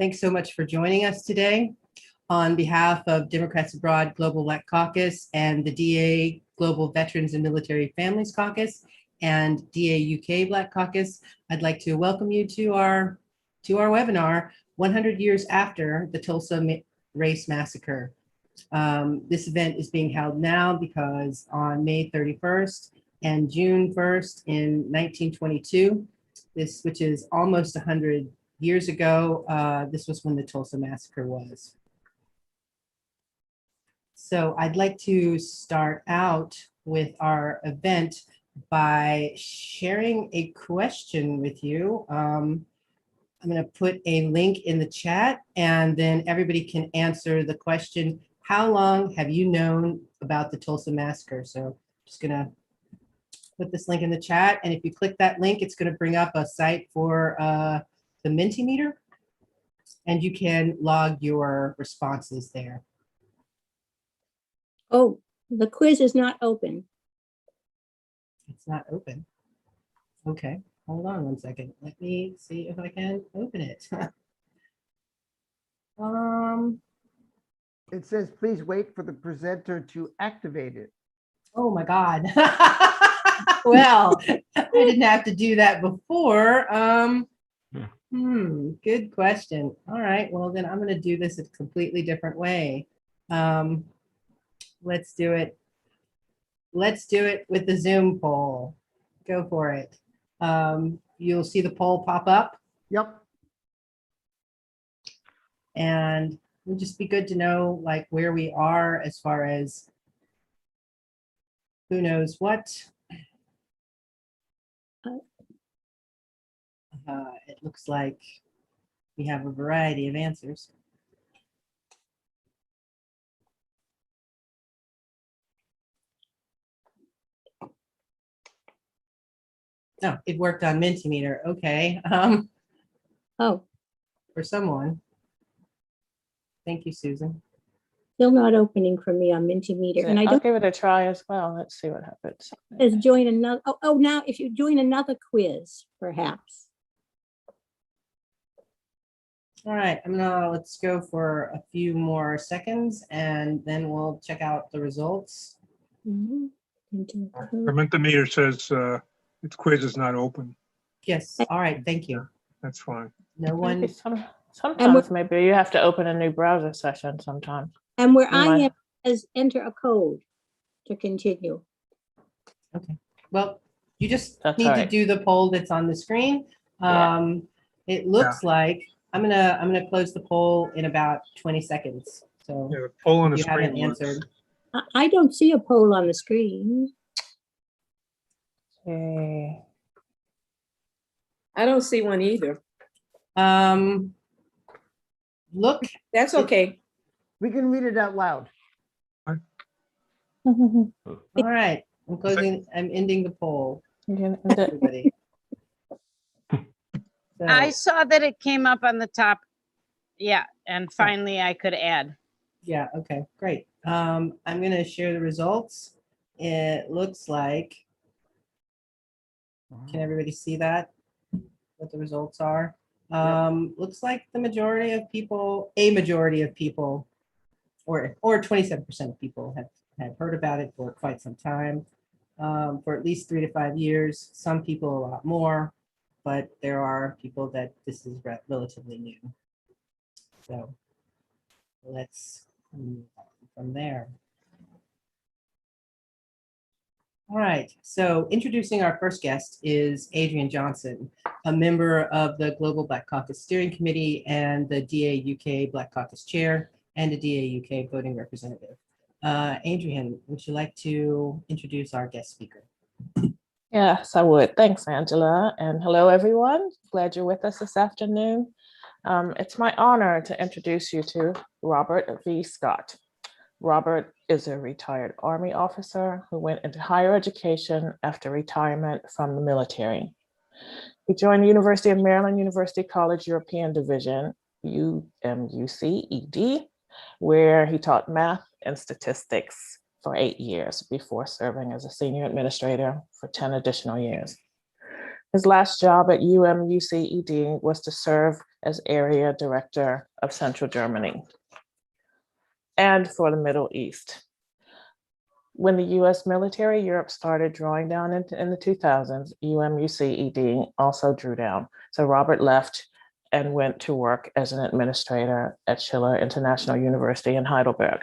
Thanks so much for joining us today. On behalf of Democrats Abroad Global Black Caucus and the DA Global Veterans and Military Families Caucus and DA UK Black Caucus, I'd like to welcome you to our webinar, 100 Years After the Tulsa Race Massacre. This event is being held now because on May 31st and June 1st in 1922, which is almost 100 years ago, this was when the Tulsa Massacre was. So I'd like to start out with our event by sharing a question with you. I'm going to put a link in the chat and then everybody can answer the question, how long have you known about the Tulsa Massacre? So I'm just going to put this link in the chat, and if you click that link, it's going to bring up a site for the Mentimeter, and you can log your responses there. Oh, the quiz is not open. It's not open. Okay, hold on one second. Let me see if I can open it. It says, please wait for the presenter to activate it. Oh my God. Well, I didn't have to do that before. Good question. All right, well then I'm going to do this a completely different way. Let's do it. Let's do it with the Zoom poll. Go for it. You'll see the poll pop up. Yep. And it'll just be good to know like where we are as far as who knows what. It looks like we have a variety of answers. Oh, it worked on Mentimeter. Okay. Oh, For someone. Thank you, Susan. still not opening for me on Mentimeter. And I I'll don't give it a try as well. Let's see what happens. says join another. Oh, now if you join another quiz, perhaps. All right, let's go for a few more seconds and then we'll check out the results. Mhm. The Mentimeter says its quiz is not open. Yes, all right, thank you. That's fine. No Maybe one, sometimes maybe you have to open a new browser session sometimes. And where You I might- am is enter a code to continue. okay. Well, you just That's need all to right. do the poll that's on the screen. Yeah. It looks like I'm gonna close the poll in about 20 seconds. So Yeah, the poll on the if you haven't screen works. answered. I don't see a poll on the screen. Okay. I don't see one either. Look, That's okay. We can read it out loud. all right, I'm ending the poll, everybody. So, I saw that it came up on the top. Yeah, and finally I could add. yeah, okay, great. I'm gonna share the results. It looks like, can everybody see that? What the results are? Looks like a majority of people, or 27% of people have heard about it for quite some time, for at least 3 to 5 years. Some people a lot more, but there are people that this is relatively new. So let's move on from there. All right, so introducing our first guest is Adrian Johnson, a member of the Global Black Caucus Steering Committee and the DA UK Black Caucus Chair and a DA UK voting representative. Adrian, would you like to introduce our guest speaker? Yes, I would. Thanks, Angela. And hello, everyone. Glad you're with us this afternoon. It's my honor to introduce you to Robert V. Scott. Robert is a retired Army officer who went into higher education after retirement from the military. He joined the University of Maryland University College European Division, UMUC-ED, where he taught math and statistics for 8 years before serving as a senior administrator for 10 additional years. His last job at UMUCED was to serve as area director of Central Germany and for the Middle East. When the US military Europe started drawing down in the 2000s, UMUCED also drew down. So Robert left and went to work as an administrator at Schiller International University in Heidelberg.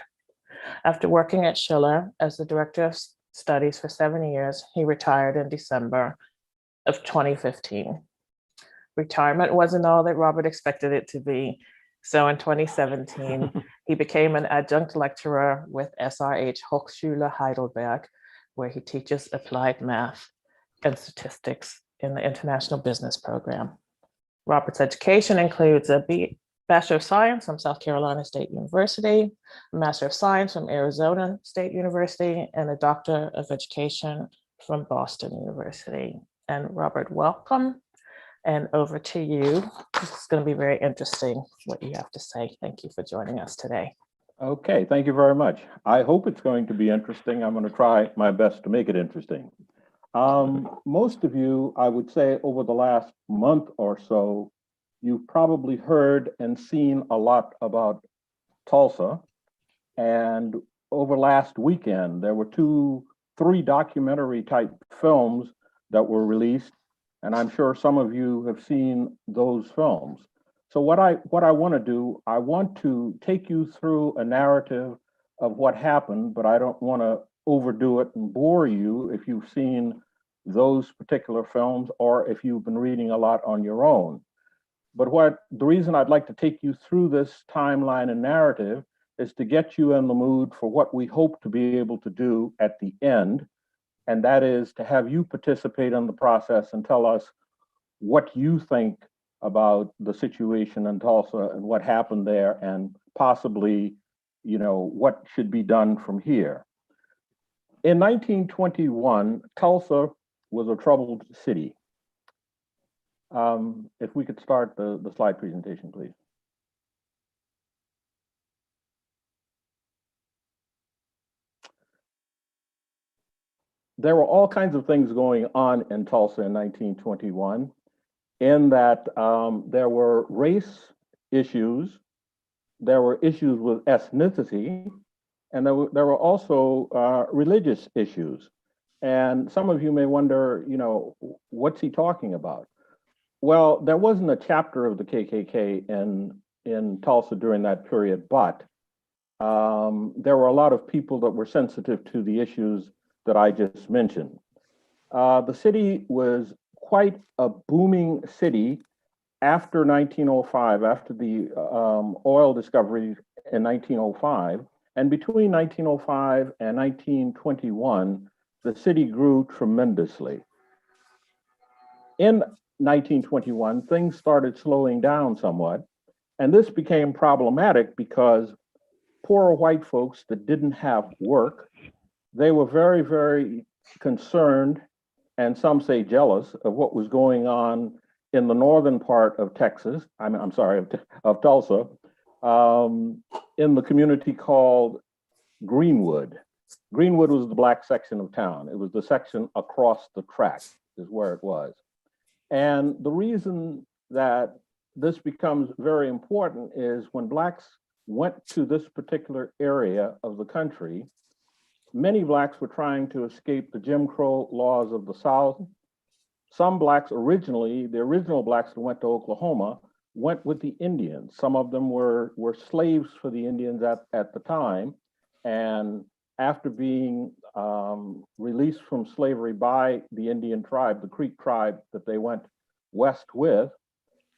After working at Schiller as the director of studies for 7 years, he retired in December of 2015. Retirement wasn't all that Robert expected it to be. So in 2017, he became an adjunct lecturer with SRH Hochschule Heidelberg, where he teaches applied math and statistics in the International Business Program. Robert's education includes a Bachelor of Science from South Carolina State University, a Master of Science from Arizona State University, and a Doctor of Education from Boston University. And Robert, welcome. And over to you. This is going to be very interesting what you have to say. Thank you for joining us today. Okay, thank you very much. I hope it's going to be interesting. I'm going to try my best to make it interesting. Most of you, I would say, over the last month or so, you've probably heard and seen a lot about Tulsa. And over last weekend, there were 3 documentary type films that were released. And I'm sure some of you have seen those films. So what I want to do, I want to take you through a narrative of what happened, but I don't want to overdo it and bore you if you've seen those particular films or if you've been reading a lot on your own. But the reason I'd like to take you through this timeline and narrative is to get you in the mood for what we hope to be able to do at the end. And that is to have you participate in the process and tell us what you think about the situation in Tulsa and what happened there, and possibly, what should be done from here. In 1921, Tulsa was a troubled city. If we could start the slide presentation, please. There were all kinds of things going on in Tulsa in 1921, in that there were race issues, there were issues with ethnicity, and there were also religious issues. And some of you may wonder, what's he talking about? Well, there wasn't a chapter of the KKK in Tulsa during that period, but there were a lot of people that were sensitive to the issues that I just mentioned. The city was quite a booming city after 1905, after the oil discovery in 1905. And between 1905 and 1921, the city grew tremendously. In 1921, things started slowing down somewhat. And this became problematic because poor white folks that didn't have work, they were very, very concerned, and some say jealous, of what was going on in the northern part of Texas, of Tulsa, in the community called Greenwood. Greenwood was the black section of town. It was the section across the track is where it was. And the reason that this becomes very important is when blacks went to this particular area of the country, many blacks were trying to escape the Jim Crow laws of the South. Some blacks the original blacks that went to Oklahoma, went with the Indians. Some of them were slaves for the Indians at the time. And after being released from slavery by the Indian tribe, the Creek tribe that they went west with,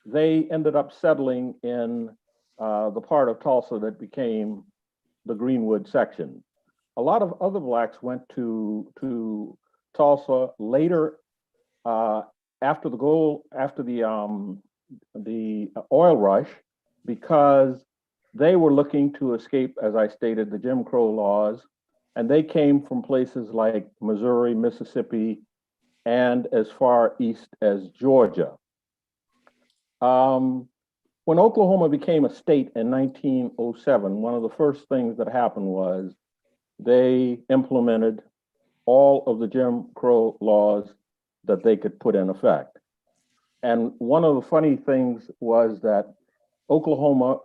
they ended up settling in the part of Tulsa that became the Greenwood section. A lot of other blacks went to Tulsa later after the oil rush, because they were looking to escape, as I stated, the Jim Crow laws, and they came from places like Missouri, Mississippi, and as far east as Georgia. When Oklahoma became a state in 1907, one of the first things that happened was they implemented all of the Jim Crow laws that they could put in effect. And one of the funny things was that Oklahoma,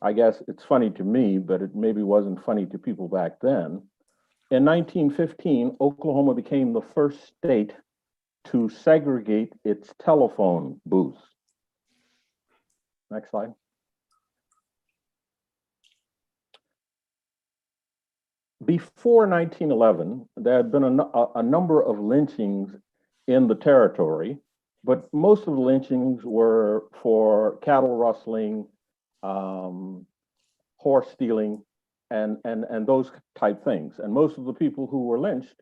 I guess it's funny to me, but it maybe wasn't funny to people back then. In 1915, Oklahoma became the first state to segregate its telephone booths. Next slide. Before 1911, there had been a number of lynchings in the territory, but most of the lynchings were for cattle rustling, horse stealing, and those type things. And most of the people who were lynched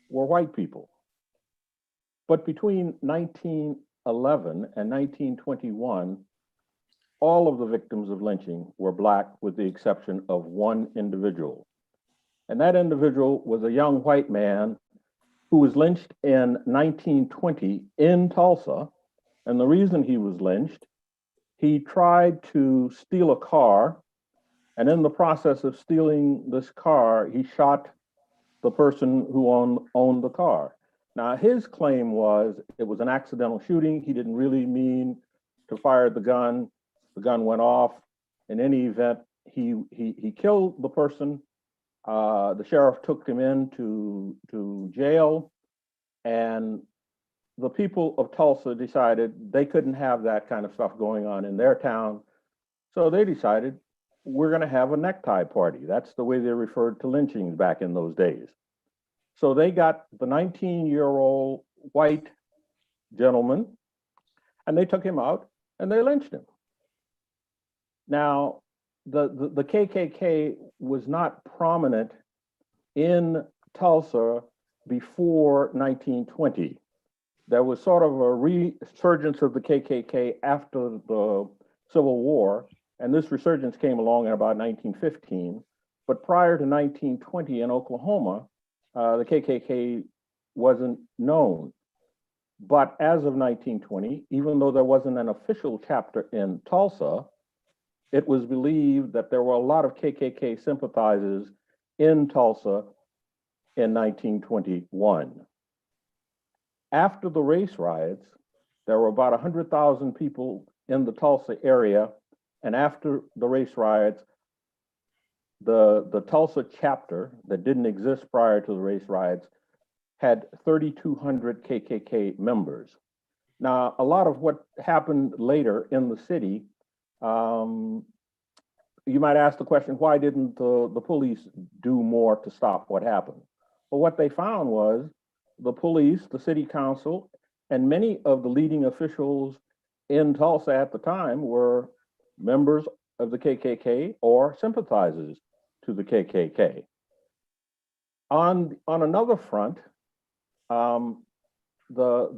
were white people. But between 1911 and 1921, all of the victims of lynching were Black, with the exception of one individual. And that individual was a young white man who was lynched in 1920 in Tulsa. And the reason he was lynched, he tried to steal a car. And in the process of stealing this car, he shot the person who owned the car. Now, his claim was it was an accidental shooting. He didn't really mean to fire the gun. The gun went off. In any event, he killed the person. The sheriff took him to jail, and the people of Tulsa decided they couldn't have that kind of stuff going on in their town. So they decided, we're going to have a necktie party. That's the way they referred to lynchings back in those days. So they got the 19-year-old white gentleman, and they took him out and they lynched him. Now, the KKK was not prominent in Tulsa before 1920. There was sort of a resurgence of the KKK after the Civil War, and this resurgence came along in about 1915. But prior to 1920 in Oklahoma, the KKK wasn't known. But as of 1920, even though there wasn't an official chapter in Tulsa, it was believed that there were a lot of KKK sympathizers in Tulsa in 1921. After the race riots, there were about 100,000 people in the Tulsa area. And after the race riots, the Tulsa chapter that didn't exist prior to the race riots had 3,200 KKK members. Now, a lot of what happened later in the city, you might ask the question, why didn't the police do more to stop what happened? Well, what they found was the police, the city council, and many of the leading officials in Tulsa at the time were members of the KKK or sympathizers to the KKK. On another front, the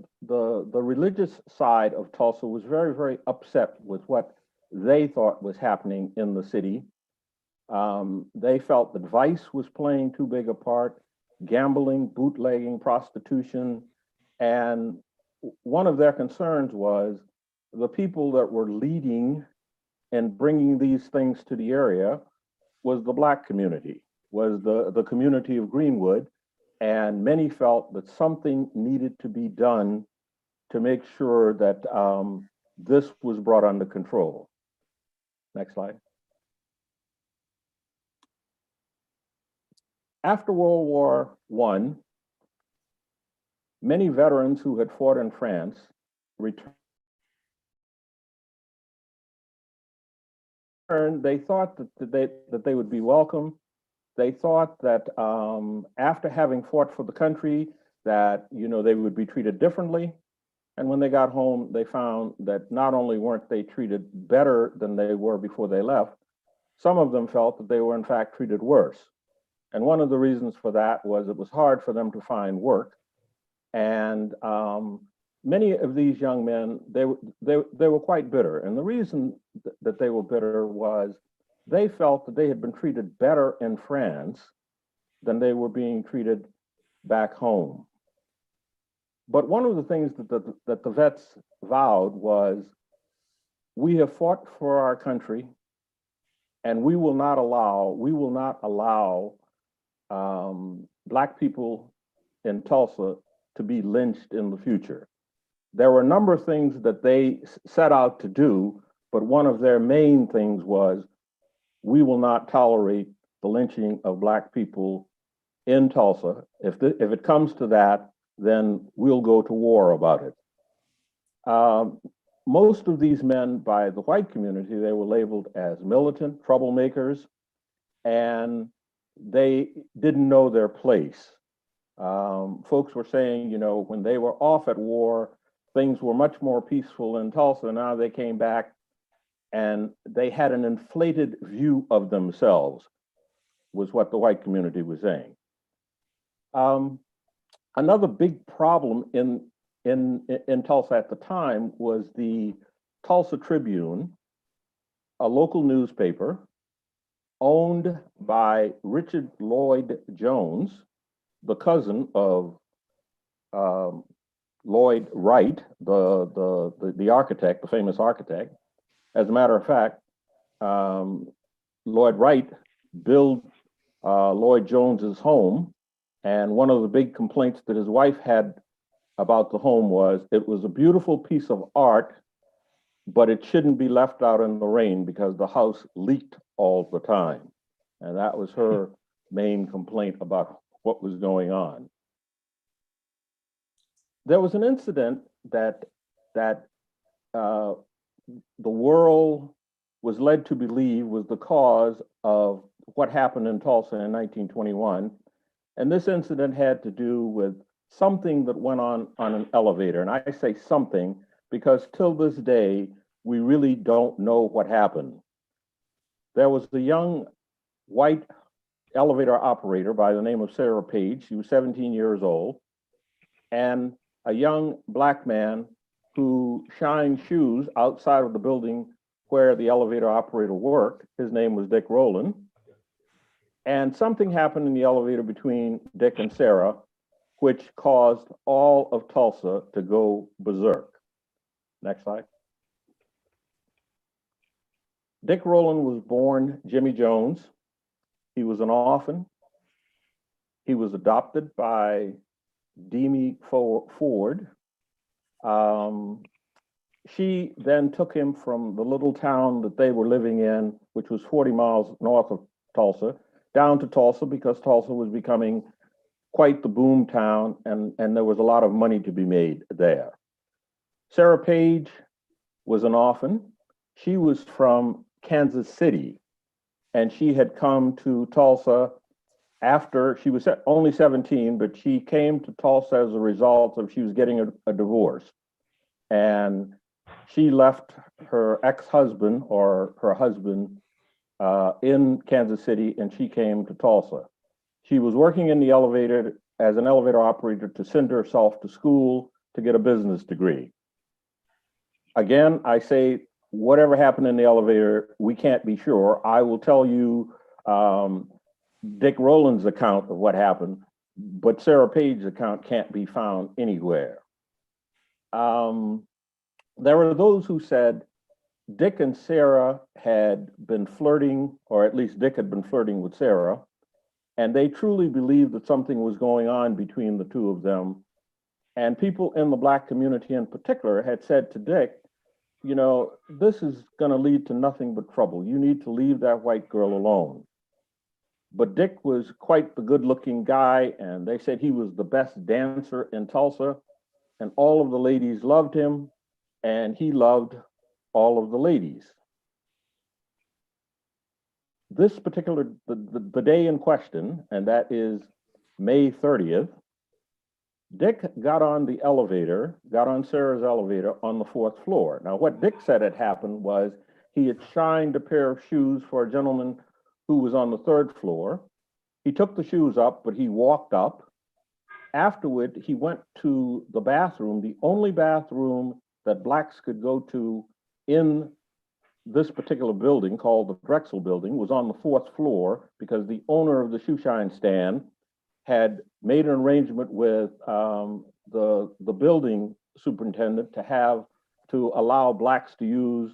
religious side of Tulsa was very, very upset with what they thought was happening in the city. They felt that vice was playing too big a part, gambling, bootlegging, prostitution, and one of their concerns was the people that were leading and bringing these things to the area was the Black community, was the community of Greenwood, and many felt that something needed to be done to make sure that this was brought under control. Next slide. After World War I, many veterans who had fought in France returned. They thought that they would be welcome. They thought that after having fought for the country, that they would be treated differently. And when they got home, they found that not only weren't they treated better than they were before they left, some of them felt that they were in fact treated worse. And one of the reasons for that was it was hard for them to find work. And many of these young men, they were quite bitter. And the reason that they were bitter was they felt that they had been treated better in France than they were being treated back home. But one of the things that the vets vowed was, we have fought for our country, and we will not allow Black people in Tulsa to be lynched in the future. there were a number of things that they set out to do, but one of their main things was, we will not tolerate the lynching of Black people in Tulsa. If it comes to that, then we'll go to war about it. Most of these men by the white community, they were labeled as militant, troublemakers, and they didn't know their place. Folks were saying, when they were off at war, things were much more peaceful in Tulsa. Now they came back and they had an inflated view of themselves, was what the white community was saying. Another big problem in Tulsa at the time was the Tulsa Tribune, a local newspaper owned by Richard Lloyd Jones, the cousin of Lloyd Wright, the architect, the famous architect. As a matter of fact, Lloyd Wright built Lloyd Jones's home, and one of the big complaints that his wife had about the home was it was a beautiful piece of art, but it shouldn't be left out in the rain because the house leaked all the time. And that was her main complaint about what was going on. There was an incident that the world was led to believe was the cause of what happened in Tulsa in 1921. And this incident had to do with something that went on an elevator. And I say something because till this day, we really don't know what happened. There was a young white elevator operator by the name of Sarah Page. She was 17 years old, and a young Black man who shined shoes outside of the building where the elevator operator worked. His name was Dick Rowland. And something happened in the elevator between Dick and Sarah, which caused all of Tulsa to go berserk. Next slide. Dick Rowland was born Jimmy Jones. He was an orphan. He was adopted by Demi Ford. She then took him from the little town that they were living in, which was 40 miles north of Tulsa, down to Tulsa because Tulsa was becoming quite the boom town, and there was a lot of money to be made there. Sarah Page was an orphan. She was from Kansas City, and she had come to Tulsa after she was only 17, but she came to Tulsa as a result of she was getting a divorce. And she left her ex-husband or her husband in Kansas City, and she came to Tulsa. She was working in the elevator as an elevator operator to send herself to school to get a business degree. Again, I say, whatever happened in the elevator, we can't be sure. I will tell you Dick Rowland's account of what happened, but Sarah Page's account can't be found anywhere. There were those who said Dick and Sarah had been flirting, or at least Dick had been flirting with Sarah, and they truly believed that something was going on between the two of them. And people in the Black community in particular had said to Dick, this is going to lead to nothing but trouble. You need to leave that white girl alone. But Dick was quite the good-looking guy, and they said he was the best dancer in Tulsa, and all of the ladies loved him, and he loved all of the ladies. This particular, the day in question, and that is May 30th, Dick got on the elevator, got on Sarah's elevator on the 4th floor. Now, what Dick said had happened was he had shined a pair of shoes for a gentleman who was on the 3rd floor. He took the shoes up, but he walked up. Afterward, he went to the bathroom, the only bathroom that Blacks could go to in this particular building called the Drexel Building was on the 4th floor because the owner of the shoe shine stand had made an arrangement with the building superintendent to allow Blacks to use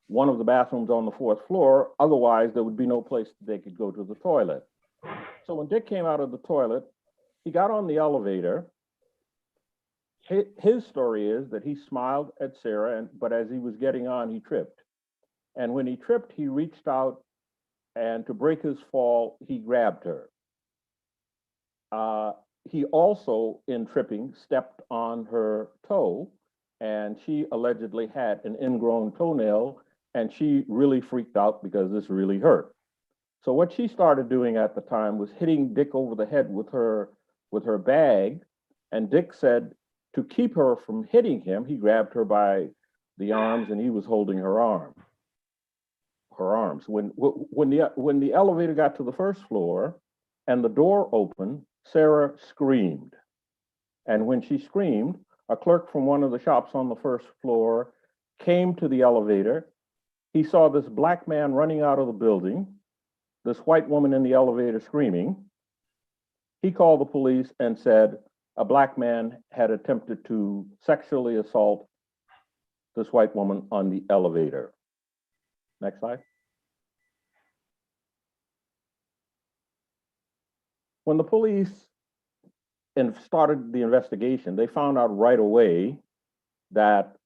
one of the bathrooms on the 4th floor. Otherwise, there would be no place they could go to the toilet. So when Dick came out of the toilet, he got on the elevator. His story is that he smiled at Sarah, but as he was getting on, he tripped. And when he tripped, he reached out, and to break his fall, he grabbed her. He also, in tripping, stepped on her toe, and she allegedly had an ingrown toenail, and she really freaked out because this really hurt. So what she started doing at the time was hitting Dick over the head with her bag, and Dick said to keep her from hitting him, he grabbed her by the arms, and he was holding her arms. When the elevator got to the first floor and the door opened, Sarah screamed. And when she screamed, a clerk from one of the shops on the first floor came to the elevator. He saw this black man running out of the building, this white woman in the elevator screaming. He called the police and said a black man had attempted to sexually assault this white woman on the elevator. Next slide. When the police started the investigation, they found out right away that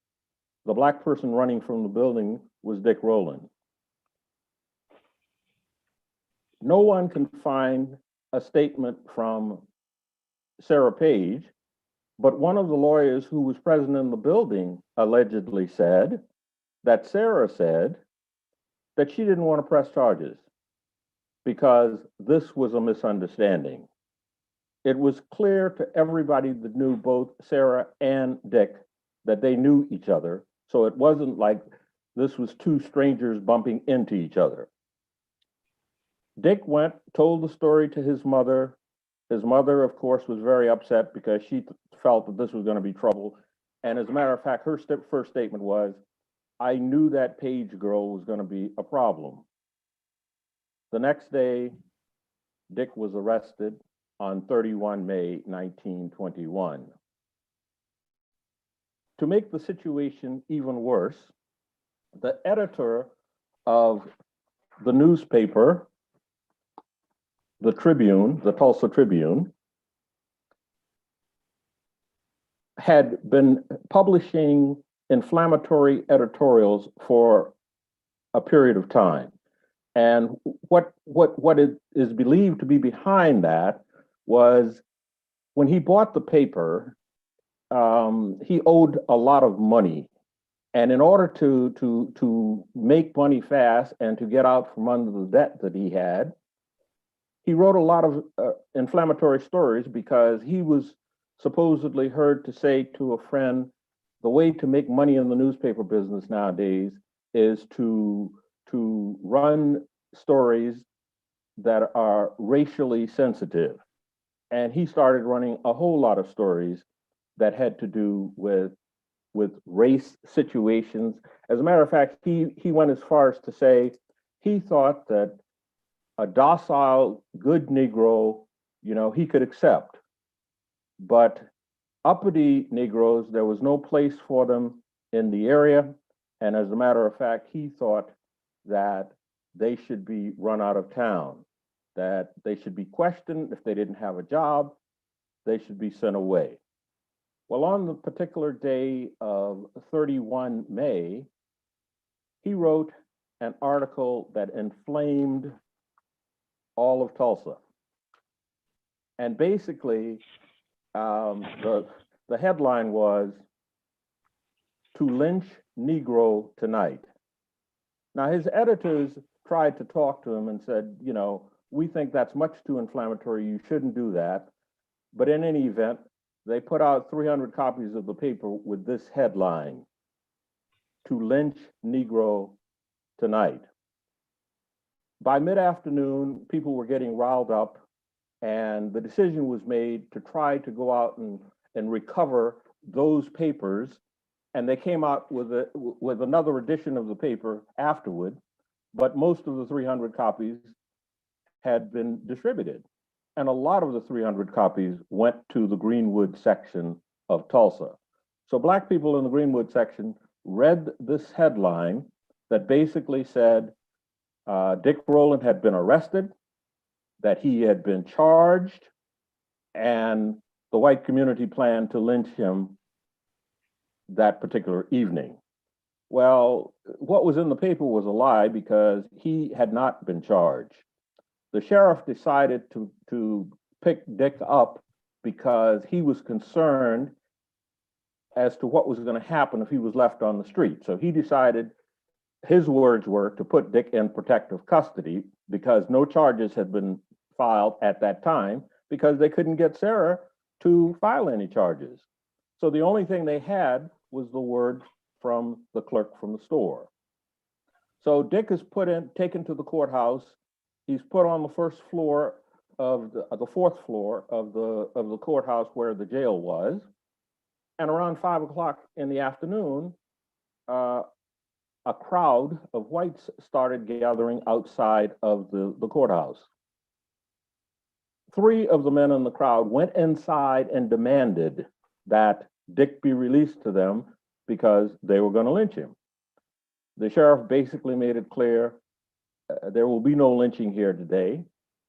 the black person running from the building was Dick Rowland. No one can find a statement from Sarah Page, but one of the lawyers who was present in the building allegedly said that Sarah said that she didn't want to press charges because this was a misunderstanding. It was clear to everybody that knew both Sarah and Dick that they knew each other. So it wasn't like this was two strangers bumping into each other. Dick told the story to his mother. His mother, of course, was very upset because she felt that this was going to be trouble. And as a matter of fact, her first statement was, I knew that Page girl was going to be a problem. The next day, Dick was arrested on 31 May 1921. To make the situation even worse, the editor of the newspaper, the Tribune, the Tulsa Tribune, had been publishing inflammatory editorials for a period of time. And what is believed to be behind that was when he bought the paper, he owed a lot of money. And in order to make money fast and to get out from under the debt that he had, he wrote a lot of inflammatory stories because he was supposedly heard to say to a friend, the way to make money in the newspaper business nowadays is to run stories that are racially sensitive. And he started running a whole lot of stories that had to do with race situations. As a matter of fact, he went as far as to say he thought that a docile, good Negro, he could accept. But uppity Negroes, there was no place for them in the area. And as a matter of fact, he thought that they should be run out of town, that they should be questioned. If they didn't have a job, they should be sent away. Well, on the particular day of 31 May, he wrote an article that inflamed all of Tulsa. And basically, the headline was, "To Lynch Negro Tonight." Now, his editors tried to talk to him and said, we think that's much too inflammatory. You shouldn't do that. But in any event, they put out 300 copies of the paper with this headline, "To Lynch Negro Tonight." By mid-afternoon, people were getting riled up, and the decision was made to try to go out and recover those papers. And they came out with another edition of the paper afterward, but most of the 300 copies had been distributed. And a lot of the 300 copies went to the Greenwood section of Tulsa. So Black people in the Greenwood section read this headline that basically said Dick Rowland had been arrested, that he had been charged, and the white community planned to lynch him that particular evening. Well, what was in the paper was a lie because he had not been charged. The sheriff decided to pick Dick up because he was concerned as to what was going to happen if he was left on the street. So he decided, his words were, to put Dick in protective custody because no charges had been filed at that time because they couldn't get Sarah to file any charges. So the only thing they had was the word from the clerk from the store. So Dick is taken to the courthouse. He's put on the first floor of the fourth floor of the courthouse where the jail was. And around 5 o'clock in the afternoon, a crowd of whites started gathering outside of the courthouse. 3 of the men in the crowd went inside and demanded that Dick be released to them because they were going to lynch him. The sheriff basically made it clear, there will be no lynching here today.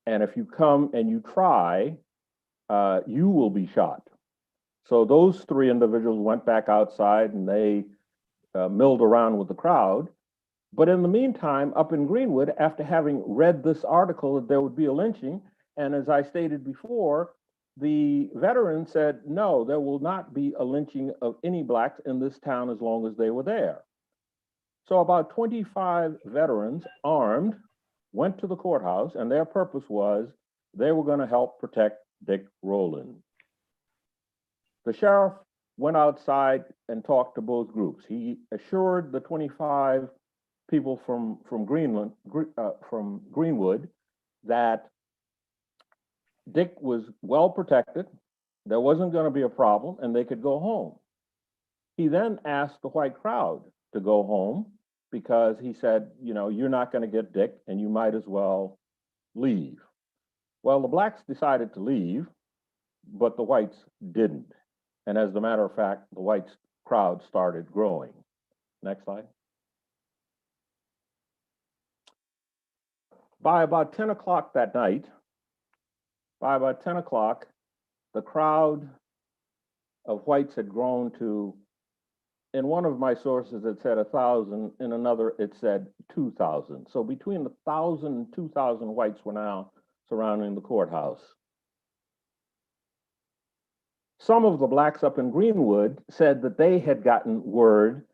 And if you come and you try, you will be shot. So those 3 individuals went back outside and they milled around with the crowd. But in the meantime, up in Greenwood, after having read this article that there would be a lynching, and as I stated before, the veteran said, no, there will not be a lynching of any blacks in this town as long as they were there. So about 25 veterans armed went to the courthouse, and their purpose was they were going to help protect Dick Rowland. The sheriff went outside and talked to both groups. He assured the 25 people from Greenwood that Dick was well protected, there wasn't going to be a problem, and they could go home. He then asked the white crowd to go home because he said, you know, you're not going to get Dick and you might as well leave. Well, the blacks decided to leave, but the whites didn't. And as a matter of fact, the whites crowd started growing. Next slide. By about 10 o'clock that night, the crowd of whites had grown to, in one of my sources, it said 1,000, in another, it said 2,000. So between 1,000 and 2,000 whites were now surrounding the courthouse. Some of the blacks up in Greenwood said that they had gotten word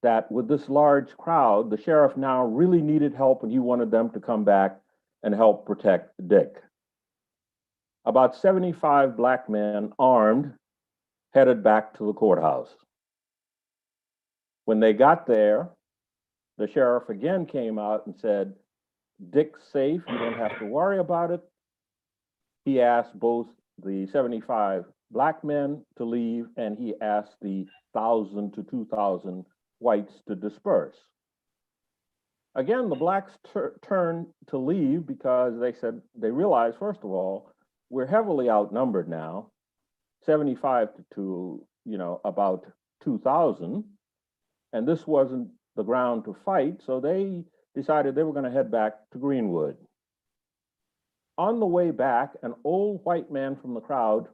that with this large crowd, the sheriff now really needed help and he wanted them to come back and help protect Dick. About 75 black men armed headed back to the courthouse. When they got there, the sheriff again came out and said, Dick's safe, you don't have to worry about it. He asked both the 75 black men to leave and he asked the 1,000 to 2,000 whites to disperse. Again, the blacks turned to leave because they realized, first of all, we're heavily outnumbered now, 75 to about 2,000, and this wasn't the ground to fight, so they decided they were going to head back to Greenwood. On the way back, an old white man from the crowd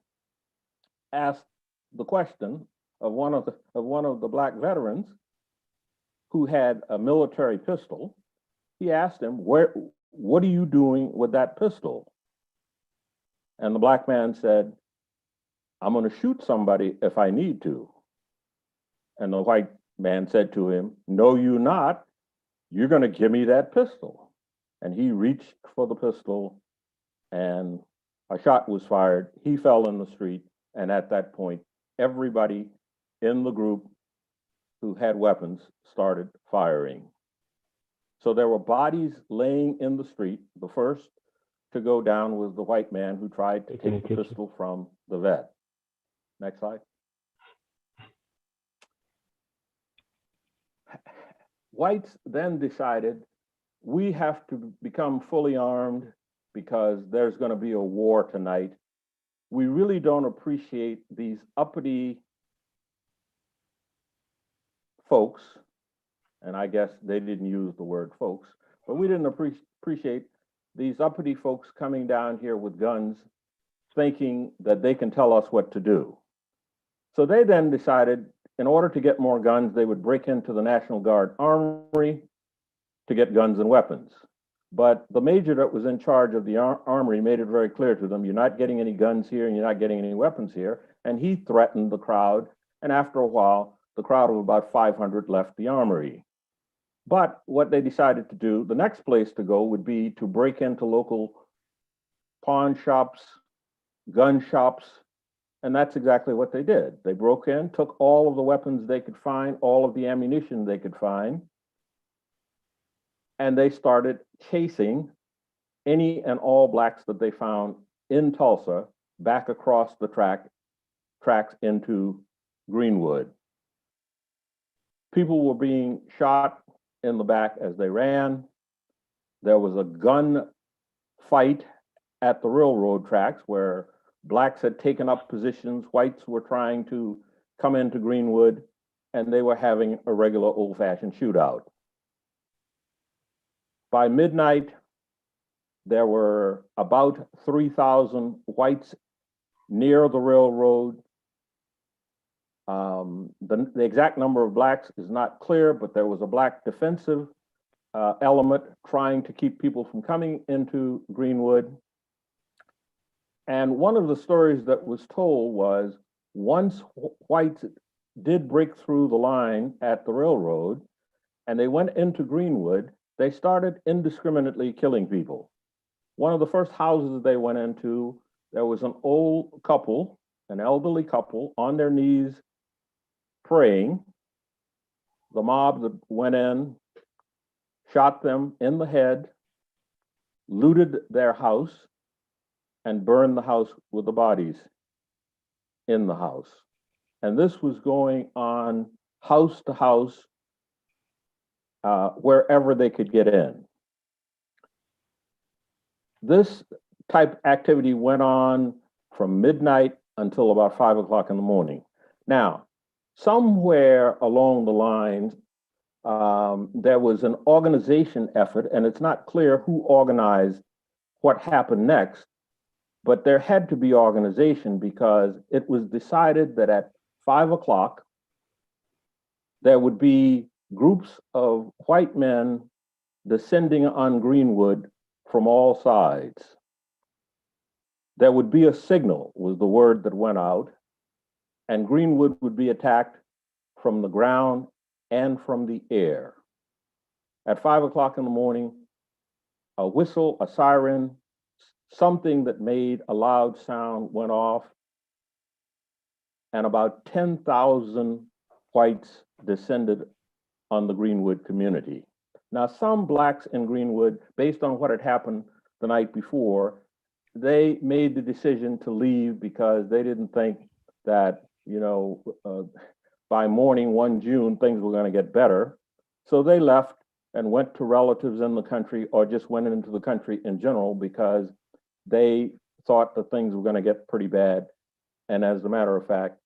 asked the question of one of the black veterans who had a military pistol. He asked him, what are you doing with that pistol? And the black man said, I'm going to shoot somebody if I need to. And the white man said to him, no, you're not. You're going to give me that pistol. And he reached for the pistol and a shot was fired. He fell in the street. And at that point, everybody in the group who had weapons started firing. So there were bodies laying in the street. The first to go down was the white man who tried to take the pistol from the vet. Next slide. Whites then decided we have to become fully armed because there's going to be a war tonight. We really don't appreciate these uppity folks, and I guess they didn't use the word folks, but we didn't appreciate these uppity folks coming down here with guns thinking that they can tell us what to do. So they then decided in order to get more guns, they would break into the National Guard armory to get guns and weapons. But the major that was in charge of the armory made it very clear to them, you're not getting any guns here and you're not getting any weapons here. And he threatened the crowd. And after a while, the crowd of about 500 left the armory. But what they decided to do, the next place to go would be to break into local pawn shops, gun shops, and that's exactly what they did. They broke in, took all of the weapons they could find, all of the ammunition they could find, and they started chasing any and all blacks that they found in Tulsa back across the tracks into Greenwood. People were being shot in the back as they ran. There was a gun fight at the railroad tracks where blacks had taken up positions, whites were trying to come into Greenwood, and they were having a regular old-fashioned shootout. By midnight, there were about 3,000 whites near the railroad. The exact number of blacks is not clear, but there was a black defensive element trying to keep people from coming into Greenwood. And one of the stories that was told was once whites did break through the line at the railroad and they went into Greenwood, they started indiscriminately killing people. One of the first houses they went into, there was an old couple, an elderly couple on their knees praying. The mob that went in, shot them in the head, looted their house, and burned the house with the bodies in the house. And this was going on house to house, wherever they could get in. This type activity went on from midnight until about 5 o'clock in the morning. Now, somewhere along the lines, there was an organization effort, and it's not clear who organized what happened next, but there had to be organization because it was decided that at 5 o'clock, there would be groups of white men descending on Greenwood from all sides. There would be a signal, was the word that went out, and Greenwood would be attacked from the ground and from the air. At 5 o'clock in the morning, a whistle, a siren, something that made a loud sound went off, and about 10,000 whites descended on the Greenwood community. Now, some blacks in Greenwood, based on what had happened the night before, they made the decision to leave because they didn't think that, by morning 1 June, things were going to get better. So they left and went to relatives in the country or just went into the country in general because they thought that things were going to get pretty bad. And as a matter of fact,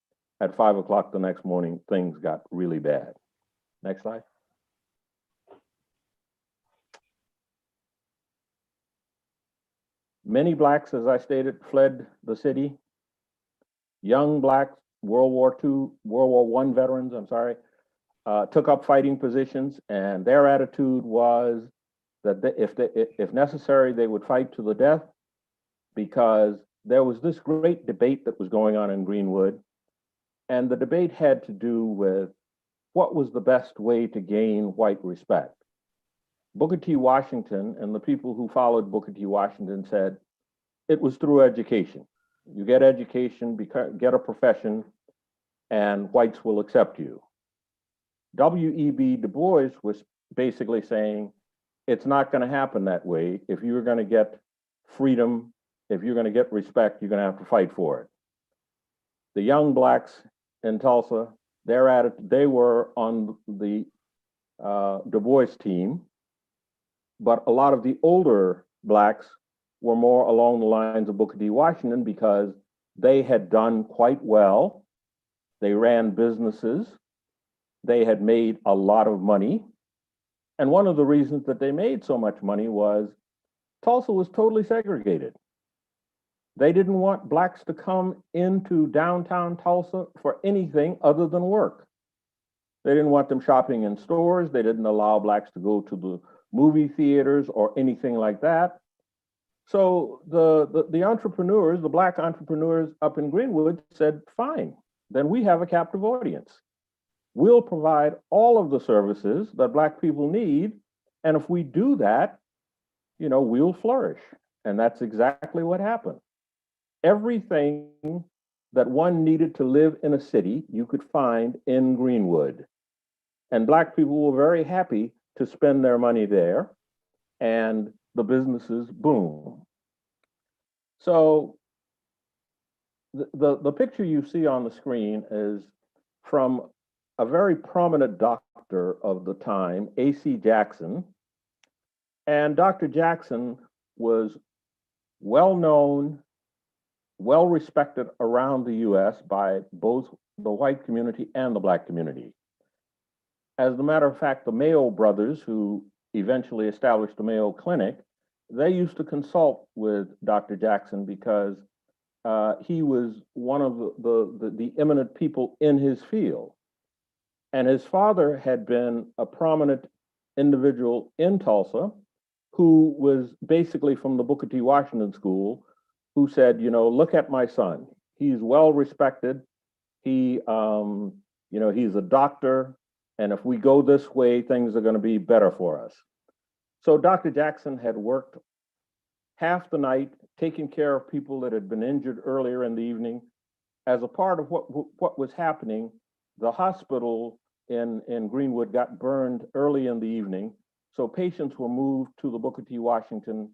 at 5 o'clock the next morning, things got really bad. Next slide. Many blacks, as I stated, fled the city. Young blacks, World War I veterans, took up fighting positions, and their attitude was that if necessary, they would fight to the death, because there was this great debate that was going on in Greenwood, and the debate had to do with what was the best way to gain white respect. Booker T. Washington and the people who followed Booker T. Washington said it was through education. You get education, get a profession, and whites will accept you. W.E.B. Du Bois was basically saying it's not going to happen that way. If you're going to get freedom, if you're going to get respect, you're going to have to fight for it. The young blacks in Tulsa, they were on the Du Bois team, but a lot of the older blacks were more along the lines of Booker T. Washington because they had done quite well. They ran businesses. They had made a lot of money. And one of the reasons that they made so much money was Tulsa was totally segregated. They didn't want blacks to come into downtown Tulsa for anything other than work. They didn't want them shopping in stores. They didn't allow blacks to go to the movie theaters or anything like that. So the entrepreneurs, the black entrepreneurs up in Greenwood said, fine, then we have a captive audience. We'll provide all of the services that black people need. And if we do that, you know, we'll flourish. And that's exactly what happened. Everything that one needed to live in a city, you could find in Greenwood. And black people were very happy to spend their money there, and the businesses boom. So the picture you see on the screen is from a very prominent doctor of the time, A.C. Jackson. And Dr. Jackson was well known, well respected around the US by both the white community and the black community. As a matter of fact, the Mayo brothers, who eventually established the Mayo Clinic, they used to consult with Dr. Jackson because he was one of the eminent people in his field. And his father had been a prominent individual in Tulsa who was basically from the Booker T. Washington School, who said, you know, look at my son. He's well respected. He, you know, he's a doctor. And if we go this way, things are going to be better for us. So Dr. Jackson had worked half the night taking care of people that had been injured earlier in the evening. As a part of what was happening, the hospital in Greenwood got burned early in the evening. So patients were moved to the Booker T. Washington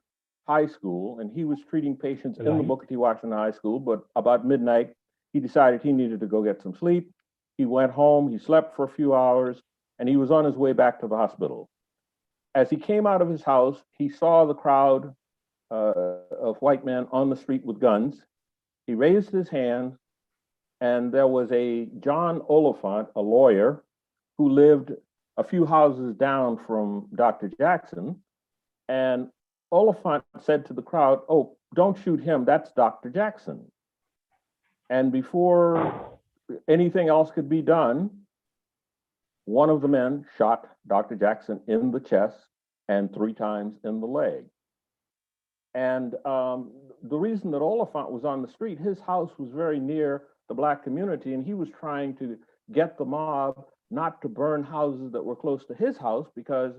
High School, and he was treating patients in the Booker T. Washington High School, but about midnight, he decided he needed to go get some sleep. He went home, he slept for a few hours, and he was on his way back to the hospital. As he came out of his house, he saw the crowd of white men on the street with guns. He raised his hand, and there was a John Oliphant, a lawyer, who lived a few houses down from Dr. Jackson. And Oliphant said to the crowd, oh, don't shoot him, that's Dr. Jackson. And before anything else could be done, one of the men shot Dr. Jackson in the chest and 3 times in the leg. And the reason that Oliphant was on the street, his house was very near the black community, and he was trying to get the mob not to burn houses that were close to his house because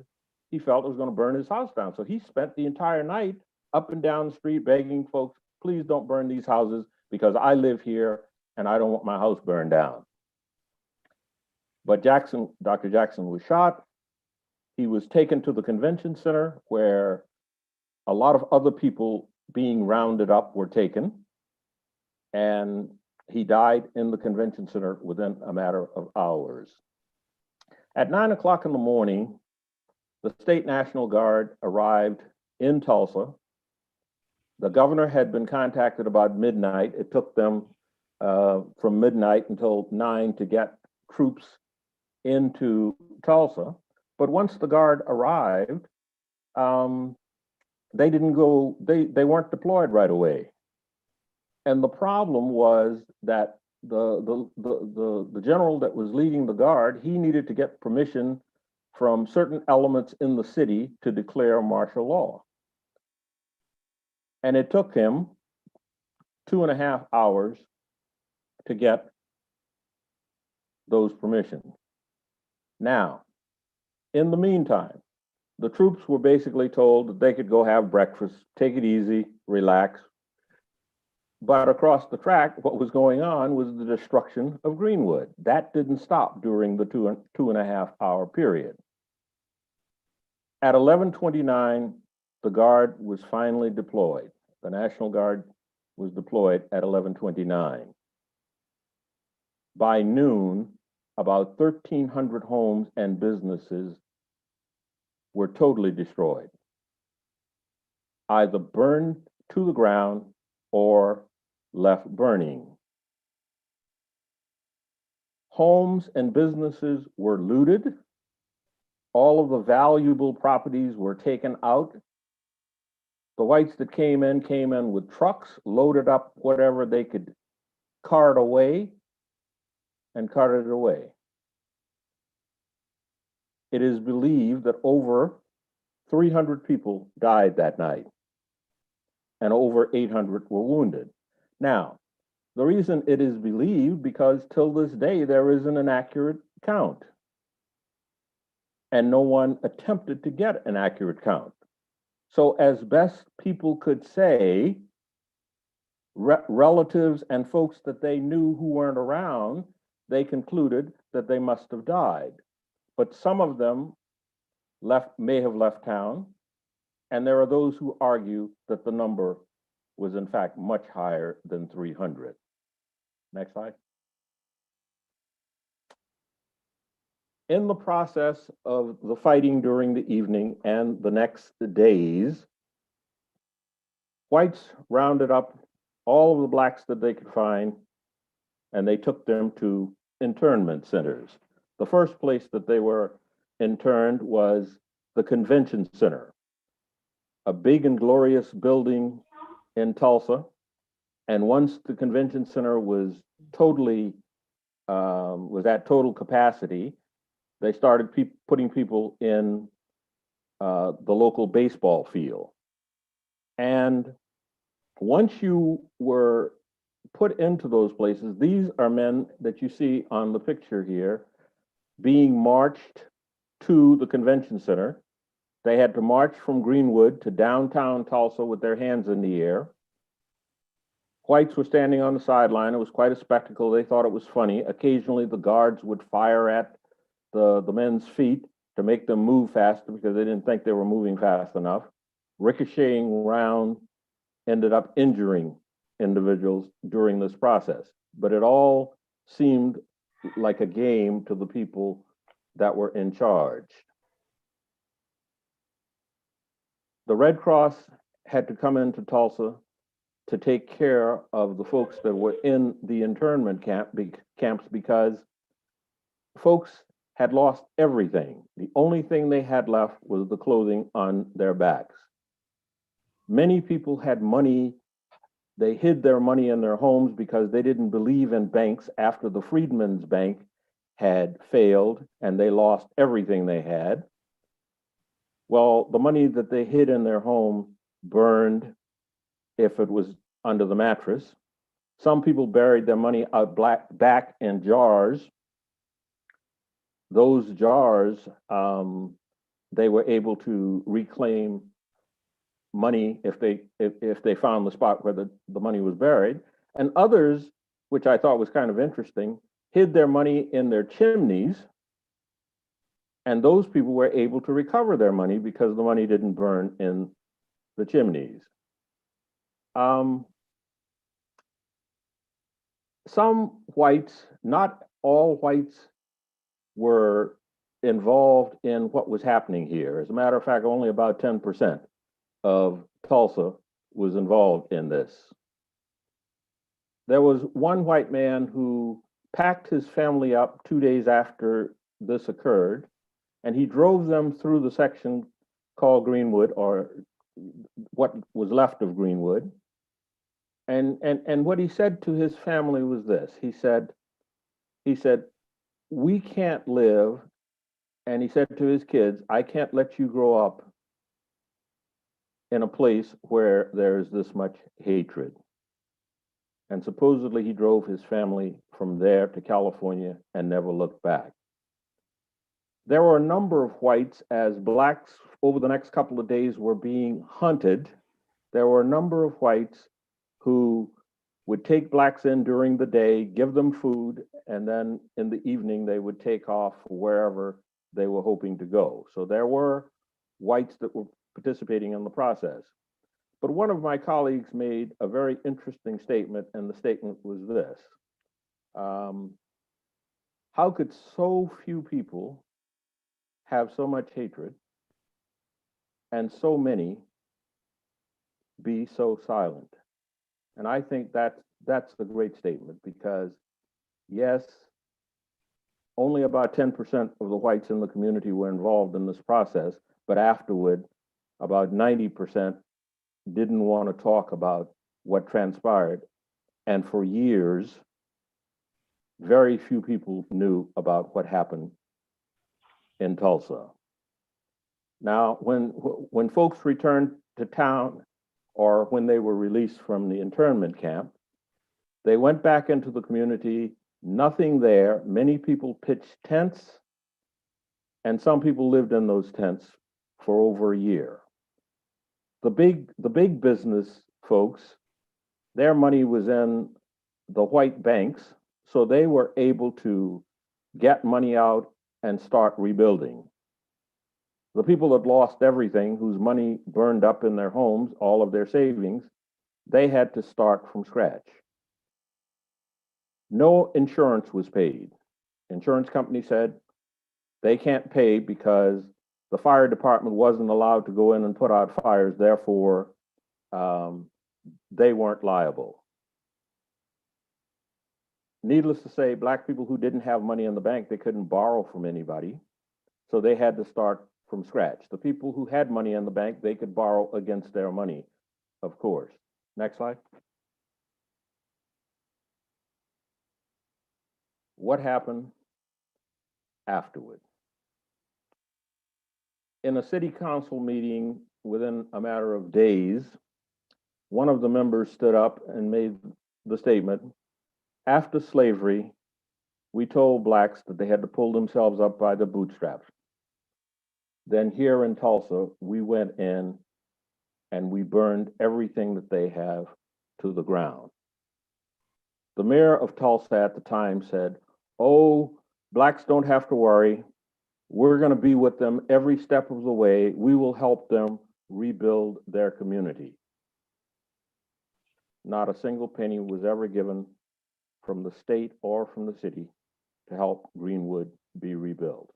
he felt it was going to burn his house down. So he spent the entire night up and down the street begging folks, please don't burn these houses because I live here and I don't want my house burned down. But Dr. Jackson was shot. He was taken to the convention center where a lot of other people being rounded up were taken. And he died in the convention center within a matter of hours. At 9 o'clock in the morning, the State National Guard arrived in Tulsa. The governor had been contacted about midnight. It took them from midnight until 9 to get troops into Tulsa. But once the Guard arrived, they weren't deployed right away. And the problem was that the general that was leading the Guard, he needed to get permission from certain elements in the city to declare martial law. And it took him 2.5 hours to get those permissions. Now, in the meantime, the troops were basically told that they could go have breakfast, take it easy, relax. But across the track, what was going on was the destruction of Greenwood. That didn't stop during the 2.5 hour period. At 11:29, the Guard was finally deployed. The National Guard was deployed at 11:29. By noon, about 1,300 homes and businesses were totally destroyed, either burned to the ground or left burning. Homes and businesses were looted. All of the valuable properties were taken out. The whites that came in with trucks, loaded up whatever they could cart away, and carted it away. it is believed that over 300 people died that night and over 800 were wounded. Now, the reason it is believed because till this day, there isn't an accurate count. And no one attempted to get an accurate count. So as best people could say, relatives and folks that they knew who weren't around, they concluded that they must have died. But some of them may have left town, and there are those who argue that the number was in fact much higher than 300. Next slide. In the process of the fighting during the evening and the next days, whites rounded up all of the blacks that they could find, and they took them to internment centers. The first place that they were interned was the convention center, a big and glorious building in Tulsa. And once the convention center was at total capacity, they started putting people in the local baseball field. And once you were put into those places, these are men that you see on the picture here being marched to the convention center. They had to march from Greenwood to downtown Tulsa with their hands in the air. Whites were standing on the sideline. It was quite a spectacle. They thought it was funny. Occasionally, the guards would fire at the men's feet to make them move faster because they didn't think they were moving fast enough. Ricocheting round ended up injuring individuals during this process. But it all seemed like a game to the people that were in charge. The Red Cross had to come into Tulsa to take care of the folks that were in the internment camps because folks had lost everything. The only thing they had left was the clothing on their backs. Many people had money. They hid their money in their homes because they didn't believe in banks after the Freedmen's Bank had failed and they lost everything they had. Well, the money that they hid in their home burned if it was under the mattress. Some people buried their money out back in jars. Those jars, they were able to reclaim money if they found the spot where the money was buried. And others, which I thought was kind of interesting, hid their money in their chimneys. And those people were able to recover their money because the money didn't burn in the chimneys. Some whites, not all whites, were involved in what was happening here. As a matter of fact, only about 10% of Tulsa was involved in this. There was one white man who packed his family up 2 days after this occurred, and he drove them through the section called Greenwood, or what was left of Greenwood. And what he said to his family was this. He said, we can't live, and he said to his kids, I can't let you grow up in a place where there's this much hatred. And supposedly he drove his family from there to California and never looked back. There were a number of whites, as blacks over the next couple of days were being hunted. There were a number of whites who would take blacks in during the day, give them food, and then in the evening they would take off wherever they were hoping to go. So there were whites that were participating in the process. But one of my colleagues made a very interesting statement, and the statement was this. How could so few people have so much hatred and so many be so silent? And I think that's the great statement, because yes, only about 10% of the whites in the community were involved in this process, but afterward, about 90% didn't want to talk about what transpired. And for years, very few people knew about what happened in Tulsa. Now, when folks returned to town or when they were released from the internment camp, they went back into the community, nothing there. Many people pitched tents, and some people lived in those tents for over a year. The big business folks, their money was in the white banks, so they were able to get money out and start rebuilding. The people that lost everything, whose money burned up in their homes, all of their savings, they had to start from scratch. No insurance was paid. Insurance company said they can't pay because the fire department wasn't allowed to go in and put out fires, therefore they weren't liable. Needless to say, Black people who didn't have money in the bank, they couldn't borrow from anybody, so they had to start from scratch. The people who had money in the bank, they could borrow against their money, of course. Next slide. What happened afterward? In a city council meeting within a matter of days, one of the members stood up and made the statement, after slavery, we told Blacks that they had to pull themselves up by the bootstraps. Then here in Tulsa, we went in and we burned everything that they have to the ground. The mayor of Tulsa at the time said, oh, Blacks don't have to worry. We're going to be with them every step of the way. We will help them rebuild their community. Not a single penny was ever given from the state or from the city to help Greenwood be rebuilt.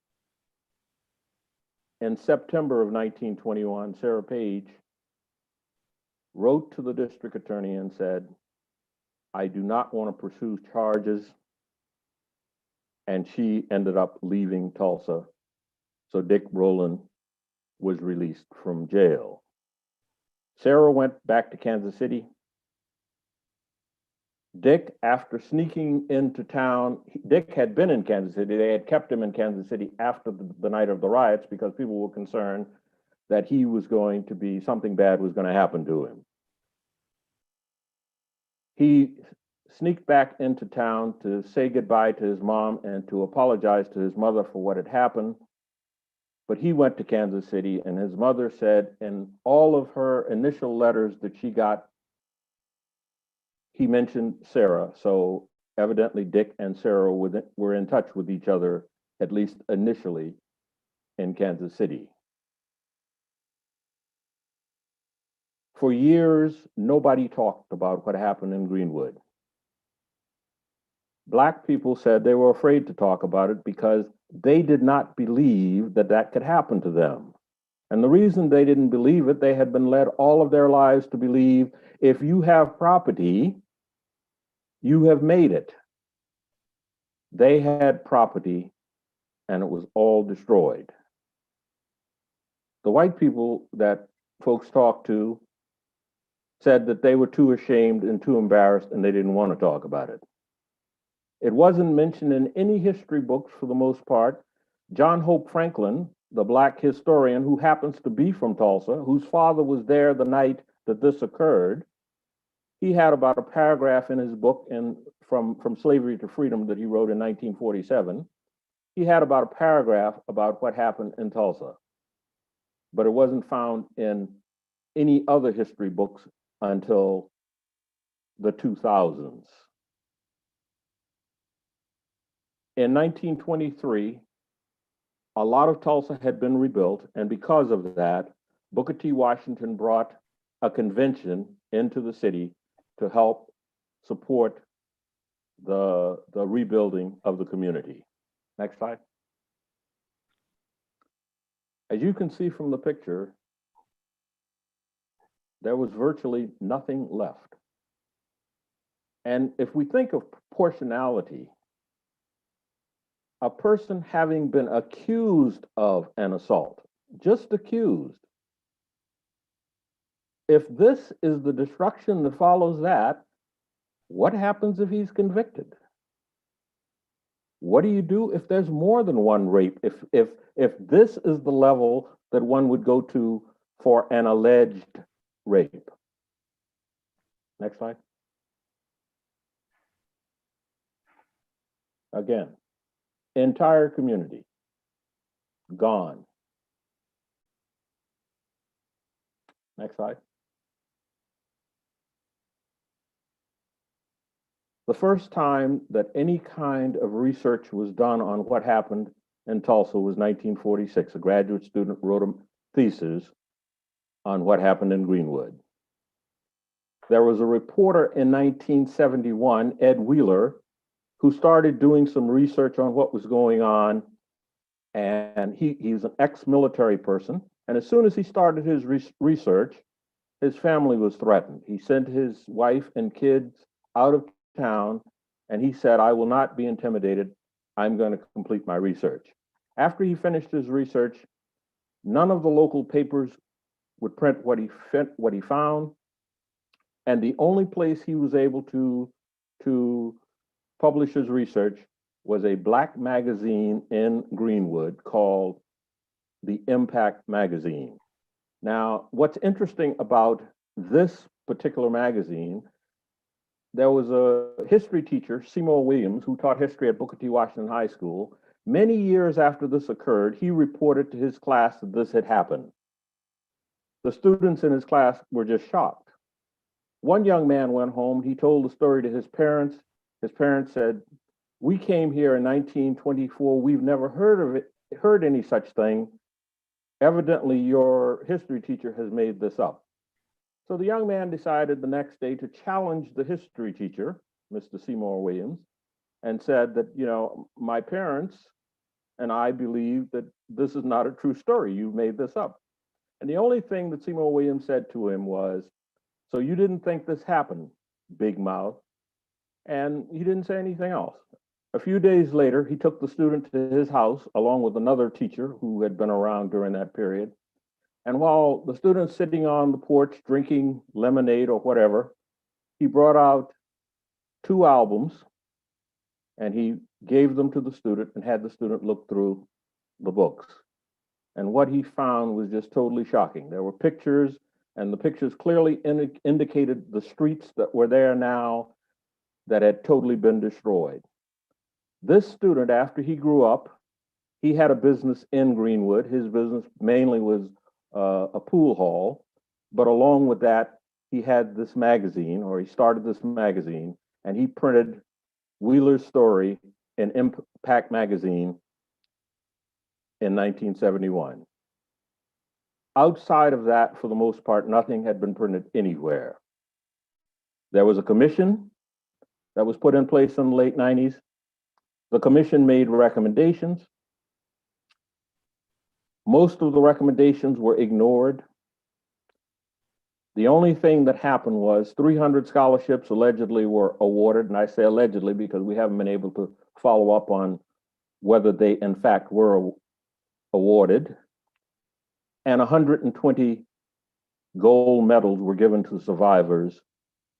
In September of 1921, Sarah Page wrote to the district attorney and said, I do not want to pursue charges. And she ended up leaving Tulsa. So Dick Rowland was released from jail. Sarah went back to Kansas City. Dick, after sneaking into town, Dick had been in Kansas City. They had kept him in Kansas City after the night of the riots because people were concerned that he was going to be, something bad was going to happen to him. He sneaked back into town to say goodbye to his mom and to apologize to his mother for what had happened. But he went to Kansas City, and his mother said in all of her initial letters that she got, he mentioned Sarah. So evidently Dick and Sarah were in touch with each other, at least initially, in Kansas City. For years, nobody talked about what happened in Greenwood. Black people said they were afraid to talk about it because they did not believe that that could happen to them. And the reason they didn't believe it, they had been led all of their lives to believe if you have property, you have made it. They had property and it was all destroyed. The white people that folks talked to said that they were too ashamed and too embarrassed and they didn't want to talk about it. It wasn't mentioned in any history books for the most part. John Hope Franklin, the Black historian who happens to be from Tulsa, whose father was there the night that this occurred, he had about a paragraph in his book from Slavery to Freedom that he wrote in 1947. He had about a paragraph about what happened in Tulsa, but it wasn't found in any other history books until the 2000s. In 1923, a lot of Tulsa had been rebuilt, and because of that, Booker T. Washington brought a convention into the city to help support the rebuilding of the community. Next slide. As you can see from the picture, there was virtually nothing left. And if we think of proportionality, a person having been accused of an assault, just accused, if this is the destruction that follows that, what happens if he's convicted? What do you do if there's more than one rape? If this is the level that one would go to for an alleged rape. Next slide. Again, entire community gone. Next slide. The first time that any kind of research was done on what happened in Tulsa was 1946. A graduate student wrote a thesis on what happened in Greenwood. There was a reporter in 1971, Ed Wheeler, who started doing some research on what was going on. And he's an ex-military person. And as soon as he started his research, his family was threatened. He sent his wife and kids out of town, and he said, I will not be intimidated. I'm going to complete my research. After he finished his research, none of the local papers would print what he found. And the only place he was able to publish his research was a Black magazine in Greenwood called the Impact Magazine. Now, what's interesting about this particular magazine, there was a history teacher, Seymour Williams, who taught history at Booker T. Washington High School. Many years after this occurred, he reported to his class that this had happened. The students in his class were just shocked. One young man went home, he told the story to his parents. His parents said, we came here in 1924, we've never heard any such thing. Evidently, your history teacher has made this up. So the young man decided the next day to challenge the history teacher, Mr. Seymour Williams, and said that, you know, my parents and I believe that this is not a true story. You made this up. And the only thing that Seymour Williams said to him was, so you didn't think this happened, big mouth? And he didn't say anything else. A few days later, he took the student to his house along with another teacher who had been around during that period. And while the student's sitting on the porch drinking lemonade or whatever, he brought out 2 albums and he gave them to the student and had the student look through the books. And what he found was just totally shocking. There were pictures, and the pictures clearly indicated the streets that were there now that had totally been destroyed. This student, after he grew up, he had a business in Greenwood. His business mainly was a pool hall, but along with that, he had this magazine, or he started this magazine, and he printed Wheeler's story in Impact Magazine in 1971. Outside of that, for the most part, nothing had been printed anywhere. There was a commission that was put in place in the late 90s. The commission made recommendations. Most of the recommendations were ignored. The only thing that happened was 300 scholarships allegedly were awarded, and I say allegedly because we haven't been able to follow up on whether they in fact were awarded, and 120 gold medals were given to survivors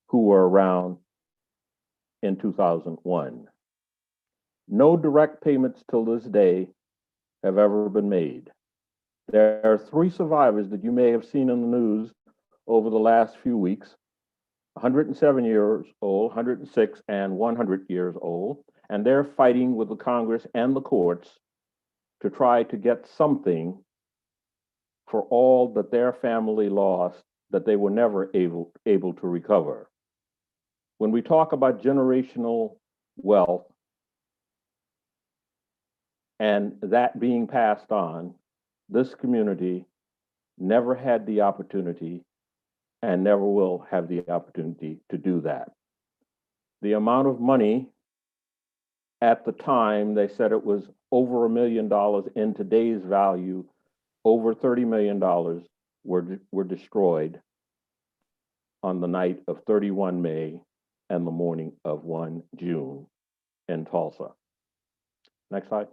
who were around in 2001. No direct payments till this day have ever been made. There are 3 survivors that you may have seen in the news over the last few weeks, 107 years old, 106, and 100 years old, and they're fighting with the Congress and the courts to try to get something for all that their family lost that they were never able to recover. When we talk about generational wealth and that being passed on, this community never had the opportunity and never will have the opportunity to do that. The amount of money at the time, they said it was over $1 million. In today's value, over $30 million were destroyed on the night of 31 May and the morning of 1 June in Tulsa. Next slide.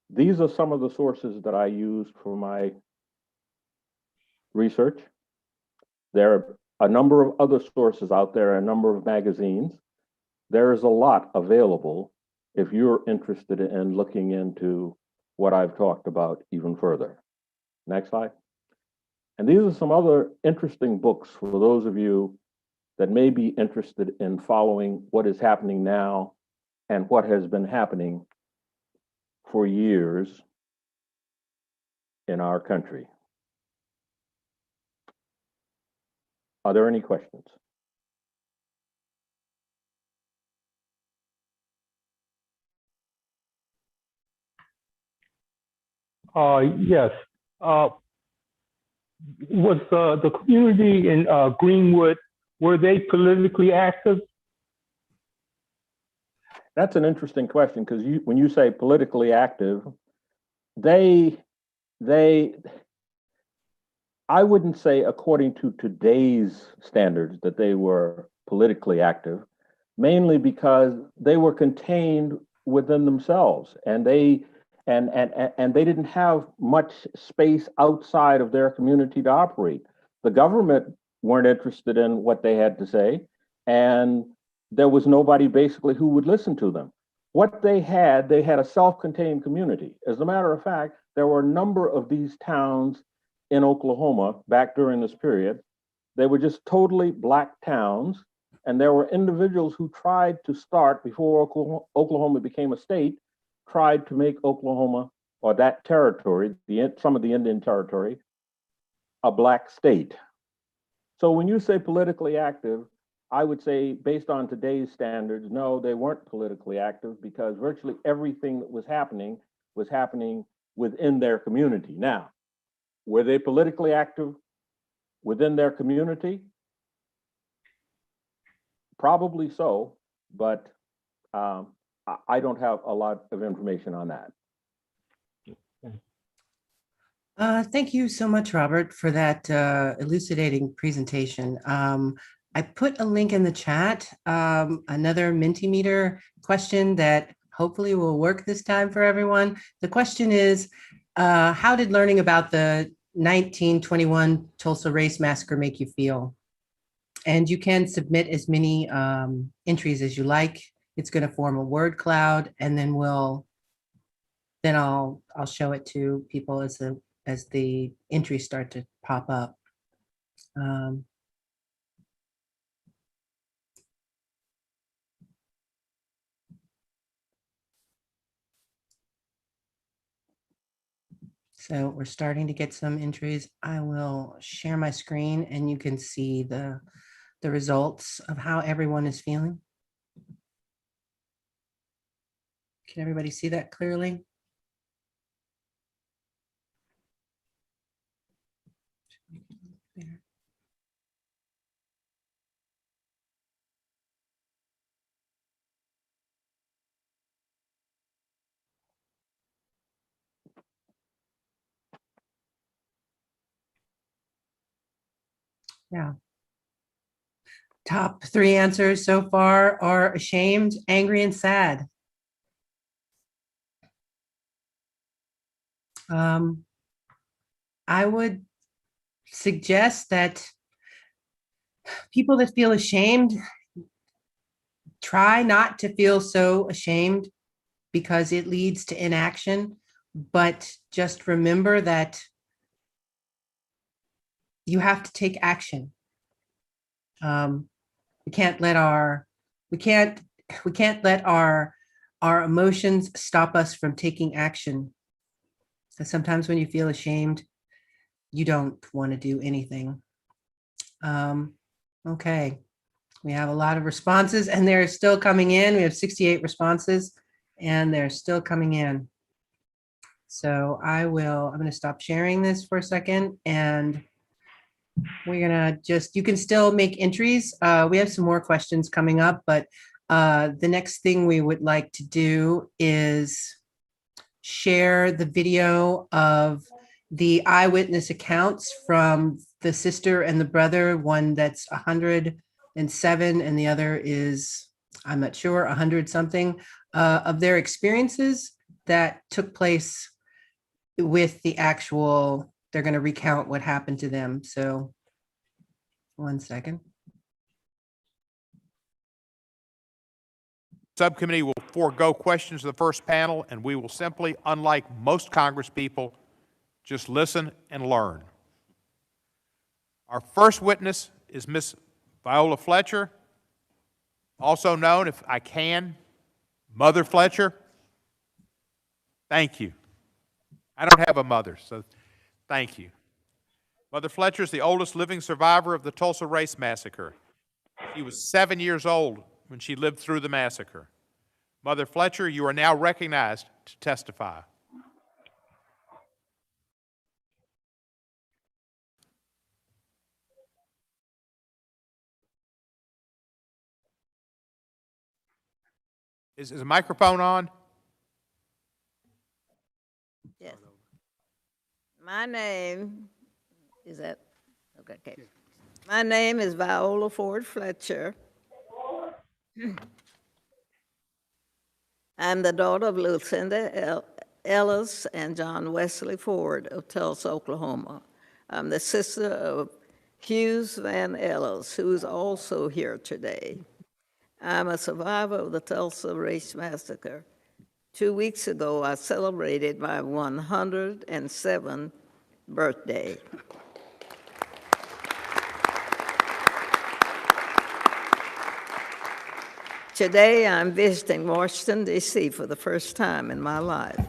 These are some of the sources that I used for my research. There are a number of other sources out there, a number of magazines. there is a lot available if you're interested in looking into what I've talked about even further. Next slide. And these are some other interesting books for those of you that may be interested in following what is happening now and what has been happening for years in our country. Are there any questions? Yes. Was the community in Greenwood, were they politically active? That's an interesting question, because when you say politically active, they, I wouldn't say according to today's standards that they were politically active, mainly because they were contained within themselves, and they didn't have much space outside of their community to operate. The government weren't interested in what they had to say, and there was nobody basically who would listen to them. What they had a self-contained community. As a matter of fact, there were a number of these towns in Oklahoma back during this period. They were just totally Black towns, and there were individuals who tried to start, before Oklahoma became a state, tried to make Oklahoma, or that territory, some of the Indian territory, a Black state. So when you say politically active, I would say, based on today's standards, no, they weren't politically active, because virtually everything that was happening within their community. Now, were they politically active within their community? Probably so, but I don't have a lot of information on that. Thank you so much, Robert, for that elucidating presentation. I put a link in the chat, another Mentimeter question that hopefully will work this time for everyone. The question is, how did learning about the 1921 Tulsa Race Massacre make you feel? And you can submit as many entries as you like. It's going to form a word cloud, and then I'll show it to people as the entries start to pop up. So we're starting to get some entries. I will share my screen, and you can see the results of how everyone is feeling. Can everybody see that clearly? Yeah. Top 3 answers so far are ashamed, angry, and sad. I would suggest that people that feel ashamed, try not to feel so ashamed, because it leads to inaction. But just remember that you have to take action. We can't let our emotions stop us from taking action. So sometimes when you feel ashamed, you don't want to do anything. Okay, we have a lot of responses, and they're still coming in. We have 68 responses, and they're still coming in. So I'm going to stop sharing this for a second, and we're gonna you can still make entries. We have some more questions coming up, but the next thing we would like to do is share the video of the eyewitness accounts from the sister and the brother, one that's 107 and the other is, I'm not sure, 100 something, of their experiences that took place with the actual, they're going to recount what happened to them. So 1 second. Subcommittee will forego questions of the first panel, and we will simply, unlike most Congress people, just listen and learn. Our first witness is Miss Viola Fletcher, also known, if I can, Mother Fletcher. Thank you. I don't have a mother, so thank you. Mother Fletcher is the oldest living survivor of the Tulsa Race Massacre. She was 7 years old when she lived through the massacre. Mother Fletcher, you are now recognized to testify. Is the microphone on? Yes. My name is that, okay. My name is Viola Ford Fletcher. I'm the daughter of Lucinda Ellis and John Wesley Ford of Tulsa, Oklahoma. I'm the sister of Hughes Van Ellis, who is also here today. I'm a survivor of the Tulsa Race Massacre. 2 weeks ago, I celebrated my 107th birthday. Today, I'm visiting Washington, D.C. for the first time in my life.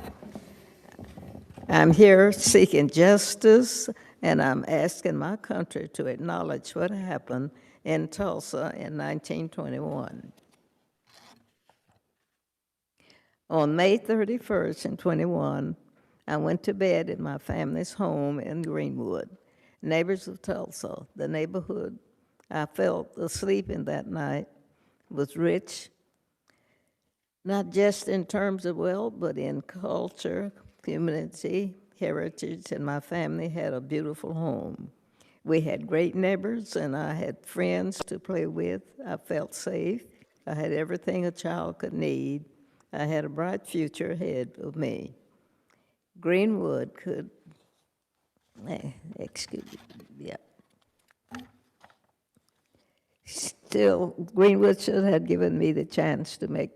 I'm here seeking justice, and I'm asking my country to acknowledge what happened in Tulsa in 1921. On May 31st in 21, I went to bed in my family's home in Greenwood. Neighbors of Tulsa, the neighborhood I felt asleep in that night, was rich, not just in terms of wealth, but in culture, community, heritage, and my family had a beautiful home. We had great neighbors, and I had friends to play with. I felt safe. I had everything a child could need. I had a bright future ahead of me. Greenwood could, Still, Greenwood should have given me the chance to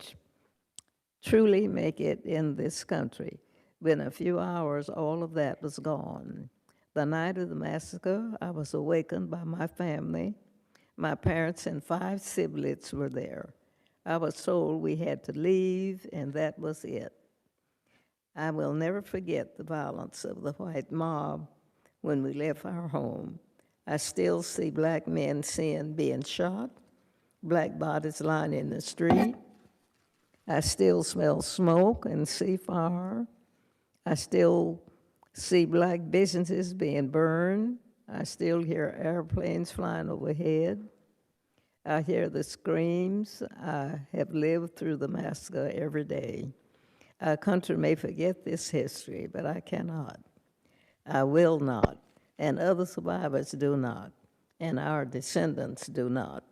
truly make it in this country. Within a few hours, all of that was gone. The night of the massacre, I was awakened by my family. My parents and 5 siblings were there. I was told we had to leave, and that was it. I will never forget the violence of the white mob when we left our home. I still see black men being shot, black bodies lying in the street. I still smell smoke and see fire. I still see black businesses being burned. I still hear airplanes flying overhead. I hear the screams. I have lived through the massacre every day. Our country may forget this history, but I cannot. I will not, and other survivors do not, and our descendants do not.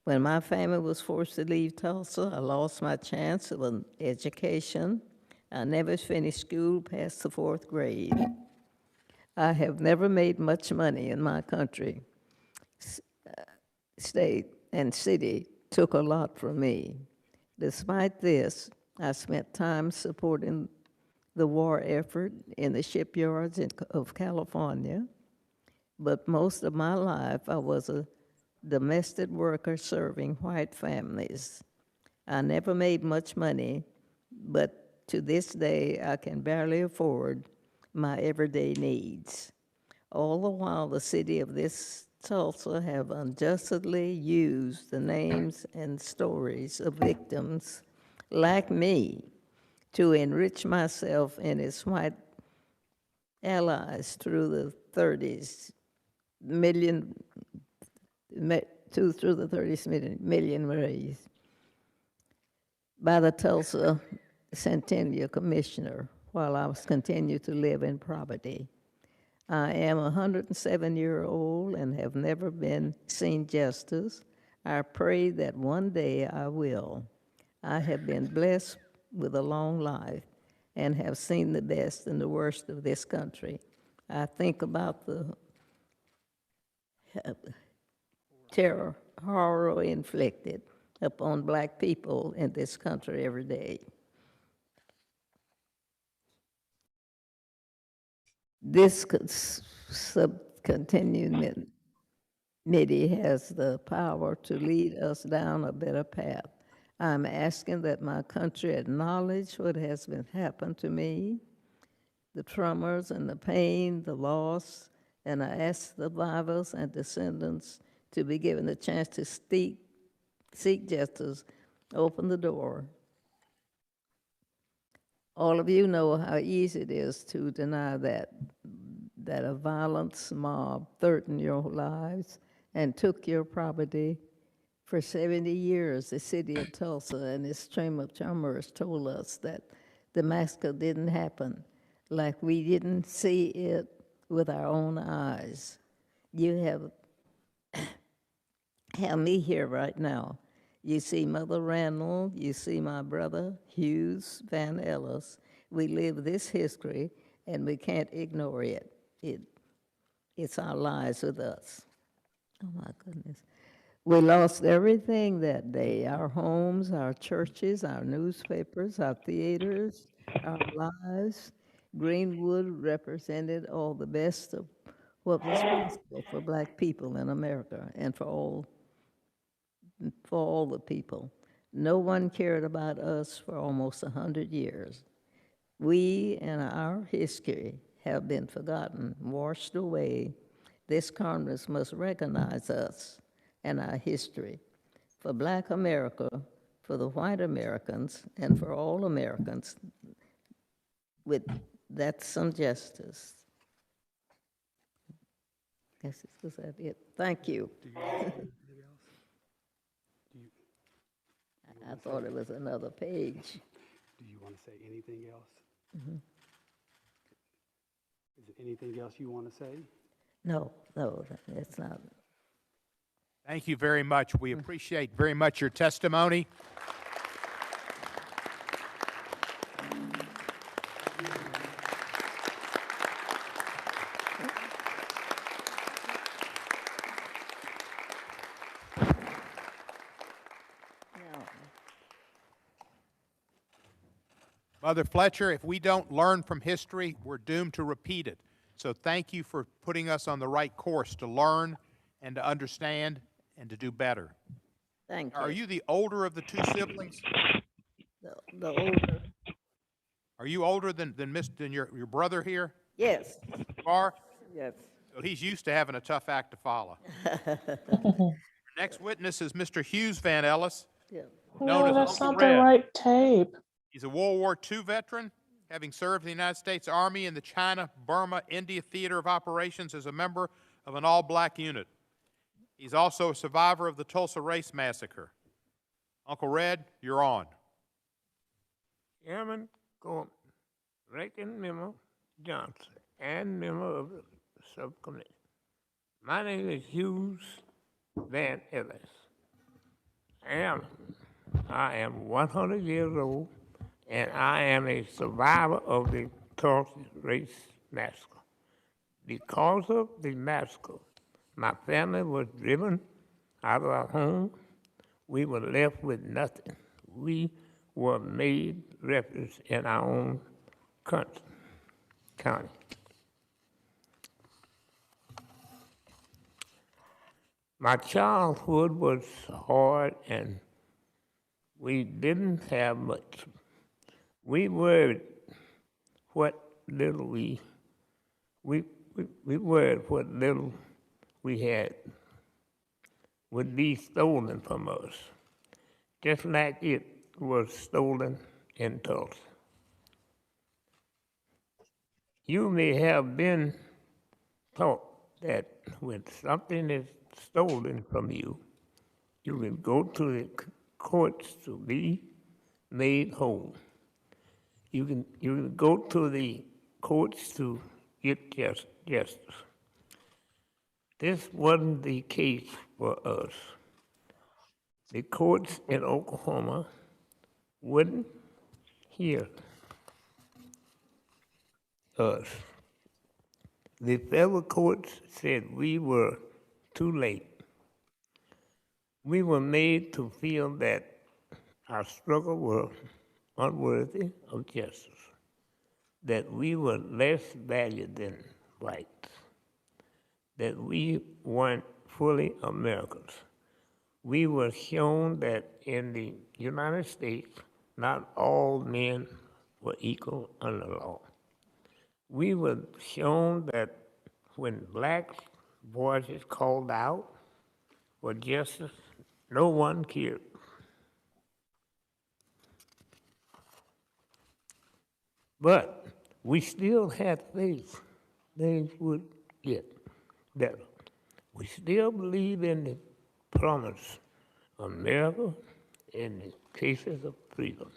When my family was forced to leave Tulsa, I lost my chance of an education. I never finished school past the 4th grade. I have never made much money in my country. State and city took a lot from me. Despite this, I spent time supporting the war effort in the shipyards of California, but most of my life I was a domestic worker serving white families. I never made much money, but to this day I can barely afford my everyday needs. All the while the city of this Tulsa have unjustly used the names and stories of victims like me to enrich myself and its white allies through the 30s million raised by the Tulsa Centennial Commissioner while I was continued to live in poverty. I am a 107-year-old and have never seen justice. I pray that one day I will. I have been blessed with a long life and have seen the best and the worst of this country. I think about the terror, horror inflicted upon Black people in this country every day. This subcontinuum committee has the power to lead us down a better path. I'm asking that my country acknowledge what has been happened to me, the traumas and the pain, the loss, and I ask survivors and descendants to be given the chance to seek justice, open the door. All of you know how easy it is to deny that a violent mob threatened your lives and took your property. For 70 years, the city of Tulsa and its Chamber of Commerce told us that the massacre didn't happen, like we didn't see it with our own eyes. You have me here right now. You see Mother Randall, you see my brother, Hughes Van Ellis. We live this history and we can't ignore it. It's our lives with us. Oh my goodness. We lost everything that day, our homes, our churches, our newspapers, our theaters, our lives. Greenwood represented all the best of what was possible for Black people in America and for all the people. No one cared about us for almost 100 years. We and our history have been forgotten, washed away. This Congress must recognize us and our history. For Black America, for the white Americans, and for all Americans, that's some justice. Guess is that it? Thank you. I thought it was another page. Do you want to say anything else? Mm-hmm. Is there anything else you want to say? No, it's not. Thank you very much. We appreciate very much your testimony. Mother Fletcher, if we don't learn from history, we're doomed to repeat it. So thank you for putting us on the right course to learn and to understand and to do better. Thank you. Are you the older of the two siblings? The older. Are you older than your brother here? Yes. You are? Yes. So he's used to having a tough act to follow. Next witness is Mr. Hughes Van Ellis. Yeah. Known No, as that's Uncle not the Red. right tape. He's a World War II veteran, having served in the United States Army in the China, Burma, India Theater of Operations as a member of an all-Black unit. He's also a survivor of the Tulsa Race Massacre. Uncle Red, you're on. Chairman Gordon, Ranking Member Johnson, and member of the subcommittee. My name is Hughes Van Ellis. I am 100 years old, and I am a survivor of the Tulsa Race Massacre. Because of the massacre, my family was driven out of our home. We were left with nothing. We were made refugees in our own county. My childhood was hard and we didn't have much. We worried what little we worried what little we had would be stolen from us, just like it was stolen in Tulsa. You may have been taught that when something is stolen from you, you can go to the courts to be made whole. You can go to the courts to get justice. This wasn't the case for us. The courts in Oklahoma wouldn't hear us. The federal courts said we were too late. We were made to feel that our struggle was unworthy of justice, that we were less valued than whites, that we weren't fully Americans. We were shown that in the United States, not all men were equal under law. We were shown that when black voices called out for justice, no one cared. But we still had faith things would get better. We still believe in the promise of America in the cases of freedom.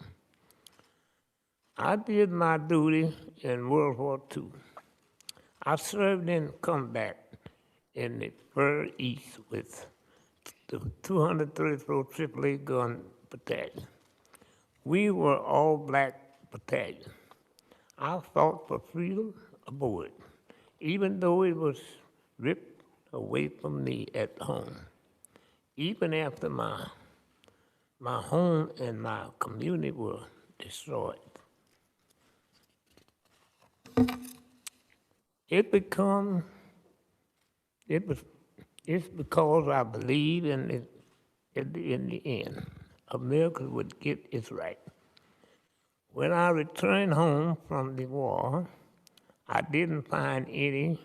I did my duty in World War II. I served in combat in the Far East with the 234th AAA Gun Battalion. We were all black battalion. I fought for freedom aboard, even though it was ripped away from me at home. Even after my home and my community were destroyed. It's because I believe in the end, America would get its right. When I returned home from the war, I didn't find any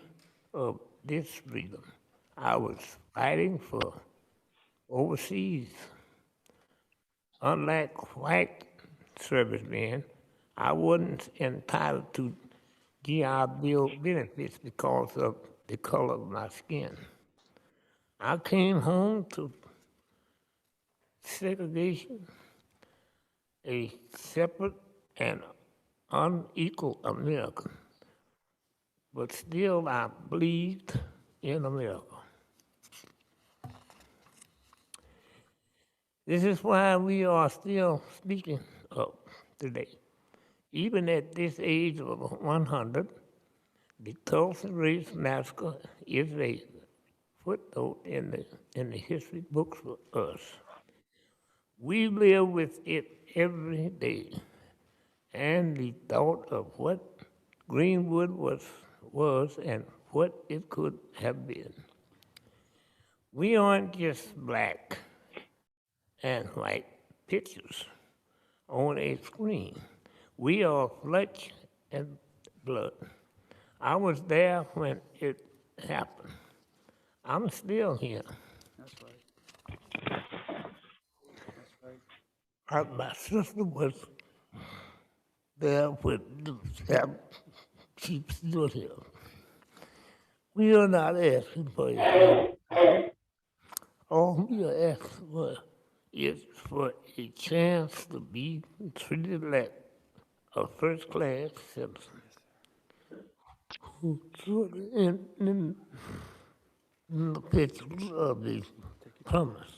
of this freedom. I was fighting for overseas. Unlike white servicemen, I wasn't entitled to GI Bill benefits because of the color of my skin. I came home to segregation, a separate and unequal America, but still I believed in America. This is why we are still speaking up today. Even at this age of 100, the Tulsa Race Massacre is a footnote in the history books for us. We live with it every day, and the thought of what Greenwood was and what it could have been. We aren't just black and white pictures on a screen. We are flesh and blood. I was there when it happened. I'm still here. That's right. That's right. My sister was there when she's still here. We are not asking for it. All we are asking for is for a chance to be treated like a first-class citizen. Who stood in the pictures of the promise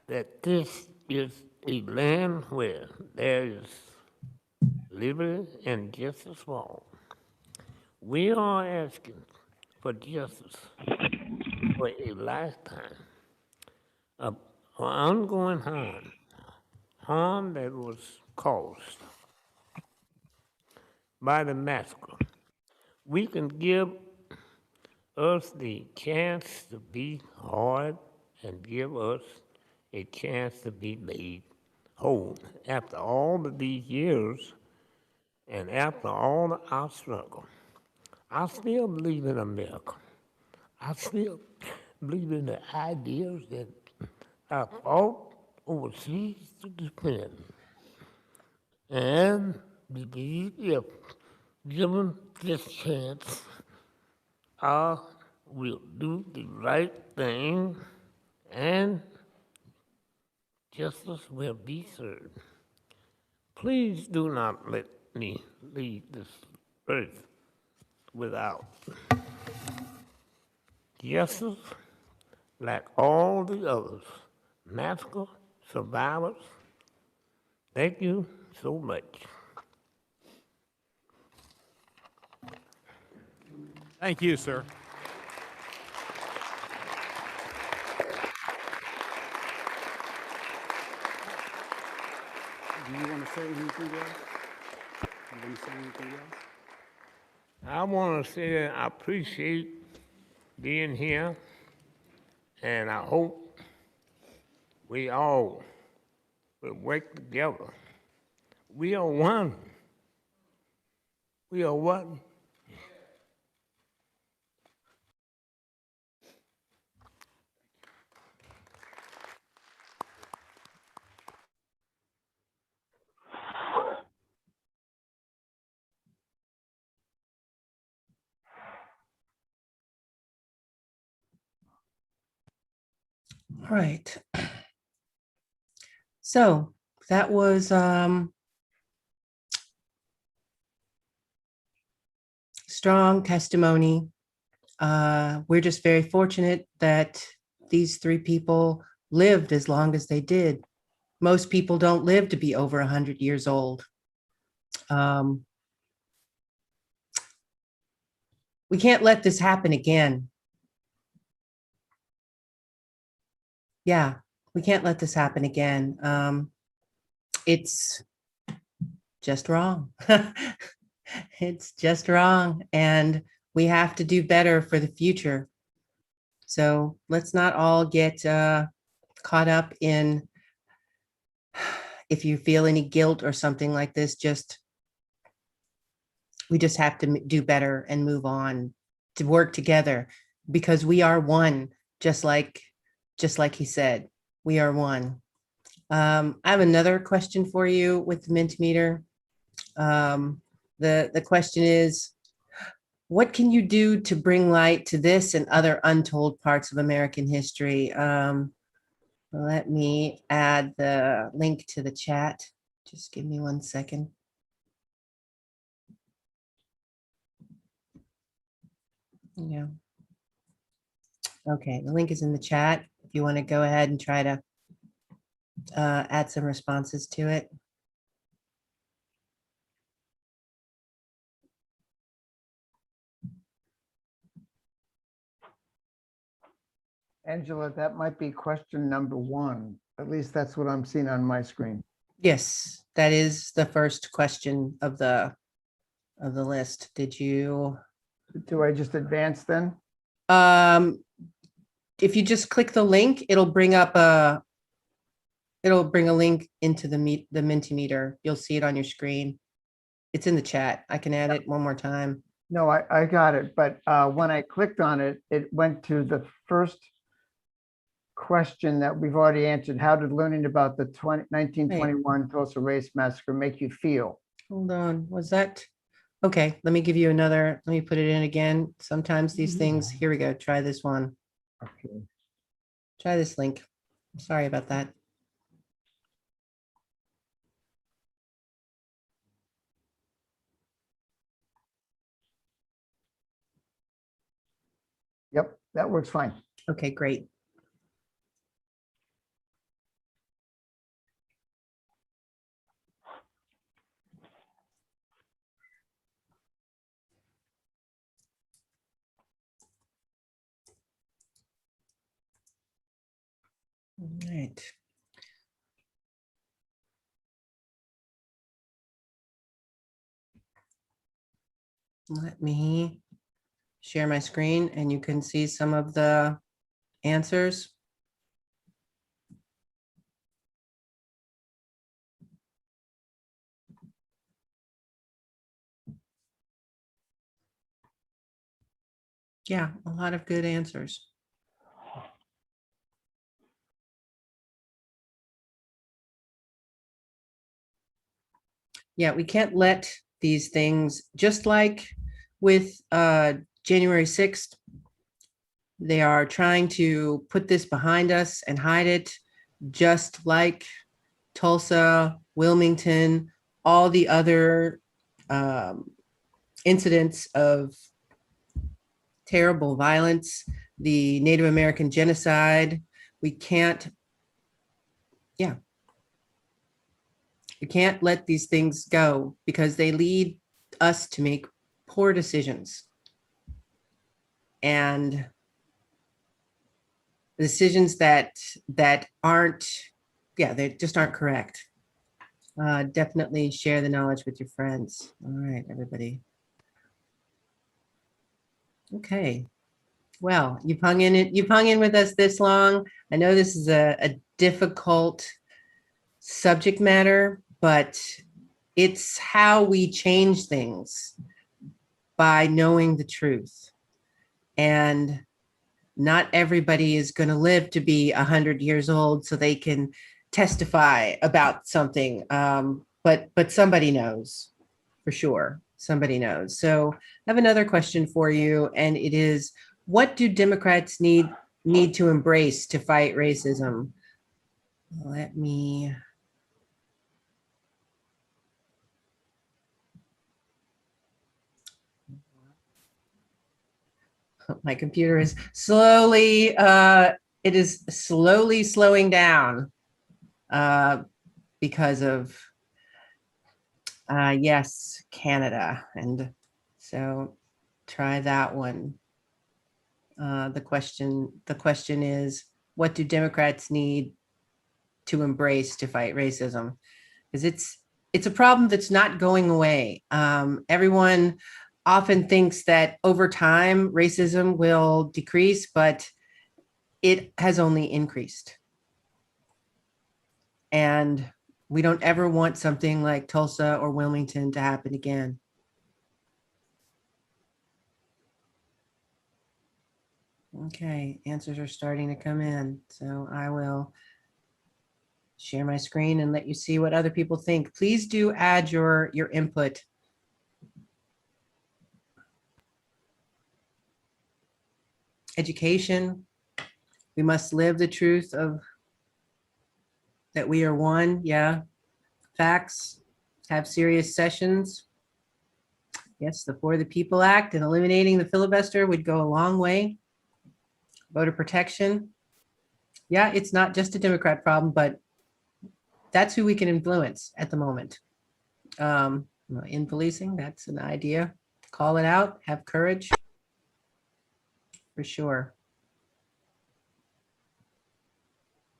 that this is a land where there is liberty and justice for all. We are asking for justice for a lifetime of ongoing harm that was caused by the massacre. We can give us the chance to be hard and give us a chance to be made whole. After all of these years and after all of our struggle, I still believe in America. I still believe in the ideas that I fought overseas to defend. And believe if given this chance, I will do the right thing and justice will be served. Please do not let me leave this earth without justice like all the others, massacre survivors. Thank you so much. Thank you, sir. say anything else? You want to say anything else? I want to say that I appreciate being here, and I hope we all will work together. We are one. We are one. All right. So that was strong testimony. We're just very fortunate that these three people lived as long as they did. Most people don't live to be over 100 years old. We can't let this happen again. Yeah, we can't let this happen again. It's just wrong. It's just wrong. And we have to do better for the future. So let's not all get caught up in, if you feel any guilt or something like this, we just have to do better and move on, to work together, because we are one, just like he said, we are one. I have another question for you with the Mentimeter. The question is, what can you do to bring light to this and other untold parts of American history? Let me add the link to the chat. Just give me 1 second. Yeah. Okay, the link is in the chat. If you want to go ahead and try to add some responses to it. Angela, that might be question number 1. At least that's what I'm seeing on my screen. Yes, that is the first question of the list. Did you? Do I just advance then? If you just click the link, it'll bring a link into the Mentimeter. You'll see it on your screen. It's in the chat. I can add it one more time. No, I got it. But when I clicked on it, it went to the first question that we've already answered. How did learning about the 1921 Tulsa Race Massacre make you feel? Hold on, was that? Okay, let me give you another, let me put it in again. Sometimes these things, here we go, try this one. Okay. Try this link. Sorry about that. Yep, that works fine. Okay, great. All right. Let me share my screen and you can see some of the answers. Yeah, a lot of good answers. Yeah, we can't let these things, just like with January 6th, they are trying to put this behind us and hide it, just like Tulsa, Wilmington, all the other incidents of terrible violence, the Native American genocide. We can't let these things go because they lead us to make poor decisions. And decisions that aren't, they just aren't correct. Definitely share the knowledge with your friends. All right, everybody. Okay. Well, you've hung in with us this long. I know this is a difficult subject matter, but it's how we change things by knowing the truth. And not everybody is going to live to be 100 years old so they can testify about something. But somebody knows for sure. Somebody knows. So I have another question for you, and it is, what do Democrats need to embrace to fight racism? Let me. My computer is slowly, it is slowly slowing down because of, yes, Canada. And so try that one. The question is, what do Democrats need to embrace to fight racism? Because it's a problem that's not going away. Everyone often thinks that over time racism will decrease, but it has only increased. And we don't ever want something like Tulsa or Wilmington to happen again. Okay, answers are starting to come in. So I will share my screen and let you see what other people think. Please do add your input. Education. We must live the truth of that we are one. Yeah. Facts. Have serious sessions. Yes, the For the People Act and eliminating the filibuster would go a long way. Voter protection. Yeah, it's not just a Democrat problem, but that's who we can influence at the moment. In policing, that's an idea. Call it out, have courage. For sure.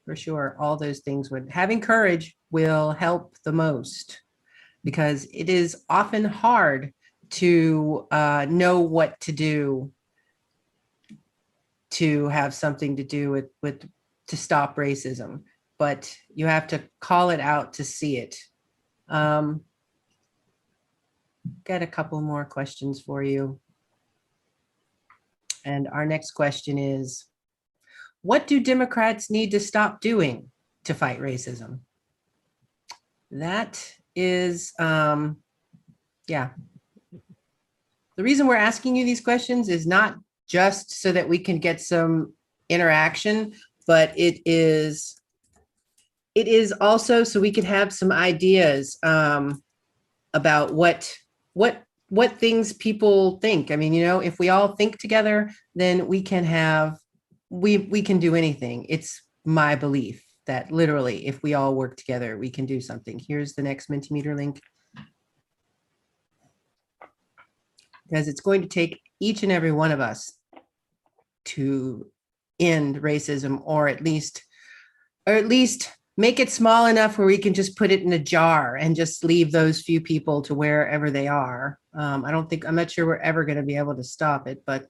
For sure, all those things would, having courage will help the most, because it is often hard to know what to do to have something to do with to stop racism, but you have to call it out to see it. Got a couple more questions for you. And our next question is, what do Democrats need to stop doing to fight racism? That is, yeah. The reason we're asking you these questions is not just so that we can get some interaction, but it is also so we can have some ideas about what things people think. I mean, if we all think together, then we can have, we can do anything. It's my belief that literally, if we all work together, we can do something. Here's the next Mentimeter link. Because it's going to take each and every one of us to end racism, or at least make it small enough where we can just put it in a jar and just leave those few people to wherever they are. I'm not sure we're ever going to be able to stop it, but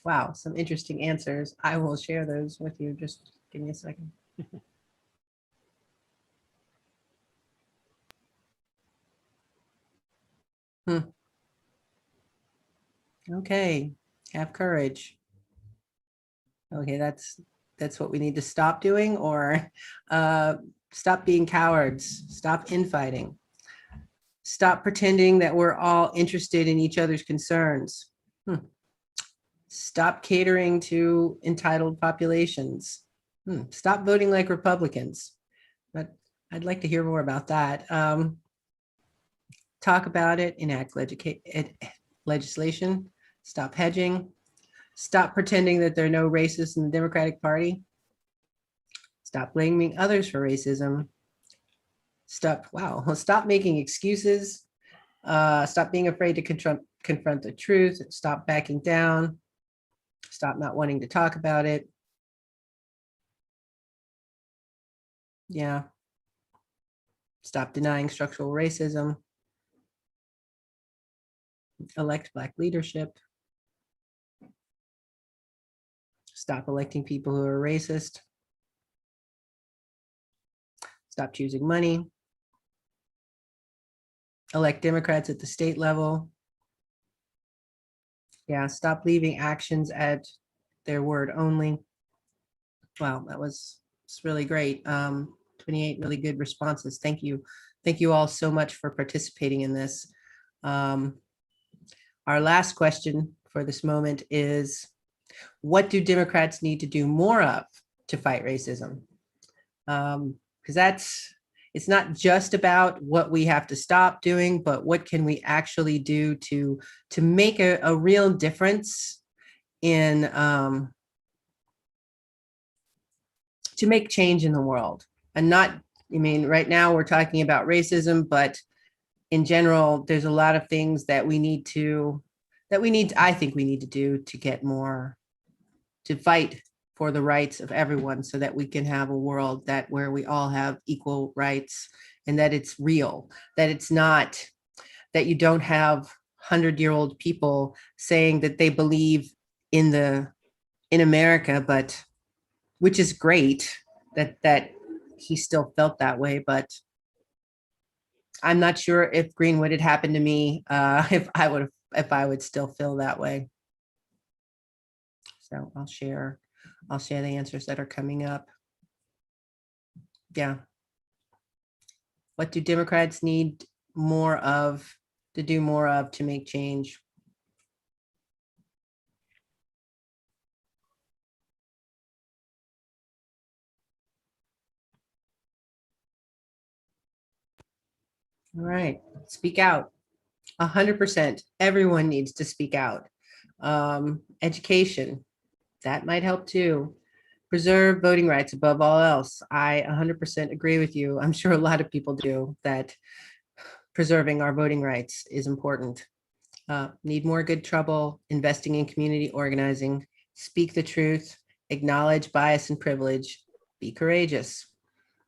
wow, some interesting answers. I will share those with you. Just give me a second. Okay, have courage. Okay, that's what we need to stop doing, or stop being cowards, stop infighting, stop pretending that we're all interested in each other's concerns. Stop catering to entitled populations. Stop voting like Republicans. But I'd like to hear more about that. Talk about it, enact legislation, stop hedging, stop pretending that there are no racists in the Democratic Party, stop blaming others for racism, stop making excuses, stop being afraid to confront the truth, stop backing down, stop not wanting to talk about it, Yeah. Stop denying structural racism. Elect Black leadership. Stop electing people who are racist. Stop choosing money. Elect Democrats at the state level. Yeah, stop leaving actions at their word only. Wow, that was, it's really great. 28 really good responses. Thank you. Thank you all so much for participating in this. Our last question for this moment is, what do Democrats need to do more of to fight racism? Because it's not just about what we have to stop doing, but what can we actually do to make a real difference in, to make change in the world. And not, I mean, right now we're talking about racism, but in general, there's a lot of things that I think we need to do to get more, to fight for the rights of everyone so that we can have a world where we all have equal rights and that it's real, that it's not, that you don't have 100-year-old people saying that they believe in America, but which is great that he still felt that way, but I'm not sure if Greenwood had happened to me, if I would still feel that way. So I'll share the answers that are coming up. Yeah. What do Democrats need more of, to do more of, to make change? All right, speak out. 100%. Everyone needs to speak out. Education, that might help too. Preserve voting rights above all else. I 100% agree with you. I'm sure a lot of people do, that preserving our voting rights is important. Need more good trouble, investing in community organizing, speak the truth, acknowledge bias and privilege, be courageous.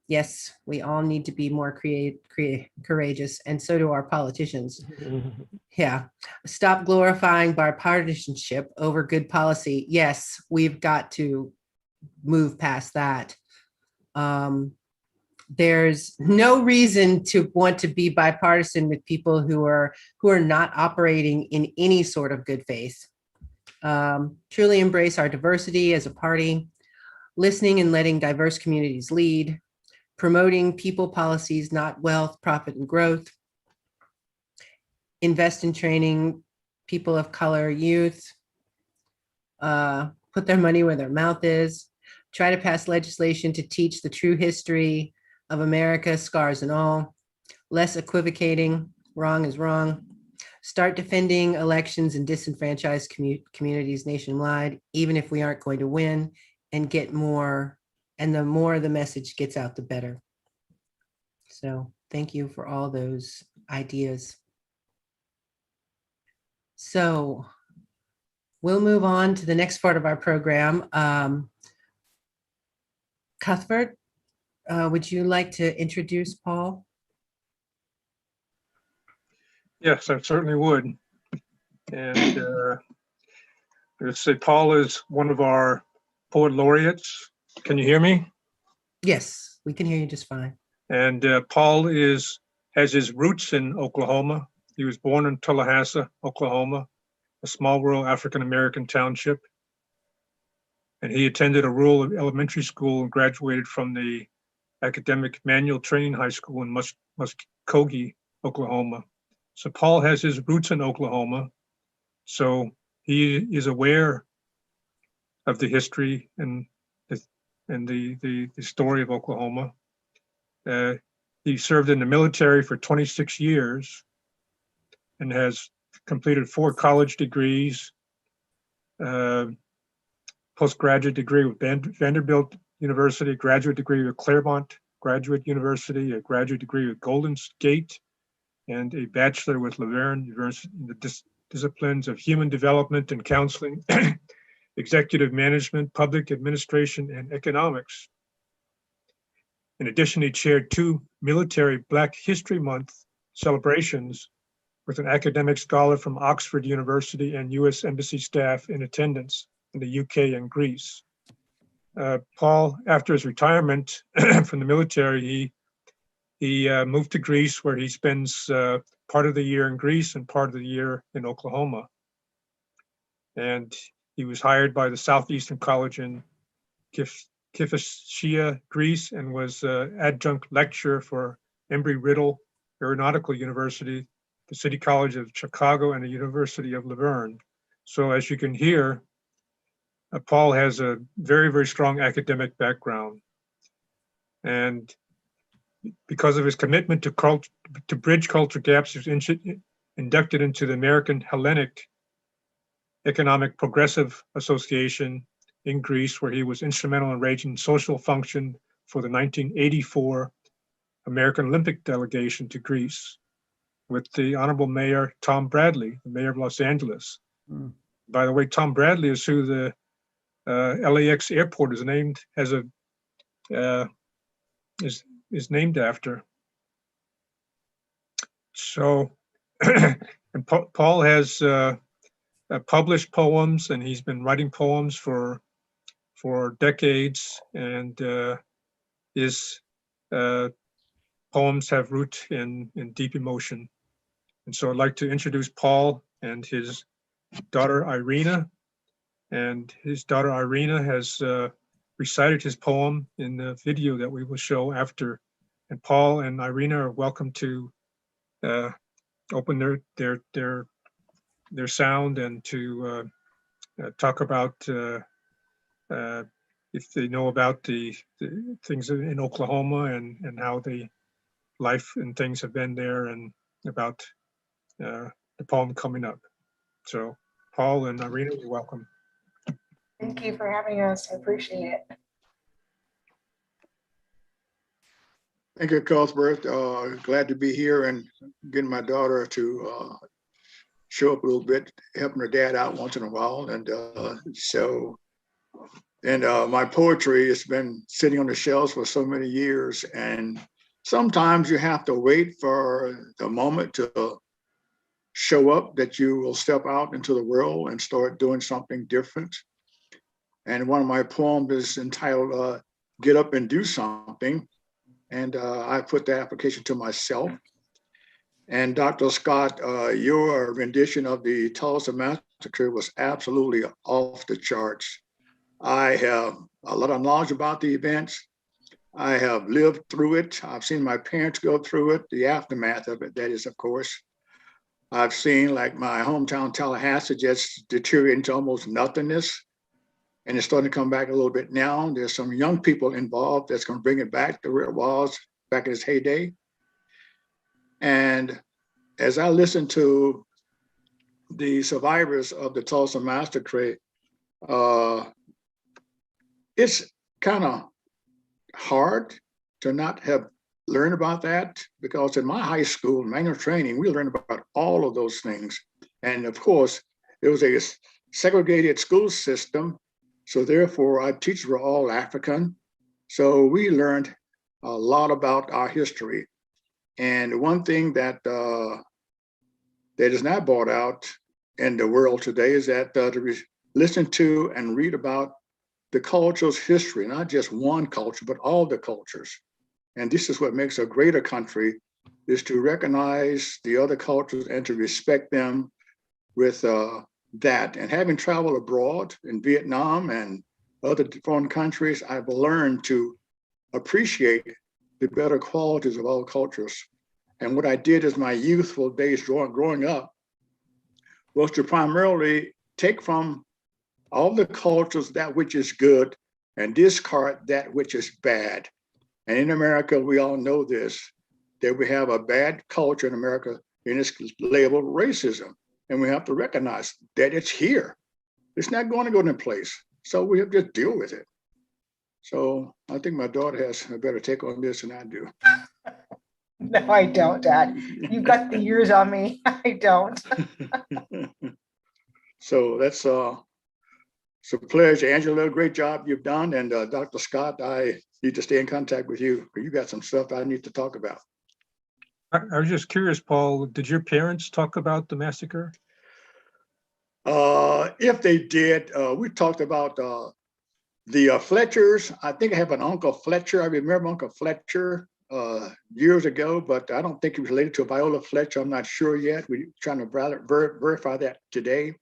Yes, we all need to be more courageous, and so do our politicians. Yeah. Stop glorifying bipartisanship over good policy. Yes, we've got to move past that. There's no reason to want to be bipartisan with people who are not operating in any sort of good faith. Truly embrace our diversity as a party, listening and letting diverse communities lead, promoting people policies, not wealth, profit, and growth. Invest in training people of color, youth, put their money where their mouth is, try to pass legislation to teach the true history of America, scars and all, less equivocating, wrong is wrong, start defending elections in disenfranchised communities nationwide, even if we aren't going to win, and get more, and the more the message gets out, the better. So thank you for all those ideas. So we'll move on to the next part of our program. Cuthbert, would you like to introduce Paul? Yes, I certainly would. And let's say Paul is one of our poet laureates. Can you hear me? Yes, we can hear you just fine. And Paul has his roots in Oklahoma. He was born in Tallahassee, Oklahoma, a small rural African-American township. And he attended a rural elementary school and graduated from the Academic Manual Training High School in Muskogee, Oklahoma. So Paul has his roots in Oklahoma. So he is aware of the history and the story of Oklahoma. He served in the military for 26 years and has completed 4 college degrees, postgraduate degree with Vanderbilt University, graduate degree with Claremont Graduate University, a graduate degree with Golden Gate, and a bachelor with Laverne University in the disciplines of human development and counseling, executive management, public administration, and economics. In addition, he chaired 2 military Black History Month celebrations with an academic scholar from Oxford University and U.S. Embassy staff in attendance in the UK and Greece. Paul, after his retirement from the military, he moved to Greece, where he spends part of the year in Greece and part of the year in Oklahoma. And he was hired by the Southeastern College in Kifishia, Greece, and was adjunct lecturer for Embry-Riddle Aeronautical University, the City College of Chicago, and the University of Laverne. So as you can hear, Paul has a very, very strong academic background. And because of his commitment to bridge culture gaps, he was inducted into the American Hellenic Economic Progressive Association in Greece, where he was instrumental in arranging social function for the 1984 American Olympic delegation to Greece with the Honorable Mayor Tom Bradley, the mayor of Los Angeles. By the way, Tom Bradley is who the LAX airport is named is named after. So, and Paul has published poems, and he's been writing poems for decades, and his poems have root in deep emotion. And so I'd like to introduce Paul and his daughter Irina. And his daughter Irina has recited his poem in the video that we will show after. And Paul and Irina are welcome to open their sound and to talk about if they know about the things in Oklahoma and how the life and things have been there, and about the poem coming up. So Paul and Irina, you're welcome. Thank you for having us. I appreciate it. Thank you, Cuthbert. Glad to be here and getting my daughter to show up a little bit, helping her dad out once in a while. And my poetry has been sitting on the shelves for so many years. And sometimes you have to wait for the moment to show up that you will step out into the world and start doing something different. And one of my poems is entitled, Get Up and Do Something. And I put the application to myself. And Dr. Scott, your rendition of the Tulsa Massacre was absolutely off the charts. I have a lot of knowledge about the events. I have lived through it. I've seen my parents go through it, the aftermath of it, that is, of course. I've seen like my hometown Tallahassee just deteriorate into almost nothingness. And it's starting to come back a little bit now. There's some young people involved that's going to bring it back to where it was back in its heyday. And as I listen to the survivors of the Tulsa Massacre, it's kind of hard to not have learned about that, because in my high school manual training, we learned about all of those things. And of course, it was a segregated school system. So therefore, our teachers were all African. So we learned a lot about our history. And one thing that is not brought out in the world today is that to listen to and read about the culture's history, not just one culture, but all the cultures. And this is what makes a greater country, is to recognize the other cultures and to respect them with that. And having traveled abroad in Vietnam and other foreign countries, I've learned to appreciate the better qualities of all cultures. And what I did as my youthful days growing up was to primarily take from all the cultures that which is good and discard that which is bad. And in America, we all know this, that we have a bad culture in America, and it's labeled racism. And we have to recognize that it's here. It's not going to go in place. So we have to deal with it. So I think my daughter has a better take on this than I do. No, I don't, Dad. You've got the years on me. I don't. So that's it's a pleasure. Angela, great job you've done. And Dr. Scott, I need to stay in contact with you, because you got some stuff I need to talk about. I was just curious, Paul, did your parents talk about the massacre? If they did, we talked about the Fletchers. I think I have an Uncle Fletcher. I remember Uncle Fletcher years ago, but I don't think he was related to Viola Fletcher. I'm not sure yet. We're trying to verify that today.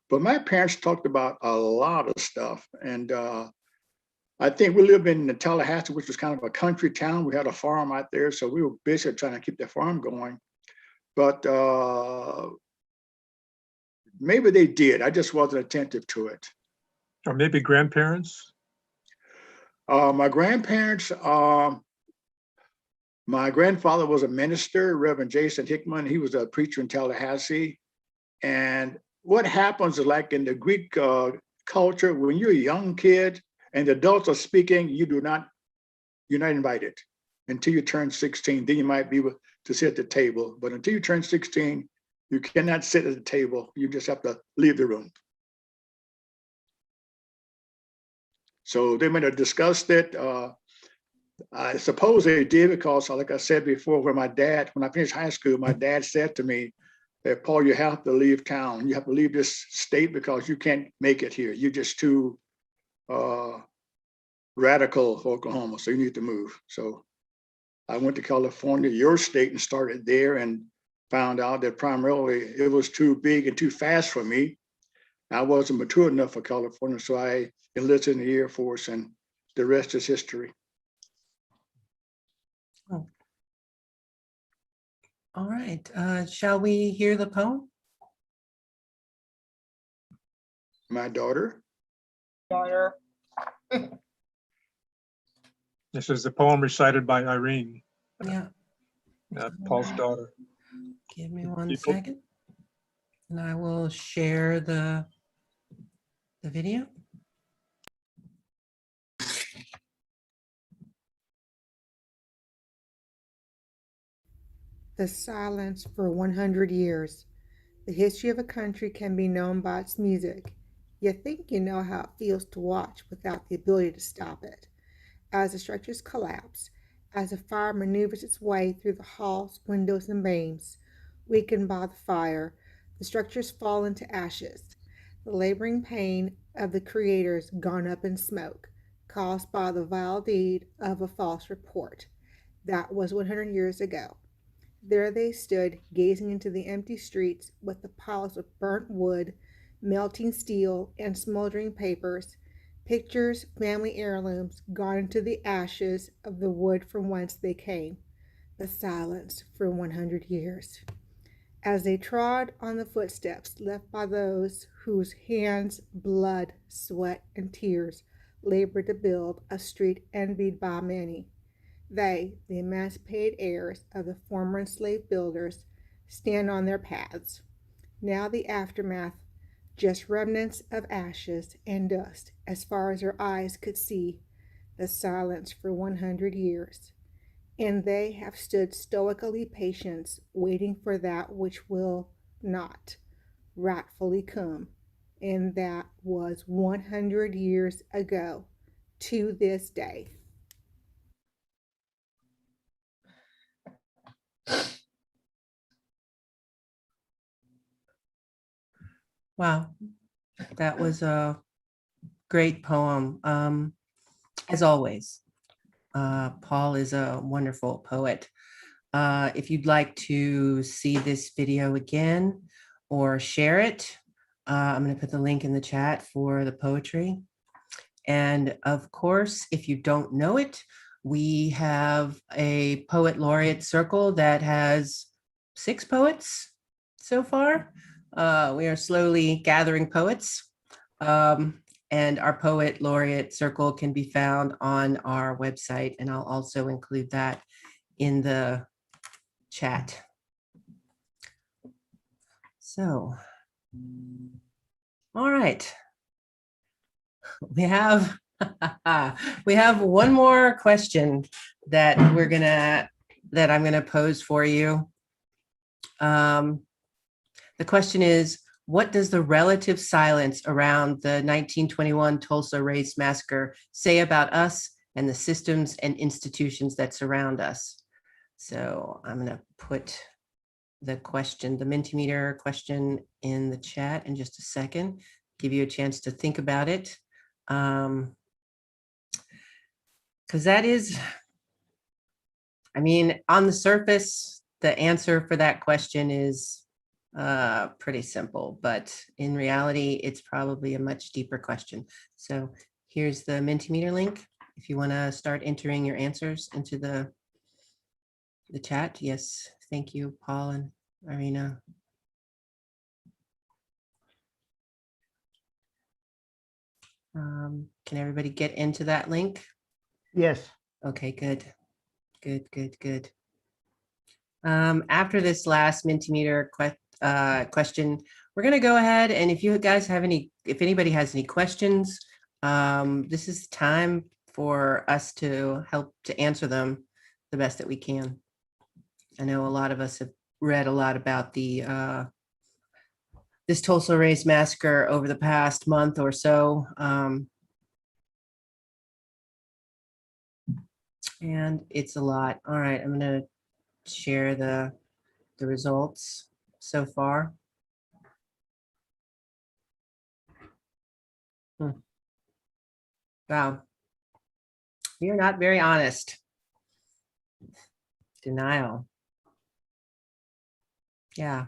But my parents talked about a lot of stuff. And I think we lived in Tallahassee, which was kind of a country town. We had a farm out there, so we were busy trying to keep the farm going. But maybe they did. I just wasn't attentive to it. Or maybe grandparents? My grandparents, my grandfather was a minister, Reverend Jason Hickman. He was a preacher in Tallahassee. And what happens is, like in the Greek culture, when you're a young kid and the adults are speaking, you're not invited until you turn 16. Then you might be able to sit at the table. But until you turn 16, you cannot sit at the table. You just have to leave the room. So they might have discussed it. I suppose they did, because like I said before, when I finished high school, my dad said to me that, Paul, you have to leave town. You have to leave this state because you can't make it here. You're just too radical for Oklahoma, so you need to move. So I went to California, your state, and started there, and found out that primarily it was too big and too fast for me. I wasn't mature enough for California, so I enlisted in the Air Force, and the rest is history. Oh. All right, shall we hear the poem? My daughter. This is the poem recited by Irene, Yeah. Paul's daughter. Give me one second, and I will share the video. The silence for 100 years. The history of a country can be known by its music. You think you know how it feels to watch without the ability to stop it. As the structures collapse, as the fire maneuvers its way through the halls, windows, and beams, weakened by the fire, the structures fall into ashes. The laboring pain of the creators gone up in smoke, caused by the vile deed of a false report. That was 100 years ago. There they stood, gazing into the empty streets with the piles of burnt wood, melting steel, and smoldering papers, pictures, family heirlooms, gone into the ashes of the wood from whence they came. The silence for 100 years. As they trod on the footsteps left by those whose hands, blood, sweat, and tears labored to build a street envied by many, they, the emancipated heirs of the former enslaved builders, stand on their paths. Now the aftermath, just remnants of ashes and dust as far as their eyes could see, the silence for 100 years. And they have stood stoically patient, waiting for that which will not rightfully come. And that was 100 years ago to this day. Wow, that was a great poem. As always, Paul is a wonderful poet. If you'd like to see this video again or share it, I'm going to put the link in the chat for the poetry. And of course, if you don't know it, we have a poet laureate circle that has 6 poets so far. We are slowly gathering poets, and our poet laureate circle can be found on our website, and I'll also include that in the chat. So, all right, we have one more question that I'm gonna pose for you. The question is, what does the relative silence around the 1921 Tulsa Race Massacre say about us and the systems and institutions that surround us. So I'm going to put the question, the Mentimeter question in the chat in just a second, give you a chance to think about it. Because that is, I mean, on the surface, the answer for that question is pretty simple, but in reality, it's probably a much deeper question. So here's the Mentimeter link. If you want to start entering your answers into the chat. Yes, thank you, Paul and Irina. Can everybody get into that link? Yes. Okay, good. Good. After this last Mentimeter question, we're going to go ahead, and if you guys have any, if anybody has any questions, this is time for us to help to answer them the best that we can. I know a lot of us have read a lot about the this Tulsa Race Massacre over the past month or so. And it's a lot. All right, I'm going to share the results so far. Wow. You're not very honest. Denial. Yeah.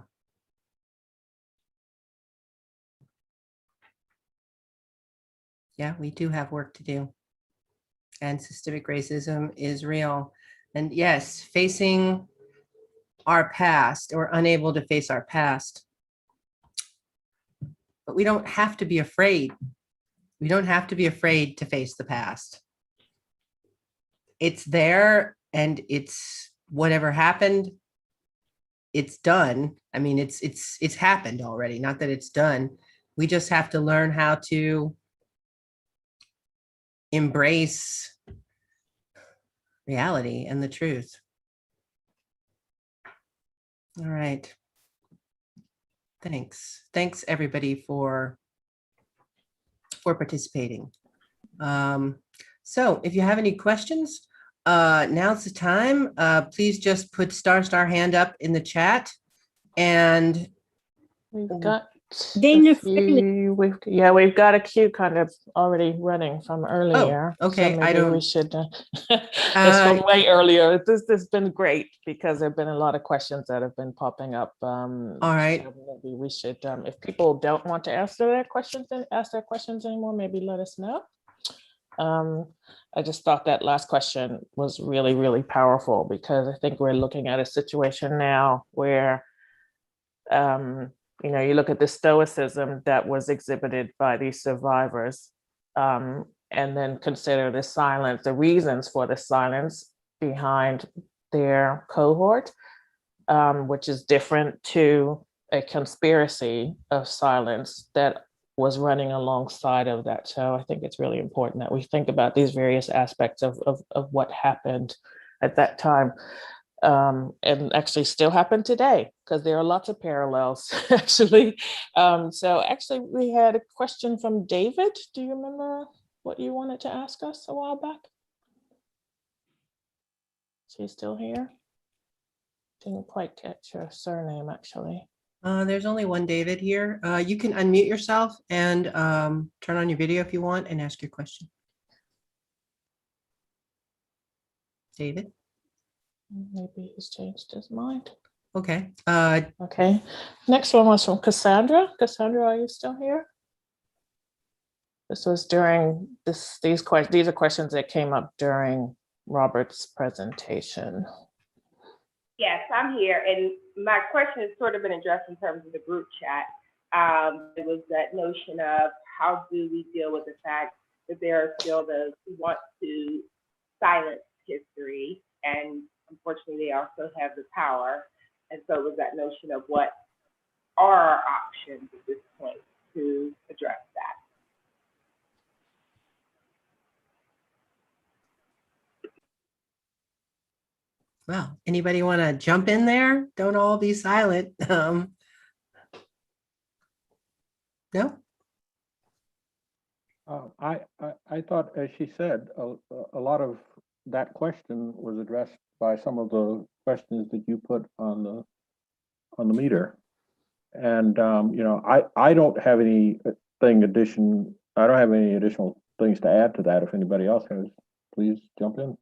Yeah, we do have work to do. And systemic racism is real. And yes, facing our past, or unable to face our past. But we don't have to be afraid. We don't have to be afraid to face the past. It's there, and it's whatever happened, it's done. I mean, it's happened already, not that it's done. We just have to learn how to embrace reality and the truth. All right. Thanks everybody for participating. So if you have any questions, now's the time. Please just put star hand up in the chat. And we've got Dana, we've got a queue kind of already running from earlier. Oh, okay. So I don't. We should. It's from way earlier. This has been great because there've been a lot of questions that have been popping up. All right. So maybe we should, if people don't want to ask their questions anymore, maybe let us know. I just thought that last question was really, really powerful because I think we're looking at a situation now where, you know, you look at the stoicism that was exhibited by these survivors, and then consider the silence, the reasons for the silence behind their cohort, which is different to a conspiracy of silence that was running alongside of that. So I think it's really important that we think about these various aspects of what happened at that time. And actually still happen today, because there are lots of parallels, actually. So actually, we had a question from David. Do you remember what you wanted to ask us a while back? She's still here? Didn't quite catch her surname, actually. There's only one David here. You can unmute yourself and turn on your video if you want and ask your question. David? Maybe he's changed his mind. Okay. Okay. Next one was from Cassandra. Cassandra, are you still here? This was during these are questions that came up during Robert's presentation. Yes, I'm here, and my question has sort of been addressed in terms of the group chat. It was that notion of how do we deal with the fact that there are still those who want to silence history, and unfortunately they also have the power. And so it was that notion of what are our options at this point to address that. Well, anybody want to jump in there? Don't all be silent. No? I thought, as she said, a lot of that question was addressed by some of the questions that you put on the meter. And, you know, I don't have anything I don't have any additional things to add to that. If anybody else has, please jump in.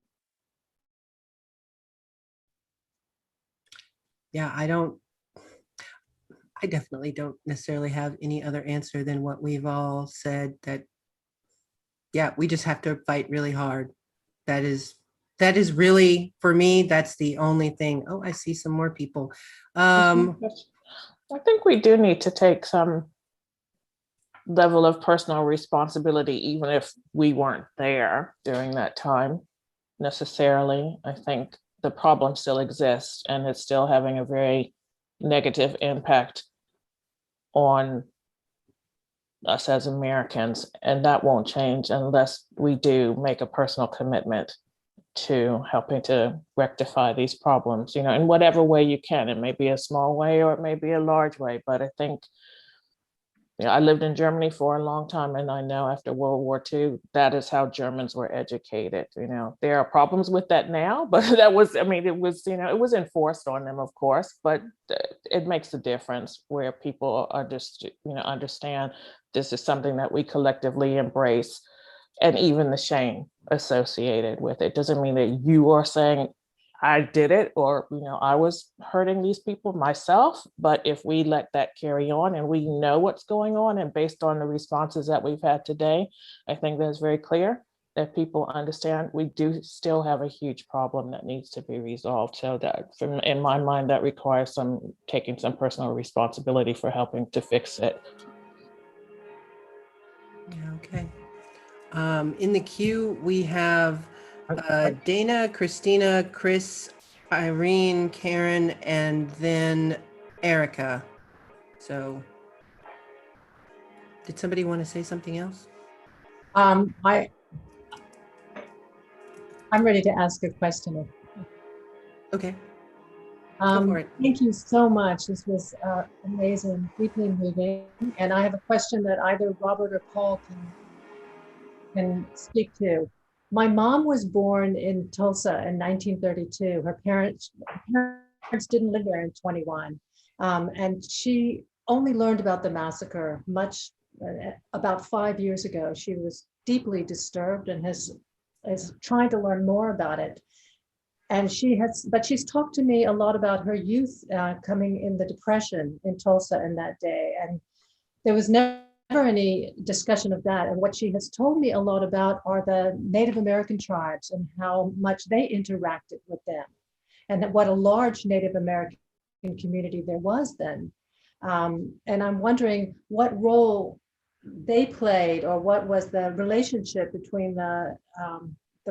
Yeah, I definitely don't necessarily have any other answer than what we've all said, that, yeah, we just have to fight really hard. That is really, for me, that's the only thing. Oh, I see some more people. I think we do need to take some level of personal responsibility, even if we weren't there during that time necessarily. I think the problem still exists and it's still having a very negative impact on us as Americans, and that won't change unless we do make a personal commitment to helping to rectify these problems, you know, in whatever way you can. It may be a small way or it may be a large way, but I think, you know, I lived in Germany for a long time, and I know after World War II, that is how Germans were educated. You know, there are problems with that now, but that was, I mean, it was, you know, it was enforced on them, of course, but it makes a difference where people are just, you know, understand this is something that we collectively embrace, and even the shame associated with it doesn't mean that you are saying, I did it, or, you know, I was hurting these people myself. But if we let that carry on and we know what's going on, and based on the responses that we've had today, I think that's very clear that people understand we do still have a huge problem that needs to be resolved. So that, in my mind, that requires taking some personal responsibility for helping to fix it. Okay. In the queue, we have Dana, Christina, Chris, Irene, Karen, and then Erica. So, did somebody want to say something else? I'm ready to ask a question. Okay. Go for it. Thank you so much. This was amazing, deeply moving. And I have a question that either Robert or Paul can speak to. My mom was born in Tulsa in 1932. Her parents didn't live there in 21. And she only learned about the massacre about 5 years ago. She was deeply disturbed and is trying to learn more about it. And she's talked to me a lot about her youth coming in the Depression in Tulsa in that day. And there was never any discussion of that. And what she has told me a lot about are the Native American tribes and how much they interacted with them, and that what a large Native American community there was then. And I'm wondering what role they played, or what was the relationship between the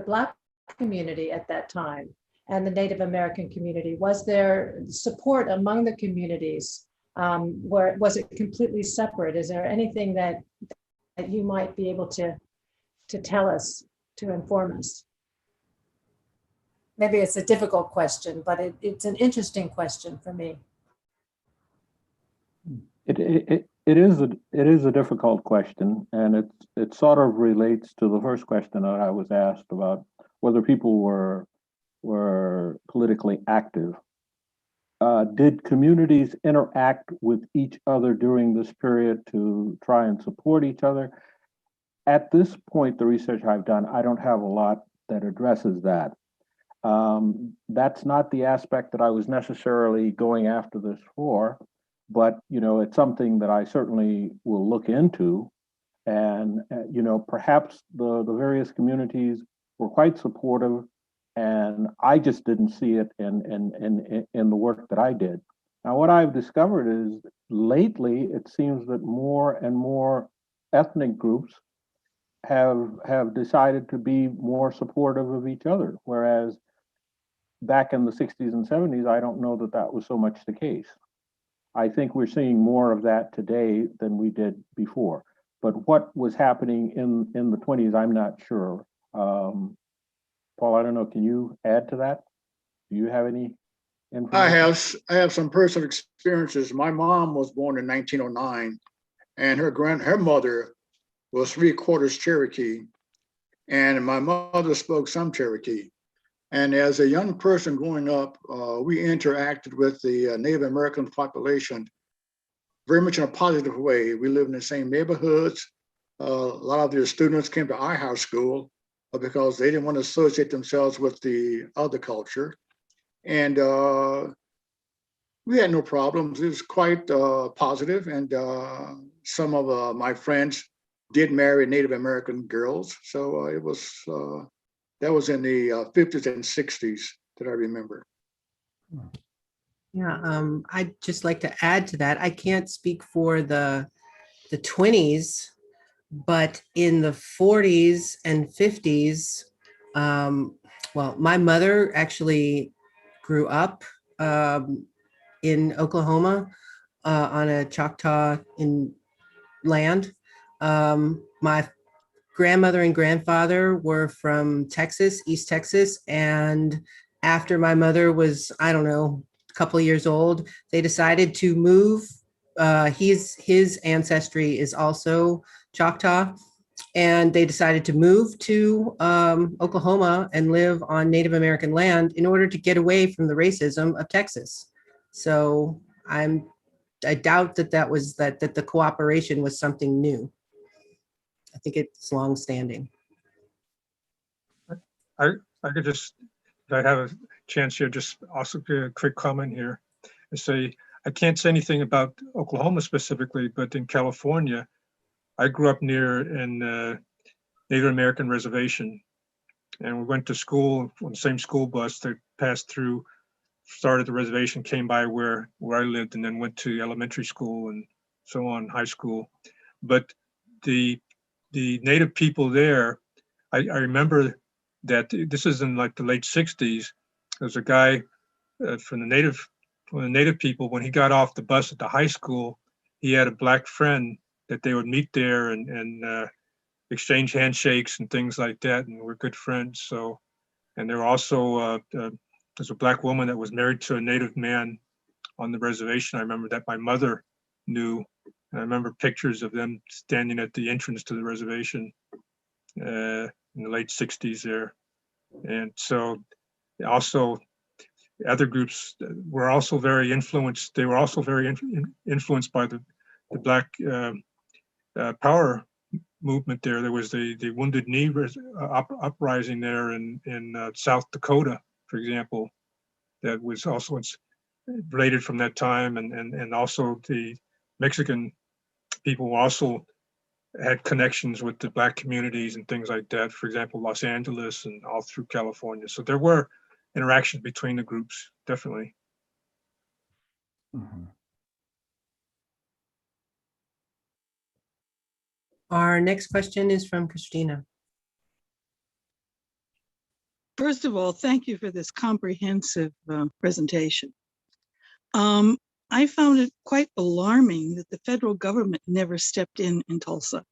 Black community at that time and the Native American community. Was there support among the communities? Was it completely separate? Is there anything that you might be able to tell us, to inform us? Maybe it's a difficult question, but it's an interesting question for me. It is a difficult question, and it sort of relates to the first question that I was asked about whether people were politically active. Did communities interact with each other during this period to try and support each other? At this point, the research I've done, I don't have a lot that addresses that. That's not the aspect that I was necessarily going after this for, but you know, it's something that I certainly will look into. And you know, perhaps the various communities were quite supportive, and I just didn't see it in the work that I did. Now, what I've discovered is lately, it seems that more and more ethnic groups have decided to be more supportive of each other, whereas back in the 60s and 70s, I don't know that that was so much the case. I think we're seeing more of that today than we did before. But what was happening in the 20s, I'm not sure. Paul, I don't know, can you add to that? Do you have any information? I have some personal experiences. My mom was born in 1909, and her mother was 3/4 Cherokee, and my mother spoke some Cherokee. And as a young person growing up, we interacted with the Native American population very much in a positive way. We lived in the same neighborhoods. A lot of the students came to our high school because they didn't want to associate themselves with the other culture. And we had no problems. It was quite positive. And some of my friends did marry Native American girls. So it was, that was in the 50s and 60s that I remember. Yeah, I'd just like to add to that. I can't speak for the 20s, but in the 40s and 50s, well, my mother actually grew up in Oklahoma on a Choctaw land. My grandmother and grandfather were from Texas, East Texas, and after my mother was, I don't know, a couple of years old, they decided to move. His ancestry is also Choctaw, and they decided to move to Oklahoma and live on Native American land in order to get away from the racism of Texas. So I doubt that the cooperation was something new. I think it's longstanding. I could just, if I have a chance here, just also give a quick comment here and say, I can't say anything about Oklahoma specifically, but in California, I grew up near an Native American reservation, and we went to school on the same school bus that passed through, started the reservation, came by where I lived, and then went to elementary school and so on, high school. But the Native people there, I remember that this is in like the late 60s. There's a guy from the Native people, when he got off the bus at the high school, he had a Black friend that they would meet there and exchange handshakes and things like that, and we're good friends. So, and there were also, there's a Black woman that was married to a Native man on the reservation. I remember that my mother knew. And I remember pictures of them standing at the entrance to the reservation in the late 60s there. And so also other groups were also very influenced. They were also very influenced by the Black power movement there. There was the Wounded Knee uprising there in South Dakota, for example, that was also related from that time. And also the Mexican people also had connections with the Black communities and things like that. For example, Los Angeles and all through California. So there were interactions between the groups, definitely. Mm-hmm. Our next question is from Christina. First of all, thank you for this comprehensive presentation. I found it quite alarming that the federal government never stepped in Tulsa.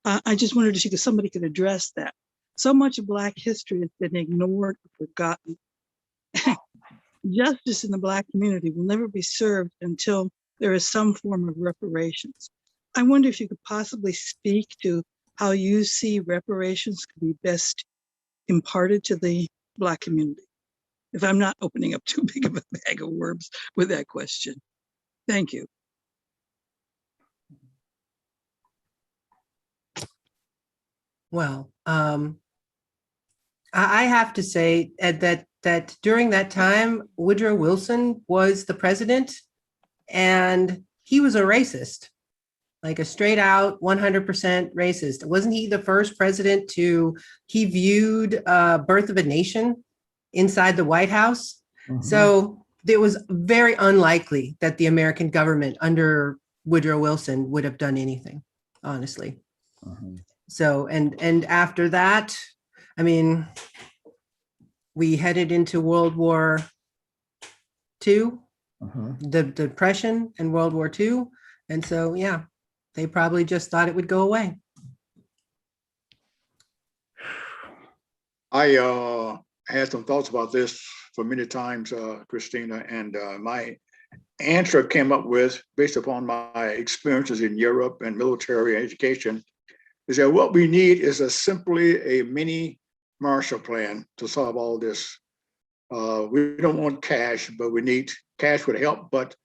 I just wondered if somebody could address that. So much of Black history has been ignored or forgotten. Justice in the Black community will never be served until there is some form of reparations. I wonder if you could possibly speak to how you see reparations could be best imparted to the Black community, if I'm not opening up too big of a bag of worms with that question. Thank you. Well, I have to say that during that time, Woodrow Wilson was the president, and he was a racist, like a straight out 100% racist. Wasn't he the first president he viewed Birth of a Nation inside the White House? Mm-hmm. So it was very unlikely that the American government under Woodrow Wilson would have done anything, honestly. Mm-hmm. So, and after that, I mean, we headed into World War II, the Depression and World War II. And so, yeah, they probably just thought it would go away. I had some thoughts about this for many times, Christina, and my answer came up with, based upon my experiences in Europe and military education, is that what we need is simply a mini Marshall Plan to solve all this. We don't want cash, but we need cash would help, but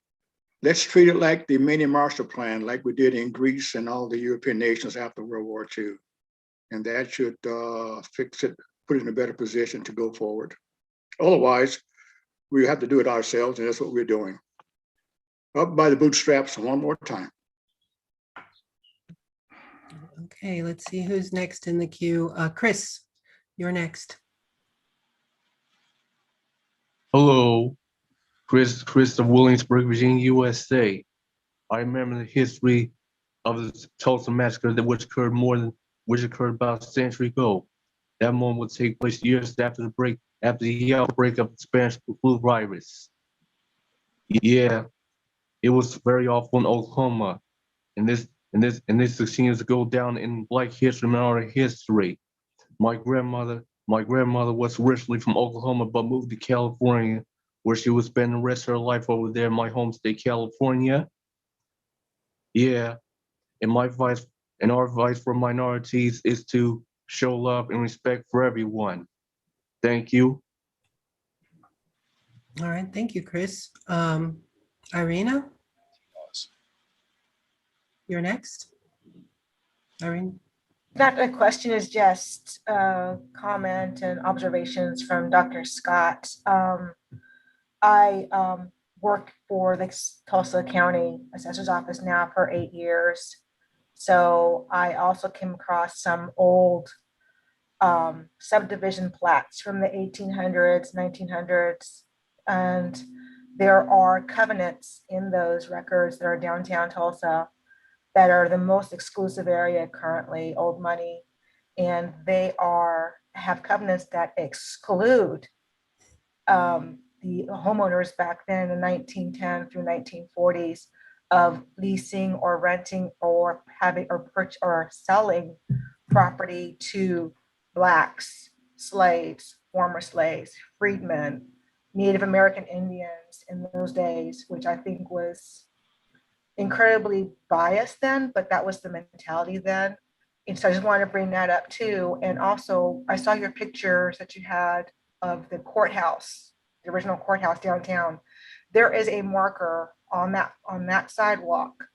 let's treat it like the mini Marshall Plan, like we did in Greece and all the European nations after World War II. And that should fix it, put it in a better position to go forward. Otherwise, we have to do it ourselves, and that's what we're doing. Up by the bootstraps one more time. Okay, let's see who's next in the queue. Chris, you're next. Hello, Chris of Williamsburg, Virginia, USA. I remember the history of the Tulsa Massacre which occurred about a century ago. That moment would take place years after the outbreak of the Spanish flu virus. Yeah, it was very awful in Oklahoma, and this continues to go down in Black history and our history. My grandmother was originally from Oklahoma, but moved to California, where she would spend the rest of her life over there in my home state, California. Yeah, and our advice for minorities is to show love and respect for everyone. Thank you. All right, thank you, Chris. Irina, you're next. Irene. Not a question, is just a comment and observations from Dr. Scott. I work for the Tulsa County Assessor's Office now for 8 years. So I also came across some old subdivision plats from the 1800s, 1900s, and there are covenants in those records that are downtown Tulsa that are the most exclusive area currently, old money, and they have covenants that exclude the homeowners back then in the 1910 through 1940s of leasing or renting or having or selling property to Blacks, slaves, former slaves, freedmen, Native American Indians in those days, which I think was incredibly biased then, but that was the mentality then. And so I just wanted to bring that up too. And also I saw your pictures that you had of the courthouse, the original courthouse downtown. There is a marker on that sidewalk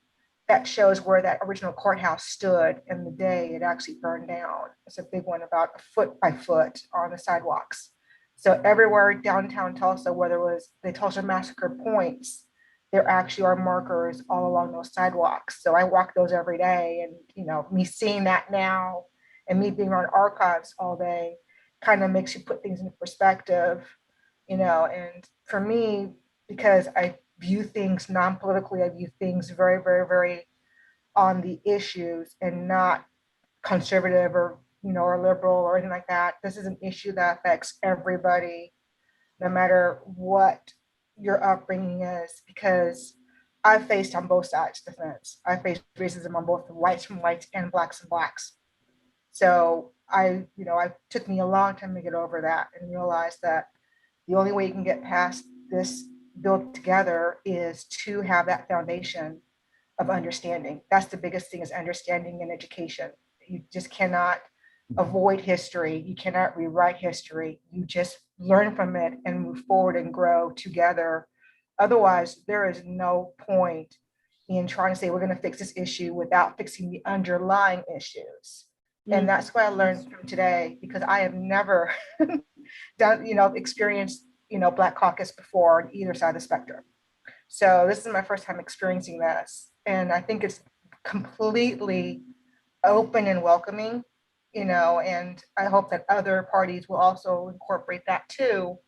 that shows where that original courthouse stood in the day it actually burned down. It's a big one, about a foot by foot on the sidewalks. So everywhere downtown Tulsa, whether it was the Tulsa Massacre points, there actually are markers all along those sidewalks. So I walk those every day, and me seeing that now and me being around archives all day kind of makes you put things into perspective, and for me, because I view things non-politically, I view things very, very, very on the issues and not conservative or liberal or anything like that. This is an issue that affects everybody, no matter what your upbringing is, because I've faced on both sides of the fence. I faced racism on both the whites from whites and blacks from blacks. So I took me a long time to get over that and realize that the only way you can get past this build together is to have that foundation of understanding. That's the biggest thing, is understanding and education. You just cannot avoid history. You cannot rewrite history. You just learn from it and move forward and grow together. Otherwise, there is no point in trying to say we're going to fix this issue without fixing the underlying issues. And that's what I learned from today, because I have never experienced, Black Caucus before on either side of the spectrum. So this is my first time experiencing this. And I think it's completely open and welcoming, and I hope that other parties will also incorporate that too,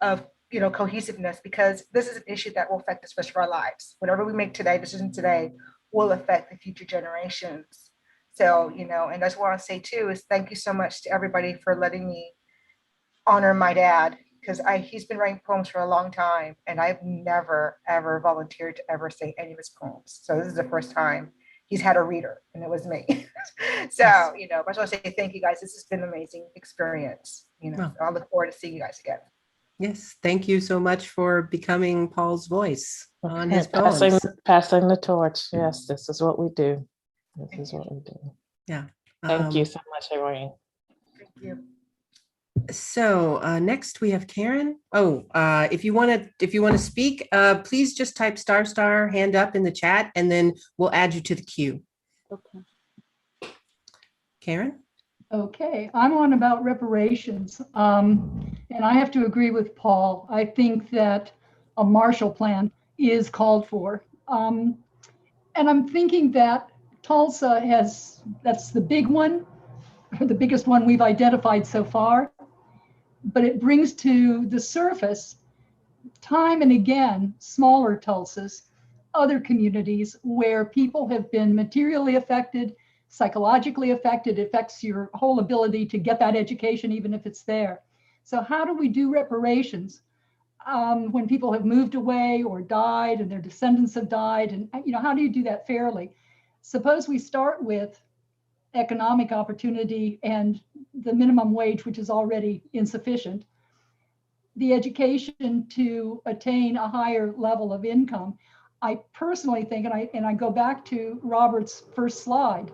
of, cohesiveness, because this is an issue that will affect us for the rest of our lives. Whatever we make today, decision today, will affect the future generations. So, and I just want to say too, is thank you so much to everybody for letting me honor my dad, because he's been writing poems for a long time, and I've never, ever volunteered to ever say any of his poems. So this is the first time he's had a reader, and it was me. So, I just want to say thank you guys. This has been an amazing experience. So I look forward to seeing you guys again. Yes, thank you so much for becoming Paul's voice on his poems. Passing the torch. Yes, this is what we do. This is what we do. Yeah. Thank you Um, so much, Irene. Thank you. So next we have Karen. Oh, if you want to speak, please just type ** hand up in the chat, and then we'll add you to the queue. Okay. Karen? Okay, I'm on about reparations. And I have to agree with Paul. I think that a Marshall Plan is called for. And I'm thinking that Tulsa that's the big one, the biggest one we've identified so far. But it brings to the surface time and again smaller Tulsas, other communities where people have been materially affected, psychologically affected. It affects your whole ability to get that education, even if it's there. So how do we do reparations when people have moved away or died and their descendants have died? And how do you do that fairly? Suppose we start with economic opportunity and the minimum wage, which is already insufficient, the education to attain a higher level of income. I personally think, and I go back to Robert's first slide,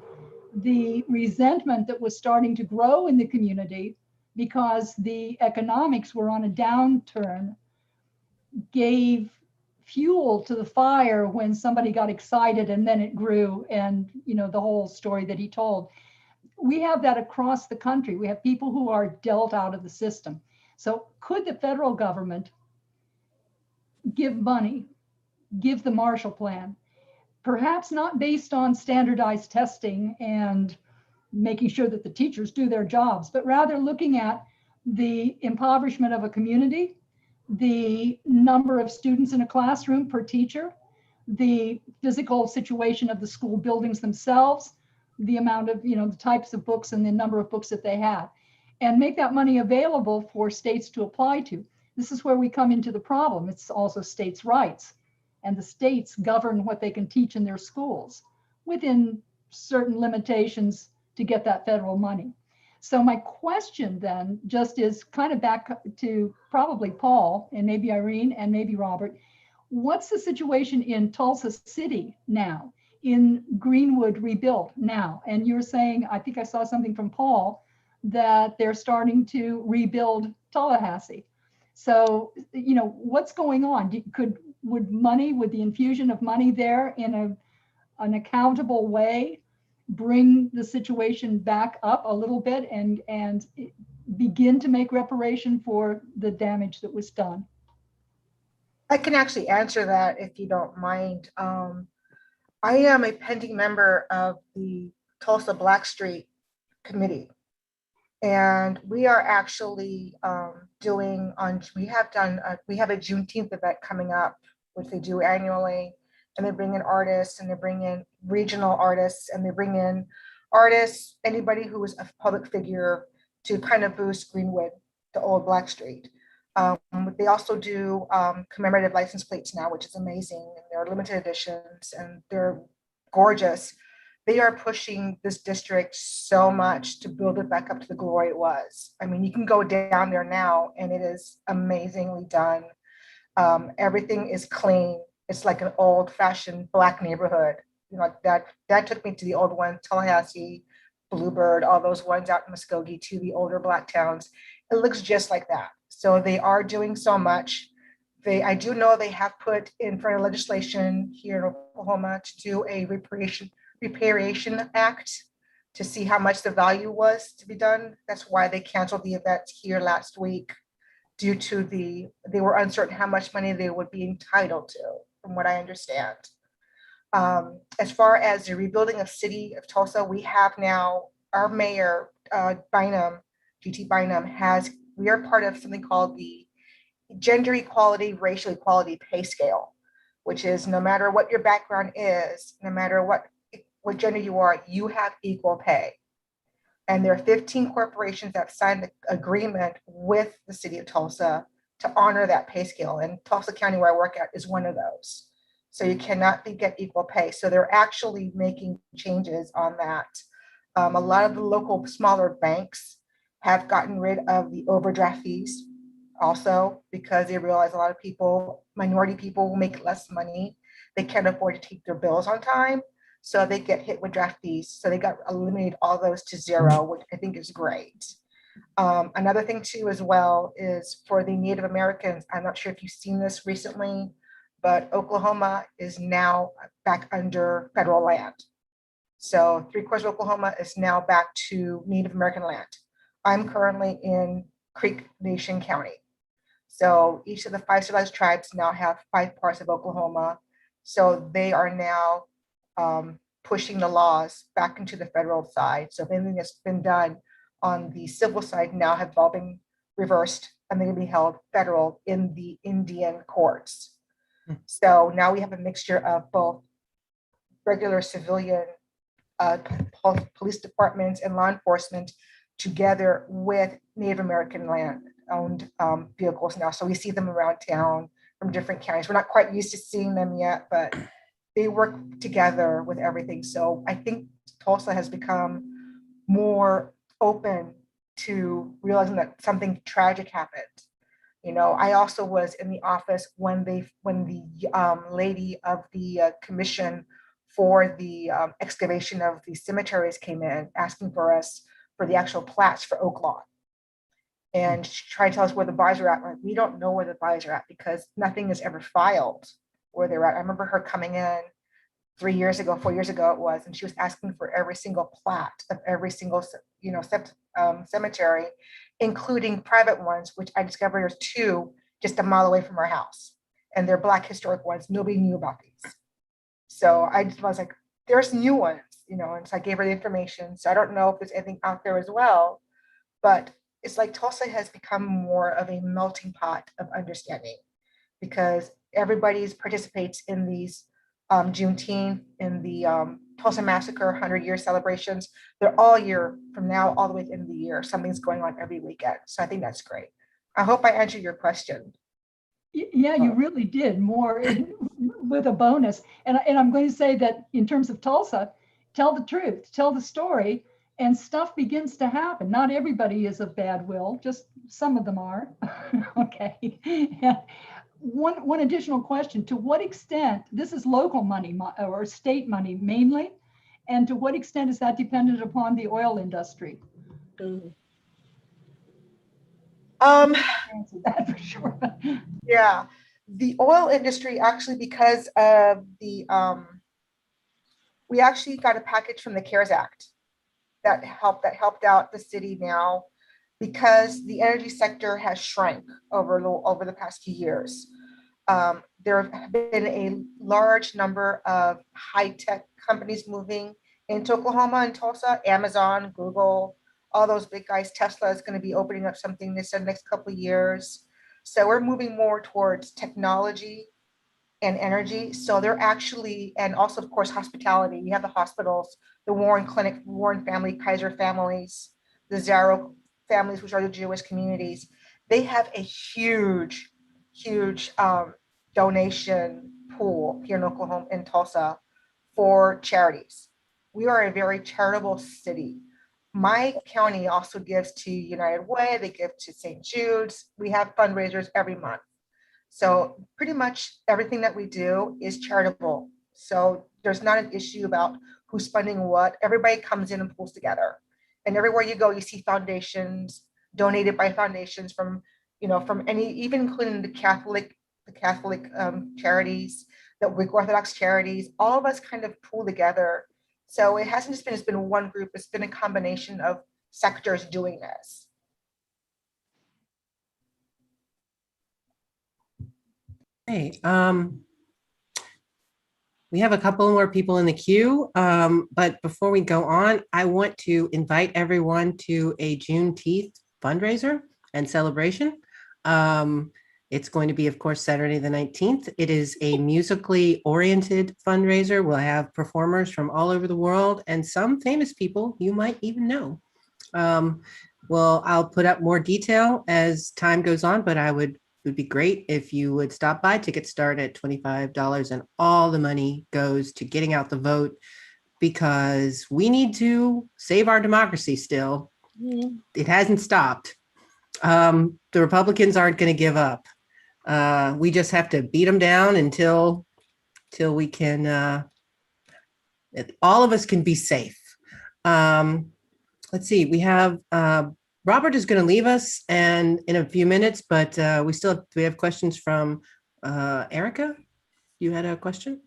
the resentment that was starting to grow in the community because the economics were on a downturn gave fuel to the fire when somebody got excited, and then it grew, and the whole story that he told. We have that across the country. We have people who are dealt out of the system. So could the federal government give money, give the Marshall Plan, perhaps not based on standardized testing and making sure that the teachers do their jobs, but rather looking at the impoverishment of a community, the number of students in a classroom per teacher, the physical situation of the school buildings themselves, the amount of, the types of books and the number of books that they have, and make that money available for states to apply to. This is where we come into the problem. It's also states' rights, and the states govern what they can teach in their schools within certain limitations to get that federal money. So my question then just is kind of back to probably Paul and maybe Irene and maybe Robert. What's the situation in Tulsa City now, in Greenwood rebuilt now? And you're saying, I think I saw something from Paul, that they're starting to rebuild Tallahassee. So, what's going on? Would the infusion of money there in an accountable way bring the situation back up a little bit and begin to make reparation for the damage that was done? I can actually answer that if you don't mind. I am a pending member of the Tulsa Black Street Committee. And we are actually we have a Juneteenth event coming up, which they do annually. And they bring in artists, and they bring in regional artists, and they bring in artists, anybody who is a public figure, to kind of boost Greenwood, the old Black Street. They also do commemorative license plates now, which is amazing. And they're limited editions and they're gorgeous. They are pushing this district so much to build it back up to the glory it was. I mean, you can go down there now and it is amazingly done. Everything is clean. It's like an old fashioned Black neighborhood. Like that took me to the old one, Tallahassee, Bluebird, all those ones out in Muskogee, to the older Black towns. It looks just like that. So they are doing so much. I do know they have put in front of legislation here in Oklahoma to do a reparation act to see how much the value was to be done. That's why they canceled the event here last week, due to they were uncertain how much money they would be entitled to, from what I understand. As far as the rebuilding of city of Tulsa, we have now our mayor, Bynum, GT Bynum, we are part of something called the Gender Equality, Racial Equality Pay Scale, which is no matter what your background is, no matter what gender you are, you have equal pay. And there are 15 corporations that signed the agreement with the city of Tulsa to honor that pay scale. And Tulsa County, where I work at, is one of those. So you cannot get equal pay. So they're actually making changes on that. A lot of the local smaller banks have gotten rid of the overdraft fees also, because they realize a lot of people, minority people, who make less money, they can't afford to take their bills on time. So they get hit with draft fees. So they got eliminated all those to zero, which I think is great. Another thing too as well is for the Native Americans. I'm not sure if you've seen this recently, but Oklahoma is now back under federal land. So 3/4 of Oklahoma is now back to Native American land. I'm currently in Creek Nation County. So each of the 5 civilized tribes now have 5 parts of Oklahoma. So they are now pushing the laws back into the federal side. So if anything that's been done on the civil side now have all been reversed and they can be held federal in the Indian courts. So now we have a mixture of both regular civilian police departments and law enforcement together with Native American land-owned vehicles now. So we see them around town from different counties. We're not quite used to seeing them yet, but they work together with everything. So I think Tulsa has become more open to realizing that something tragic happened. You know, I also was in the office when the lady of the commission for the excavation of the cemeteries came in asking for us for the actual plats for Oak Lawn. And she tried to tell us where the bodies are at. Like, we don't know where the bodies are at because nothing is ever filed where they're at. I remember her coming in 4 years ago it was, and she was asking for every single plat of every single, cemetery, including private ones, which I discovered there's 2 just a mile away from our house. And they're Black historic ones. Nobody knew about these. So I was like, there's new ones, and so I gave her the information. So I don't know if there's anything out there as well, but it's like Tulsa has become more of a melting pot of understanding because everybody participates in these Juneteenth, in the Tulsa Massacre 100-year celebrations. They're all year from now all the way to the end of the year. Something's going on every weekend. So I think that's great. I hope I answered your question. Yeah, you really did more with a bonus. And I'm going to say that in terms of Tulsa, tell the truth, tell the story, and stuff begins to happen. Not everybody is of bad will, just some of them are. Okay. One additional question, to what extent, this is local money or state money mainly, and to what extent is that dependent upon the oil industry? Answer that for sure. Yeah, the oil industry actually, because of the, we actually got a package from the CARES Act that helped out the city now because the energy sector has shrank over the past few years. There have been a large number of high-tech companies moving into Oklahoma and Tulsa, Amazon, Google, all those big guys. Tesla is going to be opening up something this next couple of years. So we're moving more towards technology and energy. So they're actually, and also of course, hospitality. We have the hospitals, the Warren Clinic, Warren family, Kaiser families, the Zarrow families, which are the Jewish communities. They have a huge donation pool here in Oklahoma, in Tulsa, for charities. We are a very charitable city. My county also gives to United Way, they give to St. Jude's. We have fundraisers every month. So pretty much everything that we do is charitable. So there's not an issue about who's funding what. Everybody comes in and pulls together. And everywhere you go, you see foundations donated by foundations from any, even including the Catholic charities, the Greek Orthodox charities. All of us kind of pull together. So it hasn't just been one group, it's been a combination of sectors doing this. Hey, we have a couple more people in the queue, but before we go on, I want to invite everyone to a Juneteenth fundraiser and celebration. It's going to be, of course, Saturday the 19th. It is a musically oriented fundraiser. We'll have performers from all over the world and some famous people you might even know. Well, I'll put up more detail as time goes on, but it would be great if you would stop by. Tickets start at $25 and all the money goes to getting out the vote because we need to save our democracy still. It hasn't stopped. The Republicans aren't going to give up. We just have to beat them down until we can all of us can be safe. Let's see, we have Robert is going to leave us and in a few minutes, but we have questions from Erica. You had a question?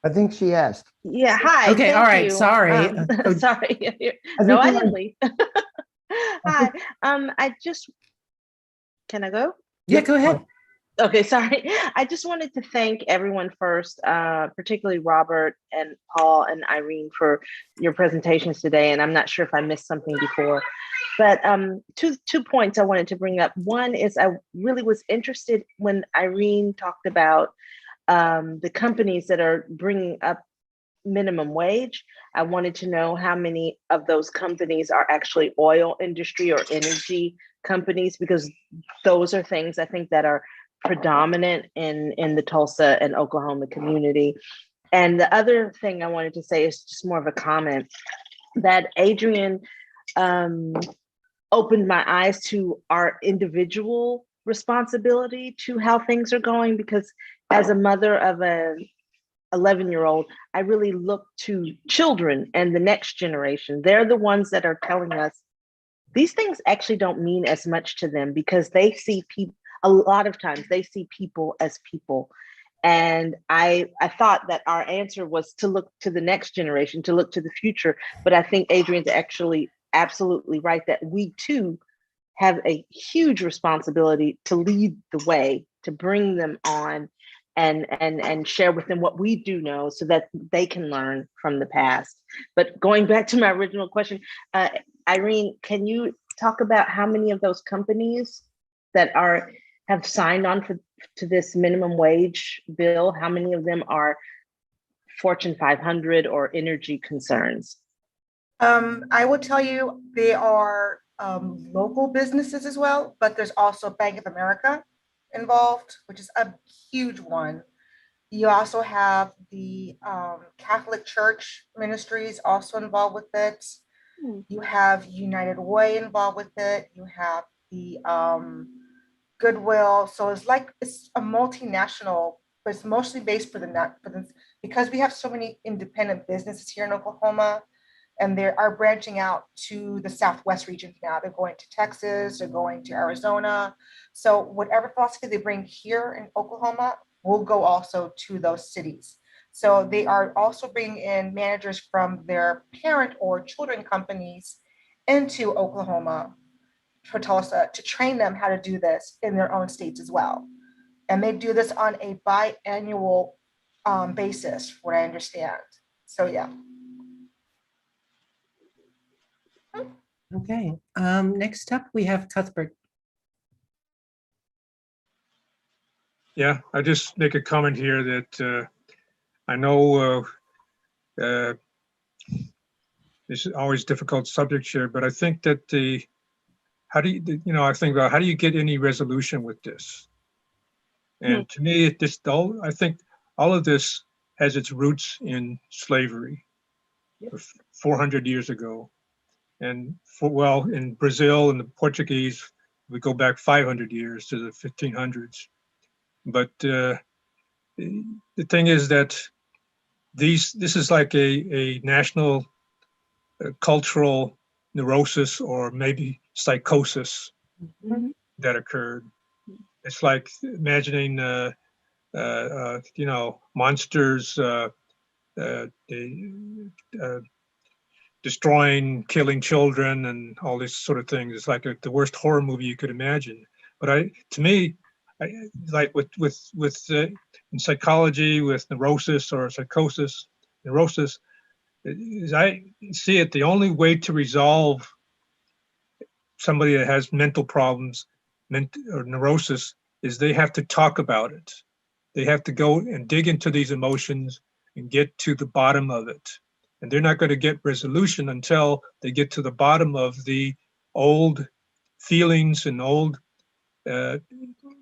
I think she asked. Yeah, hi. Okay, thank all right, you. sorry. Sorry. I No, think I you didn't might- leave. Hi. I just, can I go? Yeah, go ahead. Okay, sorry. I just wanted to thank everyone first, particularly Robert and Paul and Irene for your presentations today. And I'm not sure if I missed something before, but two points I wanted to bring up. One is I really was interested when Irene talked about the companies that are bringing up minimum wage. I wanted to know how many of those companies are actually oil industry or energy companies, because those are things I think that are predominant in the Tulsa and Oklahoma community. And the other thing I wanted to say is just more of a comment that Adrian opened my eyes to our individual responsibility to how things are going, because as a mother of an 11-year-old, I really look to children and the next generation. They're the ones that are telling us these things actually don't mean as much to them, because they see people, a lot of times they see people as people. And I thought that our answer was to look to the next generation, to look to the future. But I think Adrian's actually absolutely right that we too have a huge responsibility to lead the way, to bring them on and share with them what we do know so that they can learn from the past. But going back to my original question, Irene, can you talk about how many of those companies that have signed on to this minimum wage bill? How many of them are Fortune 500 or energy concerns? I will tell you, they are local businesses as well, but there's also Bank of America involved, which is a huge one. You also have the Catholic Church ministries also involved with it. You have United Way involved with it. You have the Goodwill. So it's a multinational, but it's mostly based because we have so many independent businesses here in Oklahoma, and they are branching out to the Southwest region now. They're going to Texas, they're going to Arizona. So whatever philosophy they bring here in Oklahoma will go also to those cities. So they are also bringing in managers from their parent or children companies into Oklahoma for Tulsa to train them how to do this in their own states as well. And they do this on a biannual basis, what I understand. So yeah. Okay, next up we have Cuthbert. Yeah, I just make a comment here that I know this is always a difficult subject here, but I think that I think about how do you get any resolution with this? And to me, I think all of this has its roots in slavery 400 years ago. And in Brazil and the Portuguese, we go back 500 years to the 1500s. But the thing is that this is like a national cultural neurosis or maybe psychosis that occurred. It's like imagining, monsters destroying, killing children, and all these sort of things. It's like the worst horror movie you could imagine. But to me, like with in psychology, with neurosis or psychosis, neurosis, as I see it, the only way to resolve somebody that has mental problems or neurosis is they have to talk about it. They have to go and dig into these emotions and get to the bottom of it. And they're not going to get resolution until they get to the bottom of the old feelings and old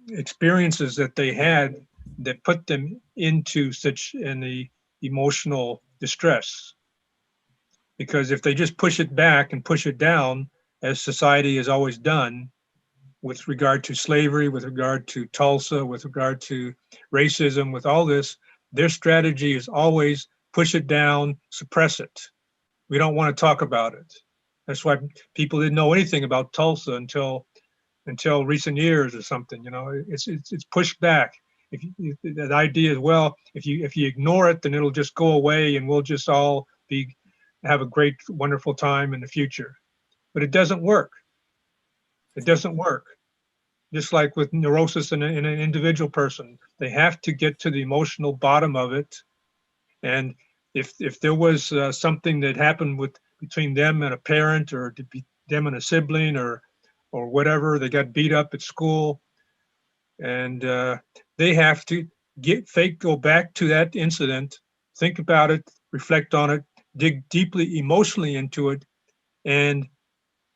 experiences that they had that put them into such an emotional distress. Because if they just push it back and push it down, as society has always done, with regard to slavery, with regard to Tulsa, with regard to racism, with all this, their strategy is always push it down, suppress it. We don't want to talk about it. That's why people didn't know anything about Tulsa until recent years or something. You know, it's pushed back. That idea is, well, if you ignore it, then it'll just go away, and we'll just all have a great, wonderful time in the future. But it doesn't work. It doesn't work. Just like with neurosis in an individual person, they have to get to the emotional bottom of it. And if there was something that happened between them and a parent, or them and a sibling, or whatever, they got beat up at school, and they have to go back to that incident, think about it, reflect on it, dig deeply emotionally into it, and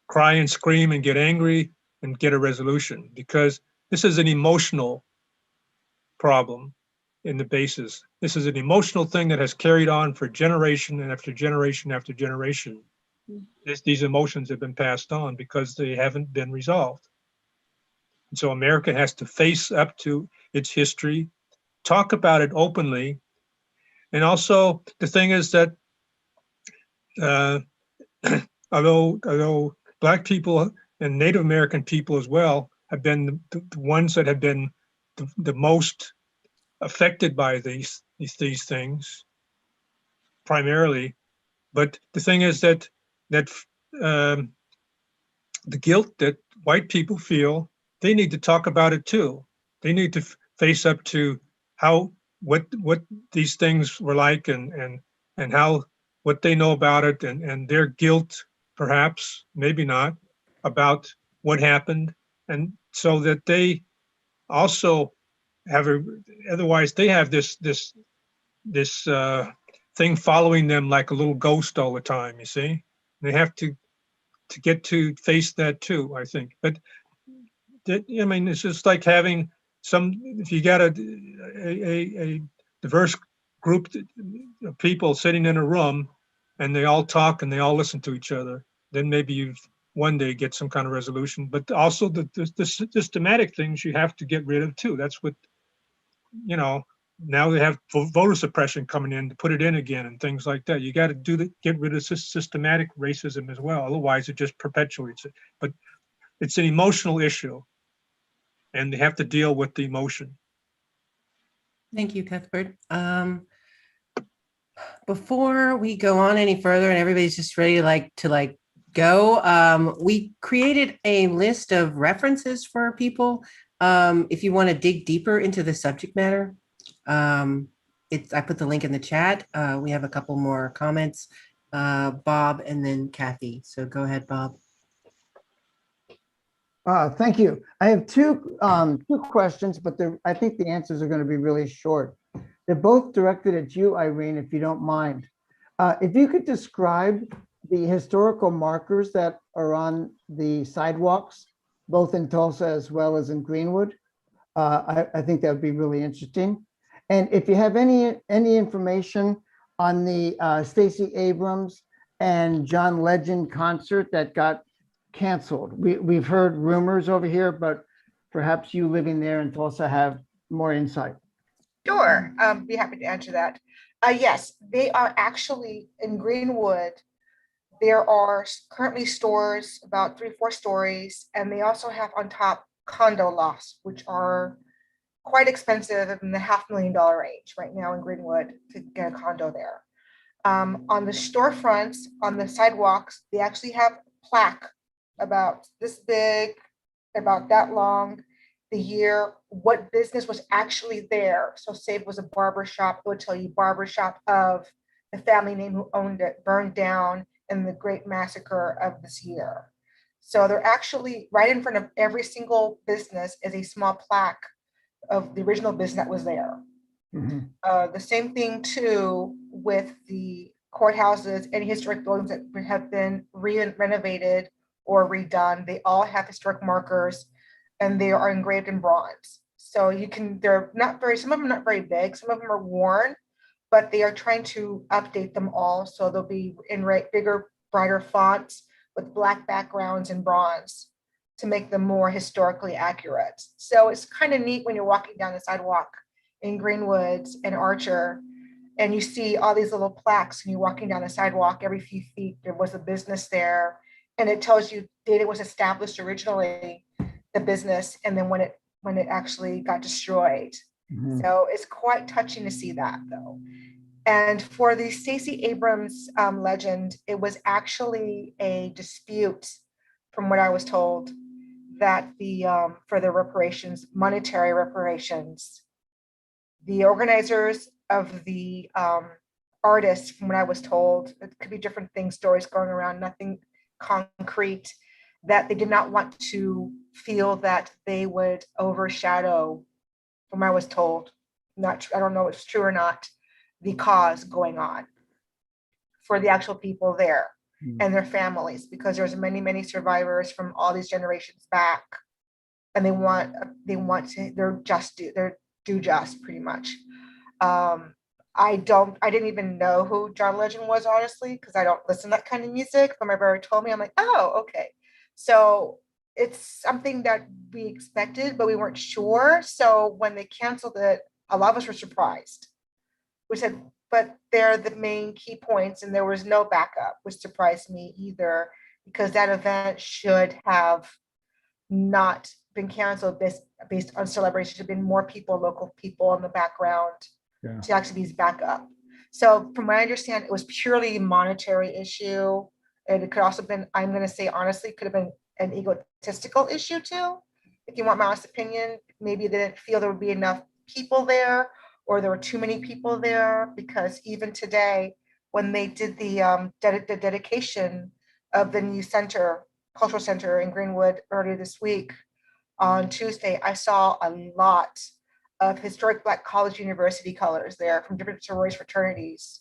cry and scream and get angry and get a resolution, because this is an emotional problem in the basis. This is an emotional thing that has carried on for generation after generation after generation. These emotions have been passed on because they haven't been resolved. And so America has to face up to its history, talk about it openly. And also the thing is that although Black people and Native American people as well have been the ones that have been the most affected by these things primarily, but the thing is that the guilt that white people feel, they need to talk about it too. They need to face up to what these things were like, and how, what they know about it, and their guilt, perhaps, maybe not, about what happened, and so that they also otherwise they have this thing following them like a little ghost all the time. You see, they have to get to face that too, I think. But I mean, it's just like having if you got a diverse group of people sitting in a room, and they all talk and they all listen to each other, then maybe you one day get some kind of resolution. But also the systematic things you have to get rid of too. That's what, now they have voter suppression coming in to put it in again and things like that. You got to get rid of systematic racism as well. Otherwise, it just perpetuates it. But it's an emotional issue, and they have to deal with the emotion. Thank you, Cuthbert. Before we go on any further and everybody's just ready to go, we created a list of references for people. If you want to dig deeper into the subject matter, I put the link in the chat. We have a couple more comments, Bob and then Kathy. So go ahead, Bob. Thank you. I have two questions, but I think the answers are going to be really short. They're both directed at you, Irene, if you don't mind. If you could describe the historical markers that are on the sidewalks, both in Tulsa as well as in Greenwood, I think that would be really interesting. And if you have any information on the Stacey Abrams and John Legend concert that got canceled. We've heard rumors over here, but perhaps you living there in Tulsa have more insight. Sure, be happy to answer that. Yes, they are actually in Greenwood. There are currently stores about 3-4 stories, and they also have on top condo lofts, which are quite expensive, in the $500,000 range right now in Greenwood to get a condo there. On the storefronts, on the sidewalks, they actually have plaque about this big, about that long, the year, what business was actually there. So say it was a barber shop, it would tell you barber shop of the family name who owned it, burned down in the great massacre of this year. So they're actually right in front of every single business is a small plaque of the original business that was there. Mm-hmm. The same thing too with the courthouses and historic buildings that have been renovated or redone. They all have historic markers, and they are engraved in bronze. So they're not very, some of them are not very big, some of them are worn, but they are trying to update them all. So they'll be in bigger, brighter fonts with black backgrounds in bronze to make them more historically accurate. So it's kind of neat when you're walking down the sidewalk in Greenwood and Archer, and you see all these little plaques and you're walking down the sidewalk every few feet, there was a business there. And it tells you date it was established originally, the business, and then when it actually got destroyed. So it's quite touching to see that though. And for the Stacey Abrams legend, it was actually a dispute, from what I was told, that for the reparations, monetary reparations, the organizers of the artists, from what I was told, it could be different things, stories going around, nothing concrete, that they did not want to feel that they would overshadow, from what I was told, I don't know if it's true or not, the cause going on for the actual people there and their families, because there's many survivors from all these generations back, and they're just pretty much. I didn't even know who John Legend was, honestly, because I don't listen to that kind of music, but my brother told me. I'm like, oh, okay. So it's something that we expected, but we weren't sure. So when they canceled it, a lot of us were surprised. We said, but they're the main key points, and there was no backup, which surprised me either, because that event should have not been canceled based on celebration. Should have been more people, local people in the background to actually be backup. So from what I understand, it was purely a monetary issue. And it could also have been, I'm going to say honestly, could have been an egotistical issue too. If you want my honest opinion, maybe they didn't feel there would be enough people there, or there were too many people there, because even today, when they did the dedication of the new cultural center in Greenwood earlier this week on Tuesday, I saw a lot of historic Black college university colors there from different sororities, fraternities.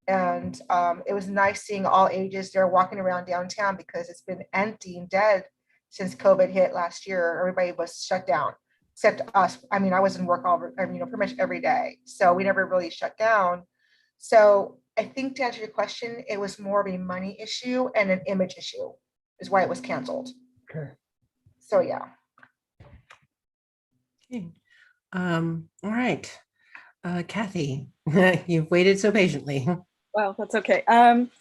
And it was nice seeing all ages there walking around downtown, because it's been empty and dead since COVID hit last year. Everybody was shut down, except us. I mean, I was in work pretty much every day. So we never really shut down. So I think, to answer your question, it was more of a money issue and an image issue is why it was canceled. Okay. So yeah. Okay. All right. Kathy, you've waited so patiently. Well, that's okay.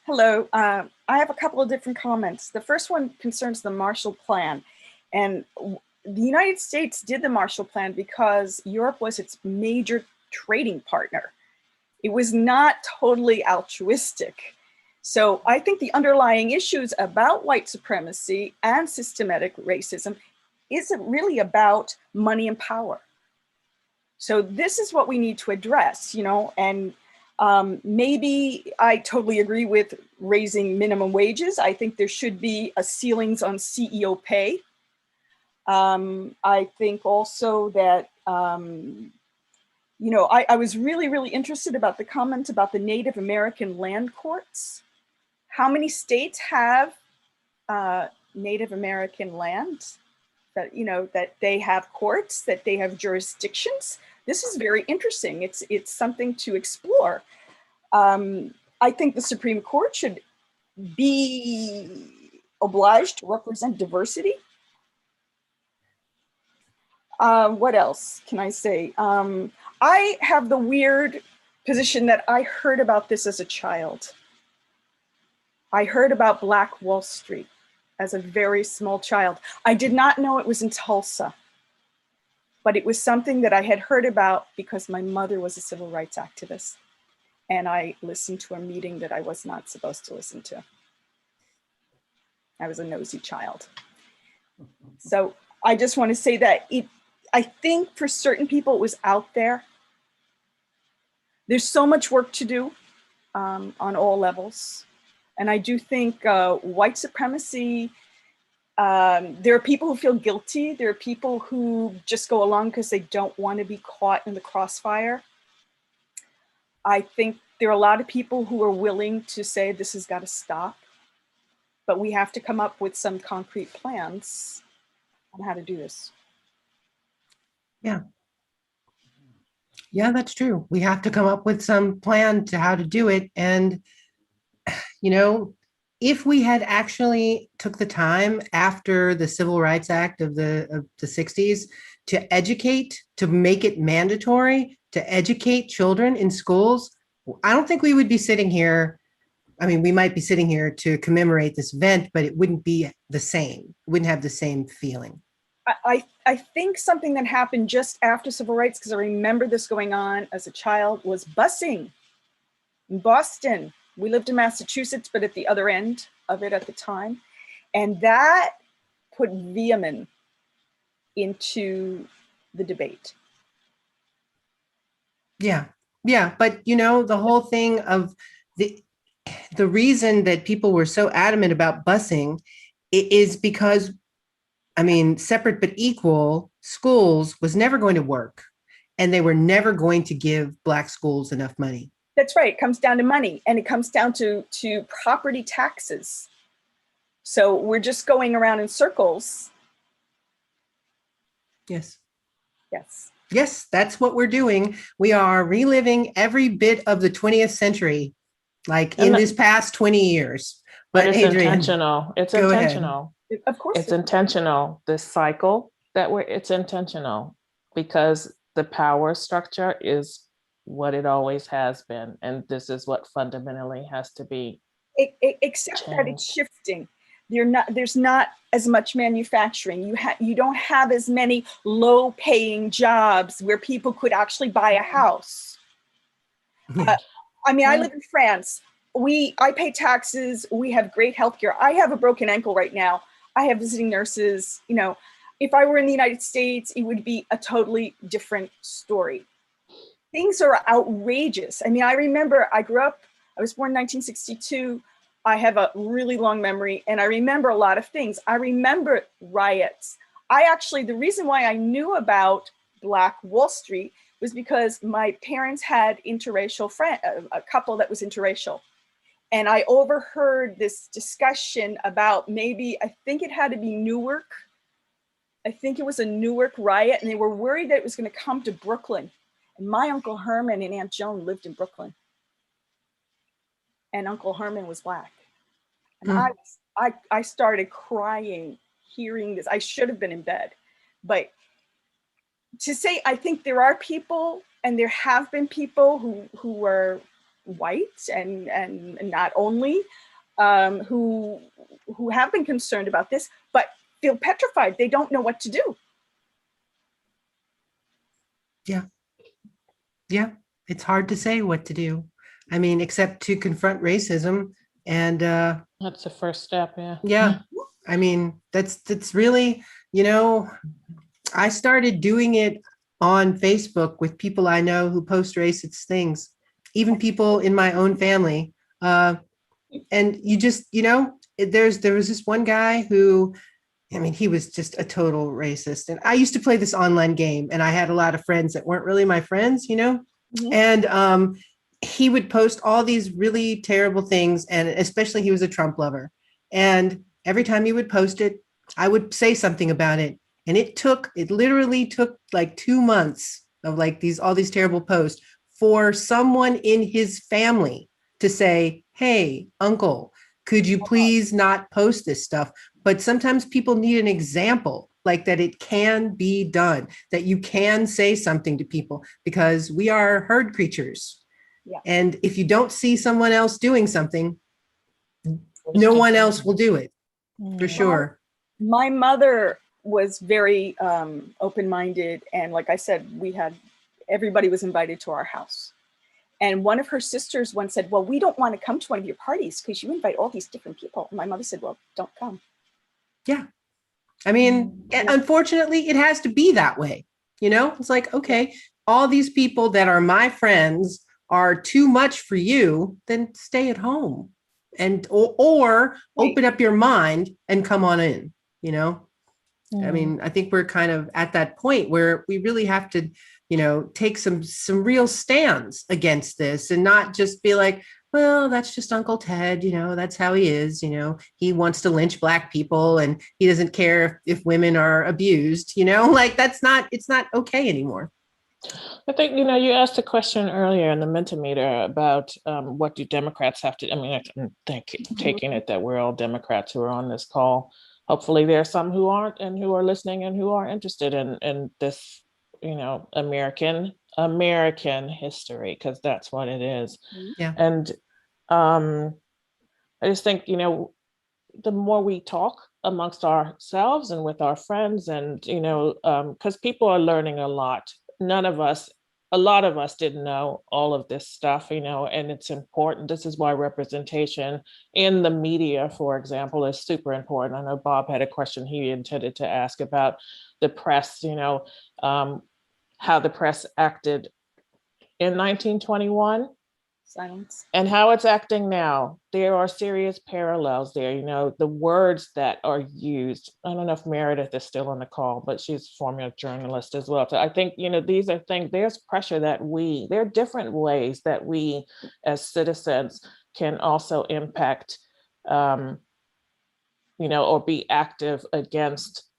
Hello. I have a couple of different comments. The first one concerns the Marshall Plan. And the United States did the Marshall Plan because Europe was its major trading partner. It was not totally altruistic. So I think the underlying issues about white supremacy and systematic racism isn't really about money and power. So this is what we need to address, and maybe I totally agree with raising minimum wages. I think there should be a ceilings on CEO pay. I think also that, I was really interested about the comment about the Native American land courts. How many states have Native American land that, that they have courts, that they have jurisdictions? This is very interesting. It's something to explore. I think the Supreme Court should be obliged to represent diversity. What else can I say? I have the weird position that I heard about this as a child. I heard about Black Wall Street as a very small child. I did not know it was in Tulsa, but it was something that I had heard about because my mother was a civil rights activist, and I listened to a meeting that I was not supposed to listen to. I was a nosy child. So I just want to say that I think for certain people it was out there. There's so much work to do on all levels. And I do think white supremacy, there are people who feel guilty. There are people who just go along because they don't want to be caught in the crossfire. I think there are a lot of people who are willing to say this has got to stop, but we have to come up with some concrete plans on how to do this. Yeah. Yeah, that's true. We have to come up with some plan to how to do it. And, if we had actually took the time after the Civil Rights Act of the 60s to educate, to make it mandatory, to educate children in schools, I don't think we would be sitting here. I mean, we might be sitting here to commemorate this event, but it wouldn't be the same. It wouldn't have the same feeling. I think something that happened just after civil rights, because I remember this going on as a child, was busing in Boston. We lived in Massachusetts, but at the other end of it at the time. And that put vehement into the debate. Yeah. Yeah. But you know, the whole thing of the reason that people were so adamant about busing is because, I mean, separate but equal schools was never going to work, and they were never going to give Black schools enough money. That's right. It comes down to money, and it comes down to property taxes. So we're just going around in circles. Yes. Yes. Yes, that's what we're doing. We are reliving every bit of the 20th century, like in this past 20 years. But it's Adrienne, intentional. It's go intentional. Ahead. Of course. It's intentional. This cycle it's intentional because the power structure is what it always has been. And this is what fundamentally has to be. Except that it's shifting. There's not as much manufacturing. You don't have as many low-paying jobs where people could actually buy a house. I mean, I live in France. I pay taxes. We have great healthcare. I have a broken ankle right now. I have visiting nurses. You know, if I were in the United States, it would be a totally different story. Things are outrageous. I mean, I remember I was born in 1962. I have a really long memory, and I remember a lot of things. I remember riots. The reason why I knew about Black Wall Street was because my parents had a couple that was interracial. And I overheard this discussion about I think it had to be Newark. I think it was a Newark riot, and they were worried that it was going to come to Brooklyn. And my Uncle Herman and Aunt Joan lived in Brooklyn. And Uncle Herman was Black. And I started crying hearing this. I should have been in bed. But to say, I think there are people, and there have been people who were white and not only, who have been concerned about this, but feel petrified. They don't know what to do. Yeah. Yeah. It's hard to say what to do. I mean, except to confront racism. And that's the first step. Yeah. Yeah. I mean, that's really, you know, I started doing it on Facebook with people I know who post racist things, even people in my own family. And you just, you know, there was this one guy who, I mean, he was just a total racist. And I used to play this online game, and I had a lot of friends that weren't really my friends, you know, and he would post all these really terrible things. And especially he was a Trump lover. And every time he would post it, I would say something about it. And it literally took like 2 months of like all these terrible posts for someone in his family to say, hey, uncle, could you please not post this stuff? But sometimes people need an example, like that it can be done, that you can say something to people, because we are herd creatures. Yeah. And if you don't see someone else doing something, no one else will do it, for sure. My mother was very open-minded. And like I said, everybody was invited to our house. And one of her sisters once said, well, we don't want to come to one of your parties because you invite all these different people. And my mother said, well, don't come. Yeah. I mean, unfortunately, it has to be that way. You know, it's like, okay, all these people that are my friends are too much for you, then stay at home and or open up your mind and come on in, you know? I mean, I think we're kind of at that point where we really have to, you know, take some real stands against this and not just be like, well, that's just Uncle Ted, you know, that's how he is, you know, he wants to lynch Black people and he doesn't care if women are abused, you know, like it's not okay anymore. I think, you know, you asked a question earlier in the Mentimeter about what do Democrats have to, I mean, I'm taking it that we're all Democrats who are on this call. Hopefully there are some who aren't and who are listening and who are interested in this, you know, American American history, because that's what it is. Yeah. And I just think, the more we talk amongst ourselves and with our friends, and, because people are learning a lot. A lot of us didn't know all of this stuff, and it's important. This is why representation in the media, for example, is super important. I know Bob had a question he intended to ask about the press, how the press acted in 1921. Silence. And how it's acting now. There are serious parallels there. The words that are used. I don't know if Meredith is still on the call, but she's a former journalist as well. So I think, these are things, there's pressure that there are different ways that we as citizens can also impact, or be active against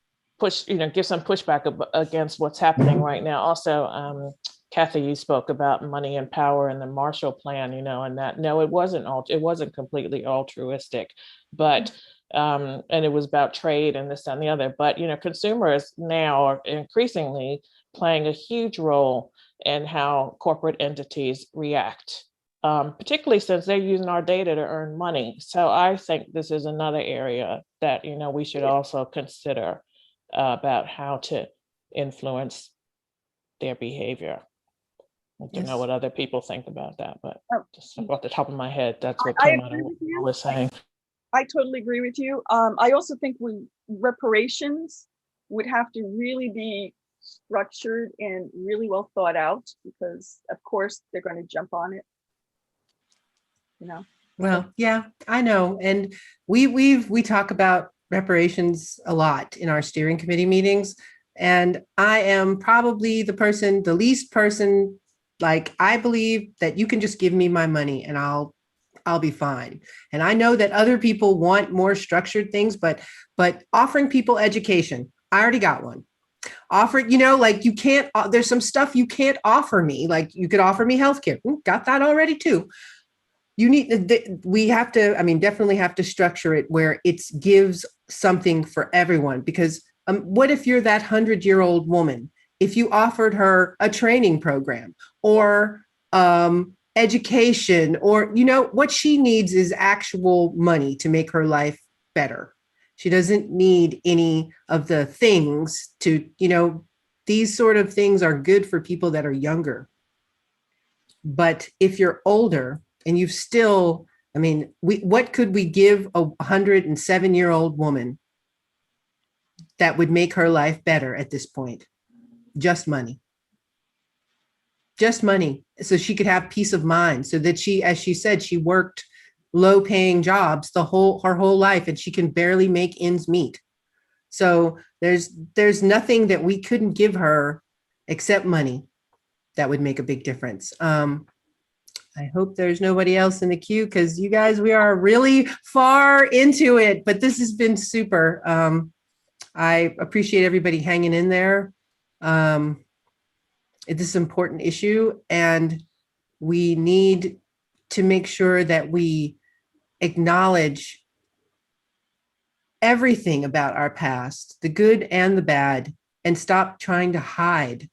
give some pushback against what's happening right now. Also, Kathy, you spoke about money and power and the Marshall Plan, and that, no, it wasn't completely altruistic, but, and it was about trade and this and the other, but, consumers now are increasingly playing a huge role in how corporate entities react, particularly since they're using our data to earn money. So I think this is another area that, we should also consider about how to influence their behavior. I don't know what other people think about that, but just off the top of my head, that's what came out of what I was saying. I totally agree with you. I also think reparations would have to really be structured and really well thought out, because of course they're going to jump on it. Well, yeah, I know. And we talk about reparations a lot in our steering committee meetings. And I am probably the least person, like, I believe that you can just give me my money and I'll be fine. And I know that other people want more structured things, but offering people education, I already got one. Like, you can't, there's some stuff you can't offer me. Like, you could offer me healthcare. Got that already too. We have to, definitely have to structure it where it gives something for everyone, because what if you're that 100-year-old woman? If you offered her a training program or education, or, what she needs is actual money to make her life better. She doesn't need any of the things to, these sort of things are good for people that are younger. But if you're older and you've still, what could we give a 107-year-old woman that would make her life better at this point? Just money. Just money. So she could have peace of mind, so that she, as she said, she worked low-paying jobs her whole life, and she can barely make ends meet. So there's nothing that we couldn't give her except money that would make a big difference. I hope there's nobody else in the queue, because you guys, we are really far into it, but this has been super. I appreciate everybody hanging in there. This is an important issue, and we need to make sure that we acknowledge everything about our past, the good and the bad, and stop trying to hide.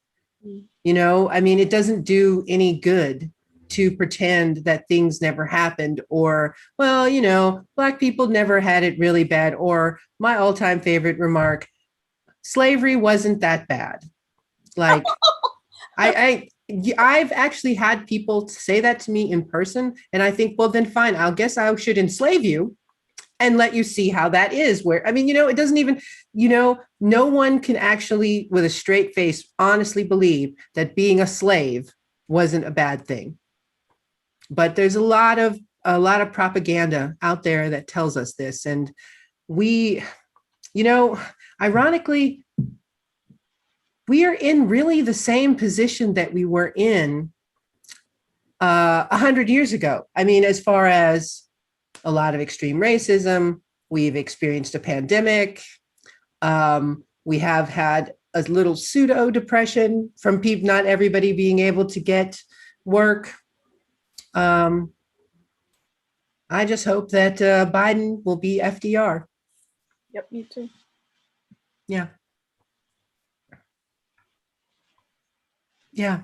It doesn't do any good to pretend that things never happened, or, well, Black people never had it really bad, or my all-time favorite remark, slavery wasn't that bad. Like, I've actually had people say that to me in person, and I think, well, then fine, I guess I should enslave you and let you see how that is. Where, it doesn't even, no one can actually, with a straight face, honestly believe that being a slave wasn't a bad thing. But there's a lot of propaganda out there that tells us this. And we, ironically, we are in really the same position that we were in 100 years ago. As far as a lot of extreme racism, we've experienced a pandemic. We have had a little pseudo depression from people, not everybody being able to get work. I just hope that Biden will be FDR. Yep, me too. Yeah. Yeah.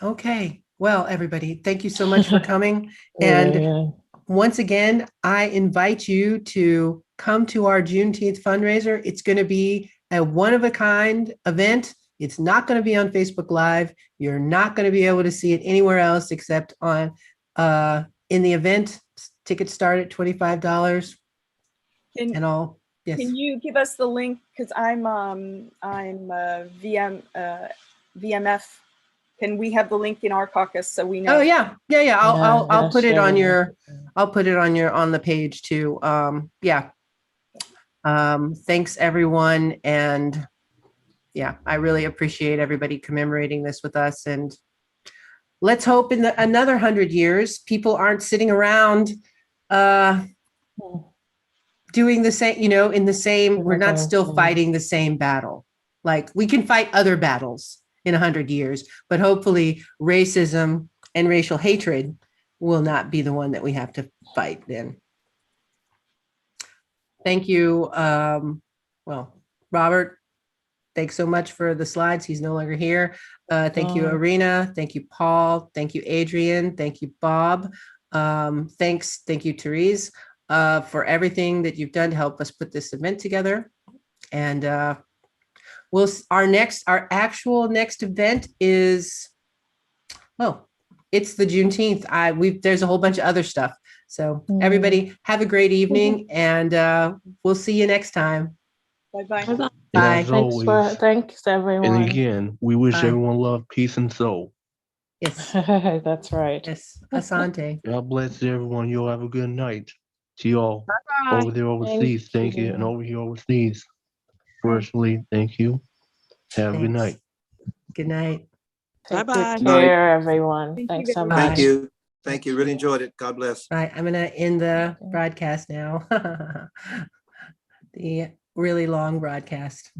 Okay. Well, everybody, thank you so much for coming. And once again, I invite you to come to our Juneteenth fundraiser. It's going to be a one-of-a-kind event. It's not going to be on Facebook Live. You're not going to be able to see it anywhere else except on in the event. Tickets start at $25 and all. Yes. Can you give us the link? Because I'm VMF. Can we have the link in our caucus so we know? Oh yeah. I'll put it on your. I'll put it on the page too. Yeah. Thanks everyone, and yeah, I really appreciate everybody commemorating this with us. And let's hope in another 100 years, people aren't sitting around doing the same, in the same, we're not still fighting the same battle. Like we can fight other battles in 100 years, but hopefully racism and racial hatred will not be the one that we have to fight then. Thank you. Well, Robert, thanks so much for the slides. He's no longer here. Thank you, Arena. Thank you, Paul. Thank you, Adrian. Thank you, Bob. Thank you, Therese, for everything that you've done to help us put this event together. And our actual next event is, it's the Juneteenth. There's a whole bunch of other stuff. So everybody have a great evening, and we'll see you next time. Bye-bye. And Bye. as always, Thanks everyone. and again, we wish Bye. everyone love, peace, and soul. Yes. That's right. Yes. Asante. God bless everyone. You'll have a good night. To y'all Bye-bye. over there overseas, thank you. And over here overseas, virtually, thank you. Have a good night. Good night. Take Bye-bye. good care, everyone. Thanks so much. Thank you. Thank you. Really enjoyed it. God bless. Right. I'm going to end the broadcast now. The really long broadcast.